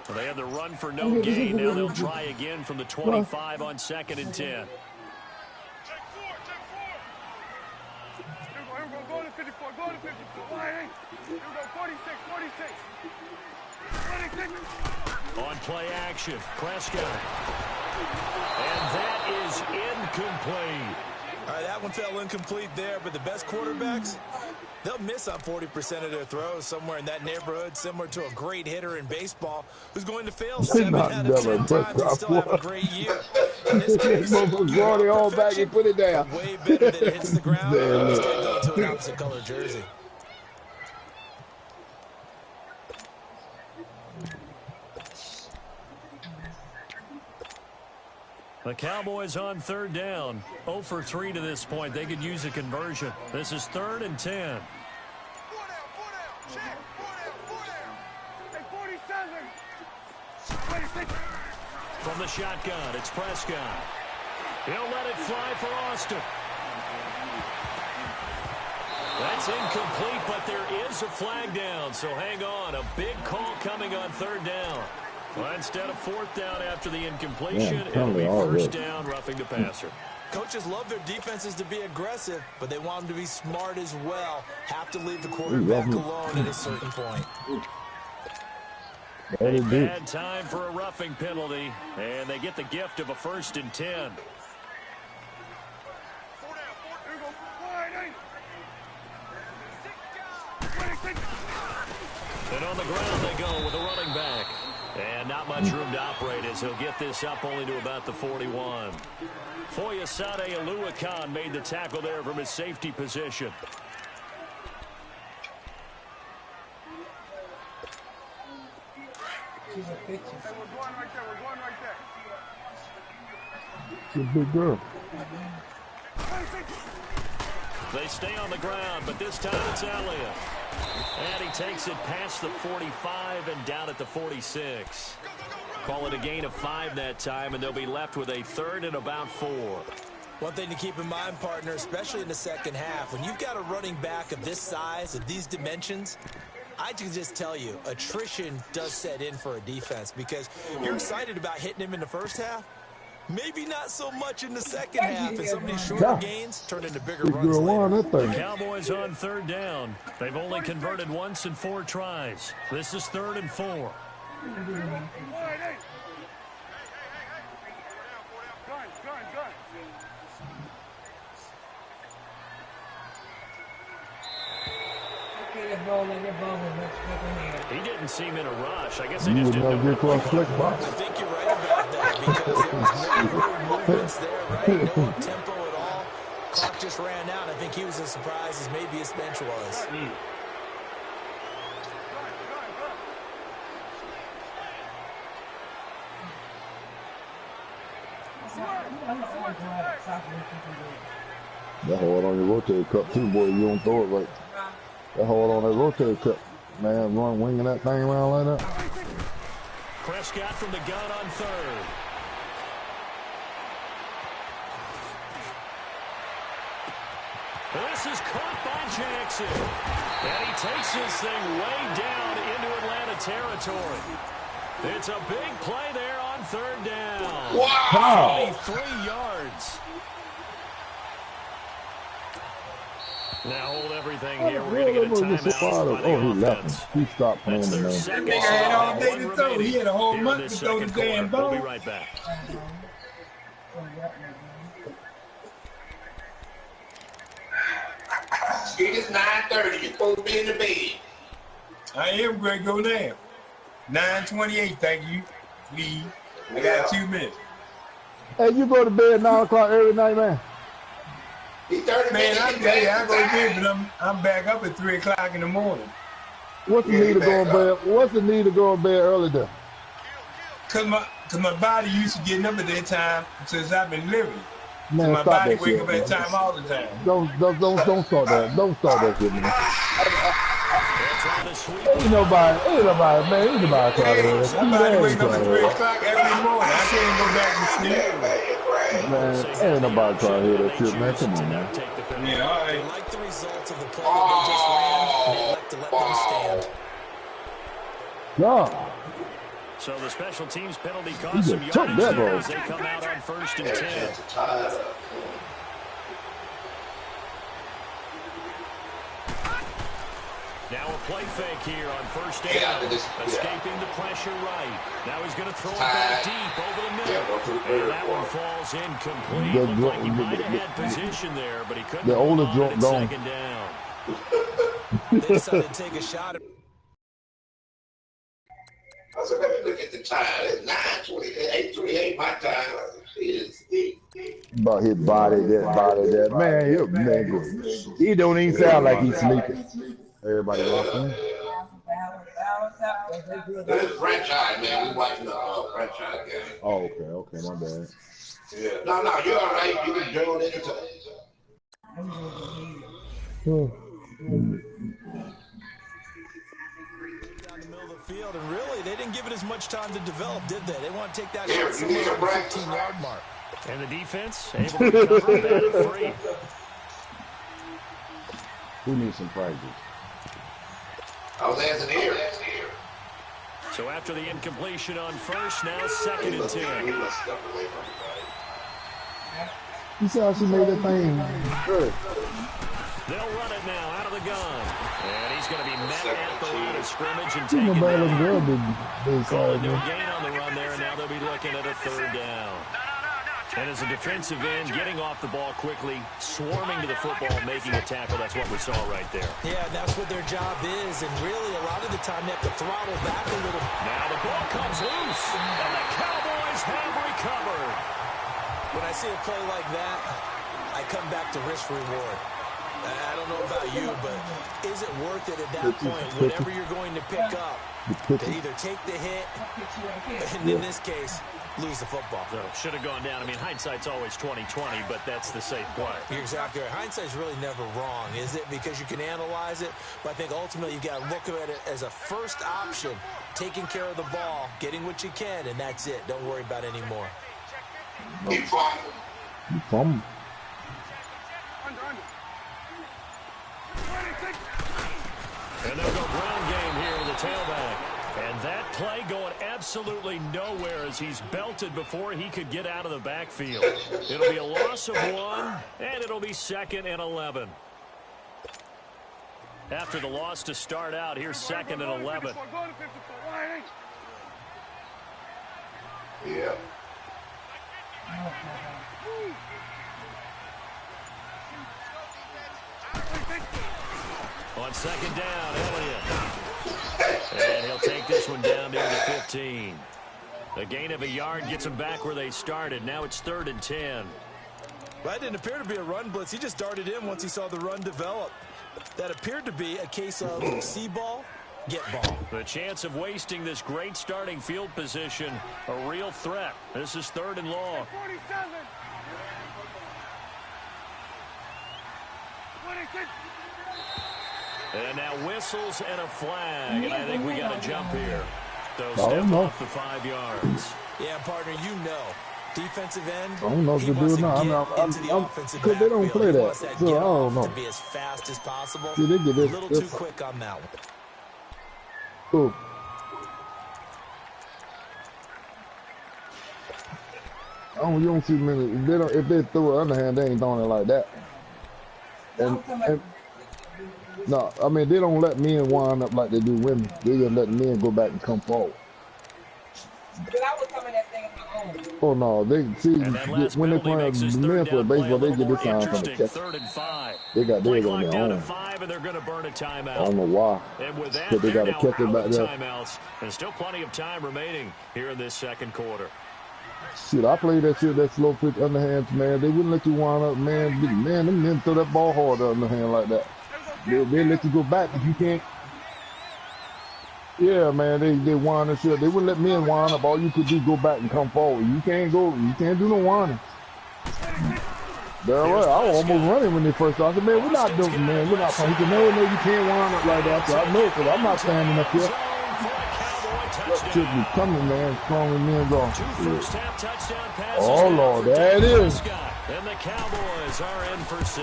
Well, they had the run for no gain. Now they'll try again from the 25 on 2nd and 10. On play action, Prescott. And that is incomplete. All right, that one fell incomplete there, but the best quarterbacks, they'll miss on 40% of their throws, somewhere in that neighborhood, similar to a great hitter in baseball who's going to fail 7 out of 10 times and still have a great year. In this case, draw it all back and put it down. Way better than it hits the ground. Instead, go to an opposite color jersey. The Cowboys on 3rd down. 0 for 3 to this point. They could use a conversion. This is 3rd and 10. From the shotgun, it's Prescott. He'll let it fly for Austin. That's It's incomplete, but there is a flag down, so hang on. A big call coming on third down. Well, instead of fourth down after the incompletion, it'll be first down, roughing the passer. Coaches love their defenses to be aggressive, but they want them to be smart as well. Have to leave the quarterback alone at a certain point. A bad time for a roughing penalty, and they get the gift of a 1st and 10. And on the ground they go with a running back. And not much room to operate as he'll get this up only to about the 41. Foyesade Aluakan made the tackle there from his safety position. She's a picture. Hey, we're going right there. We're going right there. She's a big girl. They stay on the ground, but this time it's Elliott. And he takes it past the 45 and down at the 46. Call it a gain of 5 that time, and they'll be left with a 3rd and about 4. One thing to keep in mind, partner, especially in the second half, when you've got a running back of this size, of these dimensions, I can just tell you, attrition does set in for a defense because you're excited about hitting him in the first half. Maybe not so much in the second half, and some of these shorter gains turn into bigger runs later. The Cowboys on 3rd down. They've only converted once in 4 tries. This is 3rd and 4. He didn't seem in a rush. I guess they just didn't know. I think you're right about that because there was no movements there, right? No tempo at all. Clock just ran out. I think he was as surprised as maybe his bench was. That hard on your rotator cup too, boy. You don't throw it right. That hard on that rotator cup. Man, run winging that thing around like that. Prescott from the gun on 3rd. This is caught by Jackson. And he takes this thing way down into Atlanta territory. It's a big play there on 3rd down. Wow! 23 yards. Now hold everything here. We're going to get a timeout by the offense. He stopped playing the man. That nigga had all day to throw. He had a whole month to throw the damn ball. We'll be right back. It's 9:30. You're supposed to be in the bed. I am, Greg. Go now. 9:28. Thank you. Please. I got 2 minutes. Hey, you go to bed 9 o'clock every night, man? Man, I tell you, I go to bed, but I'm back up at 3 o'clock in the morning. What's the need of going to bed? What's the need of going to bed early then? Cause my body used to getting up at that time since I've been living. Man, so my stop body that wake shit, up at that time all the time. Don't start that. Don't start that shit, man. Ain't nobody, man. Ain't nobody trying to do that. My body wake up at 3 o'clock every morning. I can't go back to sleep. Man, ain't nobody trying to hear that shit, man. Come on, man. Yeah, all right. They like the results of the play that they just ran, and they like to let them stand. Yeah. So the special teams penalty cost some yardage there as they come out on 1st and 10. Now a play fake here on 1st down. Escaping the pressure right. Now he's going to throw it back deep over the middle. And that one falls incomplete. Looked like he might have had position there, but he couldn't hold on at 2nd down. They decided to take a shot at I said, let me look at the time. It's 9:28, 8:28 my time. About his body, that. Man, he don't even sound like he's sleeping. Everybody watching. This is franchise, man. We watching the franchise game. Oh, okay, my bad. Yeah. No, you're all right. You can join anytime. down the middle of the field, and really, they didn't give it as much time to develop, did they? They want to take that shot somewhere on the 15-yard mark. And the defense able to recover, batted free. Who needs some practice? I was asking here. So after the incompletion on first, now 2nd and 10. You saw how she made that thing good. They'll run it now out of the gun. And he's going to be met at the line of scrimmage and taken down. Calling no gain on the run there, and now they'll be looking at a 3rd down. And as a defensive end, getting off the ball quickly, swarming to the football, making a tackle, that's what we saw right there. Yeah, that's what their job is, and really a lot of the time they have to throttle back a little. Now the ball comes loose, and the Cowboys have recovered. When I see a play like that, I come back to risk-reward. I don't know about you, but is it worth it at that point, whatever you're going to pick up, to either take the hit, and in this case, lose the football? So should have gone down. I mean, hindsight's always 20/20, but that's the safe play. You're exactly right. Hindsight's really never wrong, is it? Because you can analyze it, but I think ultimately you've got to look at it as a first option, taking care of the ball, getting what you can, and that's it. Don't worry about any more. Keep from. And they'll go ground game here with the tailback. And that play going absolutely nowhere as he's belted before he could get out of the backfield. It'll be a loss of 1, and it'll be 2nd and 11. After the loss to start out, here's 2nd and 11. Yeah. On 2nd down, Elliott. And he'll take this one down near the 15. A gain of a yard gets them back where they started. Now it's 3rd and 10. That didn't appear to be a run blitz. He just darted in once he saw the run develop. That appeared to be a case of see ball, get ball. The chance of wasting this great starting field position, a real threat. This is 3rd and long. 47. 26. And now whistles and a flag, and I think we got a jump here. So step off the 5 yards. Yeah, partner, you know. Defensive end, I don't know if he they wants do to or get not. into the offensive Because they don't play backfield. He that. wants that So get I don't off know. to be as fast as possible. See, they get this, a little too quick on that one. Cool. Oh, you don't see many. If they throw it underhand, they ain't throwing it like that. And no, I mean they don't let men wind up like they do women. They just let men go back and come forward. But I was coming that thing on my own. Oh no, they see when they play men for baseball, they get this time from the catch. 3rd and 5. They got theirs on their own. 5, and they're going to burn a timeout. I don't know why. And with that, But they got to catch it back there. Timeouts. There's still plenty of time remaining here in this 2nd quarter. Shit, I played that shit, that slow pitch underhand, man. They wouldn't let you wind up, man. Man, them men throw that ball hard underhand like that. They let you go back if you can't. Yeah, man, they wind and shit. They wouldn't let men wind up. All you could do is go back and come forward. You can't do no winding. They're right. I was almost running when they first started. I said, man, we're not doing, man. We're not playing. He said, no, you can't wind up like that. So I know, because I'm not standing up here. That should be coming, man. Strong men go. Oh, Lord, there it is. And the Cowboys are in for 6.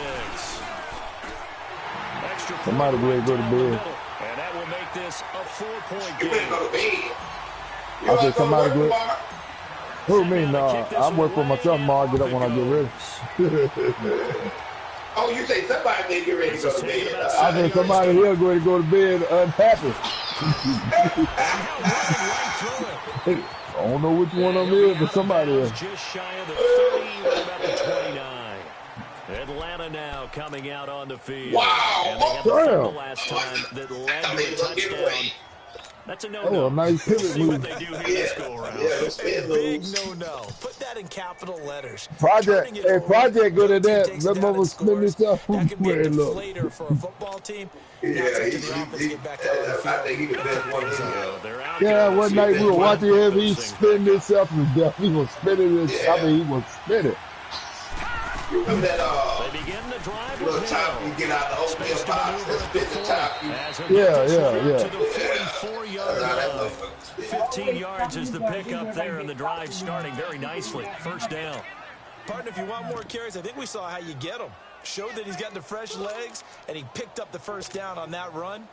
Somebody ready to go to bed. And that will make this a 4-point game. You better go to bed. I said somebody good. Who me? Nah, I work for myself, Ma. I get up when I get ready. Oh, you say somebody may get ready to go to bed. I said somebody here going to go to bed unhappy. I don't know which one of them is, but somebody is. Just shy of the 30, about the 29. Atlanta now coming out on the field. Wow! And they got the fumble last time that led to a touchdown. That's a no-no. Oh, a nice pivot move. They do here this go-around. Big no-no. Put that in capital letters. Project, hey, Project good at that. Let me spin this up. That could be a deflator for a football team. Yeah, I think he the best one in here. Yeah, one night we were watching him. He spin himself to death. He was spinning his. I mean, he was spinning. You remember that they begin the drive little top you get out the oatmeal box and spin the top? Yeah. To the 44-yard line. 15 yards is the pickup there, and the drive starting very nicely. 1st down. Partner, if you want more carries, I think we saw how you get them. showed that he's got the fresh legs, and he picked up the first down on that run.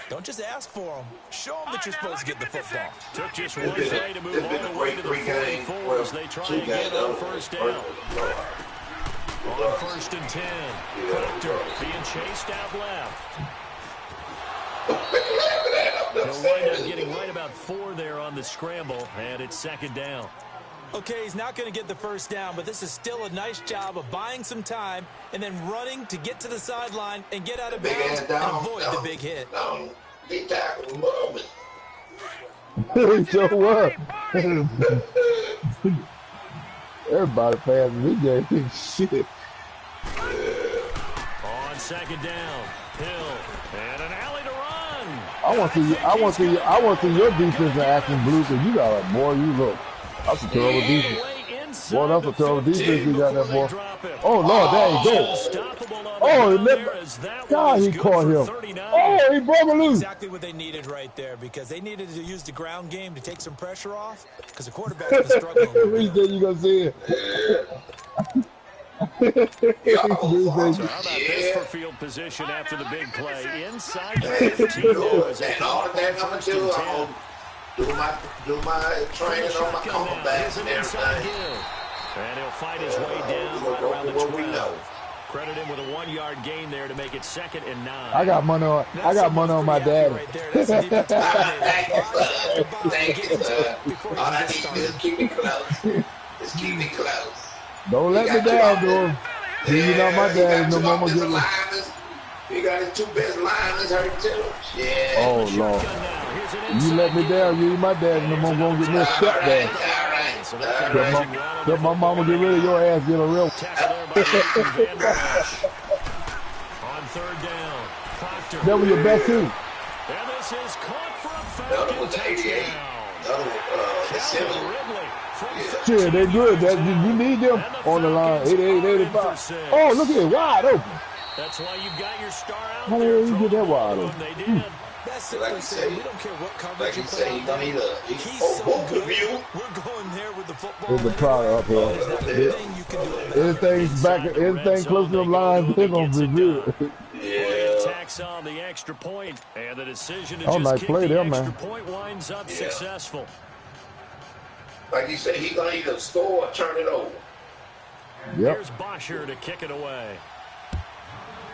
Don't just ask for him. Show him that you're supposed to get the football. Took just one play to move all the way to the 44 as they try again on first down. On first and 10, Proctor being chased out left. He'll wind up getting right about 4 there on the scramble, and it's second down. Okay, he's not going to get the first down, but this is still a nice job of buying some time and then running to get to the sideline and get out of bounds and avoid the big hit. He tackled him. So what? Everybody passing this game. Shit. On second down, Hill, and an alley to run. I want to see your defense in action, Blue, because you got a boy, you look. That's a terrible defense. Boy, that's a terrible defense you got that boy. Oh, Lord, there you go. Oh, God, he caught him. Oh, he broke it loose. Exactly what they needed right there, because they needed to use the ground game to take some pressure off, because the quarterback's been struggling. He said you gonna see it. So how about this for field position after the big play? Inside the 15 now as they come up on first and 10. Do my training on my comebacks and everything. And he'll fight his way down right around the 12. Credit him with a 1-yard gain there to make it second and 9. I got money on my daddy. Thank you, sir. All I need is keep me close. Just keep me close. Don't let me down, dude. You're not my daddy no more. He got his 2 best liners hurt too. Yeah. Oh, Lord. You let me down, you ain't my daddy no more. Gonna get me a step down. Let my mama get rid of your ass, get a real. On third down, Proctor. That was your best team. And this is caught for a Falcon touchdown. Shit, they good. You need them on the line. 88, 85. Oh, look at it, wide open. That's why you've got your star out How there. did you get that wide open? They did. That's simply saying we don't care what coverage you play he's on. He's so good. We're going there with the football. There's a product up here. Anything close to the line, they're going to be good. Yeah. Attacks on the extra point, and the decision to just nice kick play the there, extra man. point winds up successful. Like you said, he's going to either score or turn it over. Yep. Here's Bosher to kick it away.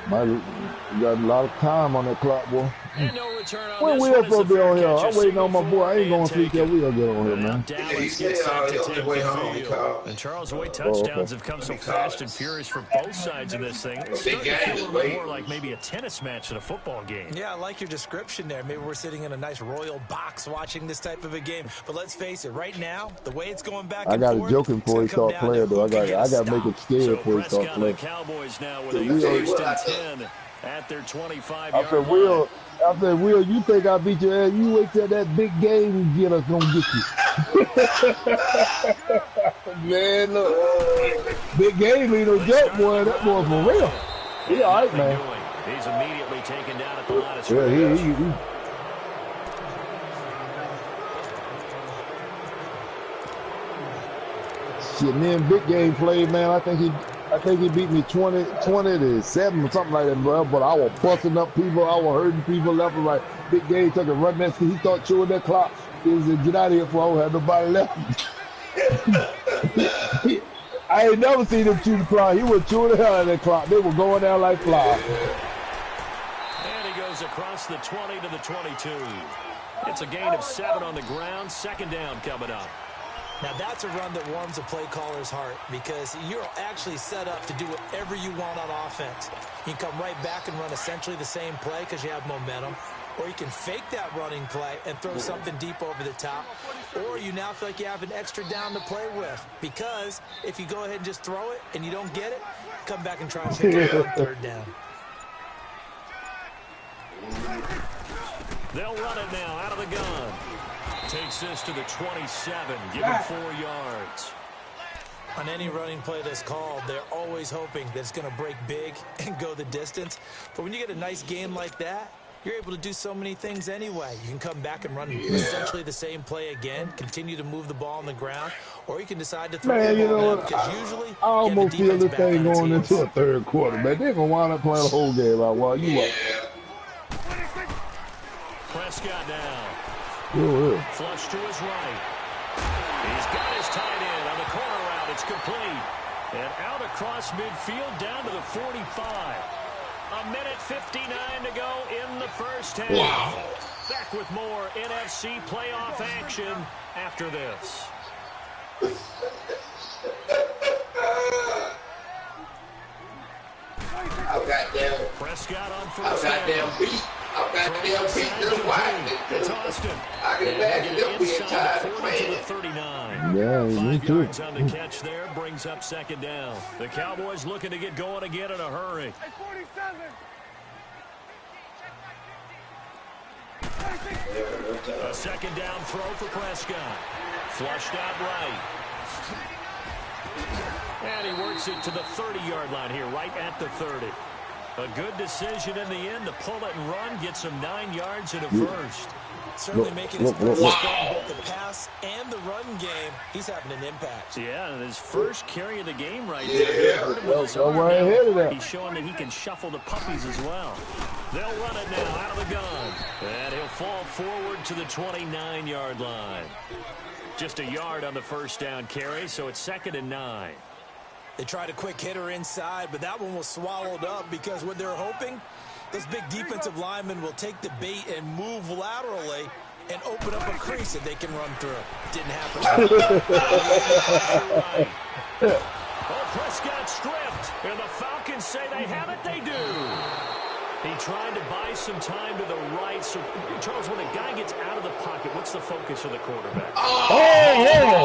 You got a lot of time on that clock, boy. And no return on When this Will one supposed to be on here? catch, I'm waiting on my boy. I ain't going to see that Will get on here, Now man. Dallas He gets said set to on take the way the home, field. And Charles, the way touchdowns have come so fast and furious for both sides of this thing, it's starting to feel a little bit more like maybe a tennis match than a football game. Yeah, I like your description there. Maybe we're sitting in a nice royal box watching this type of a game. But let's face it, right now, the way it's going back and forth, I got a joking before he start playing, though. I got to make it scared So before he start Prescott and the playing. Cowboys now with a first and 10 at their 25-yard line. I said, Will, you think I beat your ass? You wait till that big game get us gonna get you. Man, look. Big game ain't no joke, boy. That boy for real. He all right, man. He's immediately taken down at the line of Yeah, scrimmage. Shit, me and Big Game played, man. I think he beat me 20-7 or something like that, bro. But I was busting up people. I was hurting people left and right. Big Game took a run next. He started chewing that clock. He was like, get out of here before I don't have nobody left. I ain't never seen him chew the clock. He was chewing the hell out of that clock. They were going down like flies. And he goes across the 20 to the 22. It's a gain of 7 on the ground. Second down coming up. Now, that's a run that warms a play caller's heart because you're actually set up to do whatever you want on offense. You can come right back and run essentially the same play because you have momentum, or you can fake that running play and throw something deep over the top, or you now feel like you have an extra down to play with because if you go ahead and just throw it and you don't get it, come back and try and pick it up on third down. They'll run it now out of the gun. Takes this to the 27, give him 4 yards. On any running play that's called, they're always hoping that it's going to break big and go the distance. But when you get a nice game like that, you're able to do so many things anyway. You can come back and run essentially the same play again, continue to move the ball on the ground, or you can decide to throw the ball down, because usually I almost feel this thing going into a third quarter, man. They're going to wind up playing the whole game out while you up. Prescott now. Yeah. Flush to his right. He's got his tight end on the corner route. It's complete. And out across midfield down to the 45. A minute 59 to go in the first half. Wow. Back with more NFC playoff action after this. I got them. Prescott on first down. I got them beat them wide. It's Austin. I can imagine them being tired of playing. 39. Yeah, me 5 too. yards on the catch there brings up second down. The Cowboys looking to get going again in a hurry. A second down throw for Prescott. Flushed out right. And he works it to the 30-yard line here, right at the 30. A good decision in the end to pull it and run, get some 9 yards in a first. Certainly making his first start both the pass and the run game. He's having an impact. Yeah, and his first carry of the game right there. He's showing that he can shuffle the puppies as well. They'll run it now out of the gun. And he'll fall forward to the 29-yard line. Just a yard on the first down carry, so it's 2nd and 9. They tried a quick hitter inside, but that one was swallowed up because what they're hoping, those big defensive linemen will take the bait and move laterally and open up a crease that they can run through. Didn't happen. Oh, Prescott stripped, and the Falcons say they have it. They do. He tried to buy some time to the right. So, Charles, when a guy gets out of the pocket, what's the focus of the quarterback?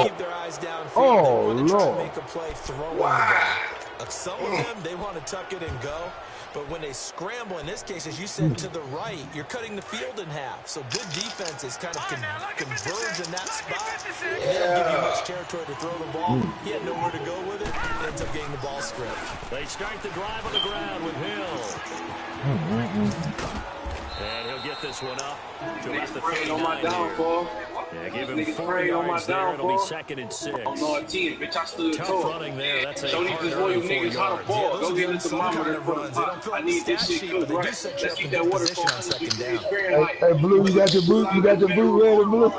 Keep their eyes downfield. They want to try to make a play throwing the ball. Some of them, they want to tuck it and go. But when they scramble, in this case, as you said, to the right, you're cutting the field in half. So good defenses kind of converge in that spot. And they don't give you much territory to throw the ball. He had nowhere to go with it. Ends up getting the ball stripped. They start the drive on the ground with Hill. And he'll get this one up to about the 39 here. Yeah, give him 4 yards there. It'll be 2nd and 6. Tough running there. That's a hard 4 yards. Those are good some kind of runs. They don't fill out the stat sheet, but they do set you up in good position on 2nd down. Hey, Blue, you got your boot? You got your boot ready, Blue?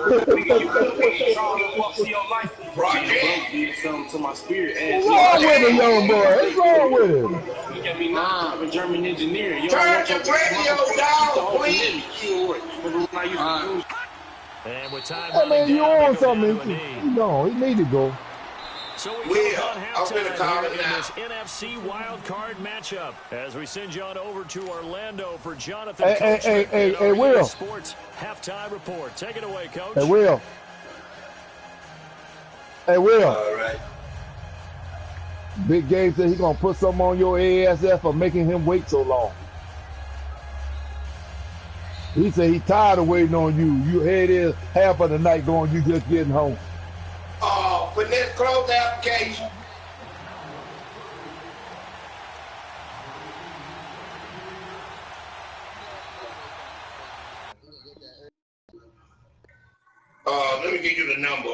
To my spirit. What's wrong with him, young boy? What's wrong with him? You got me now. I'm a German engineer. Turn the radio down, please. And with time I mean, you on something. No, he need to go. So we come on halftime here in this NFC wild card matchup as we send you on over to Orlando for Jonathan Hey, Will. Sports halftime report. Take it away, Coach. Hey, Will. All right. Big Game said he's going to put something on your ASF for making him wait so long. He said he's tired of waiting on you. You here it is, half of the night going, you just getting home. For this close application. Let me give you the number.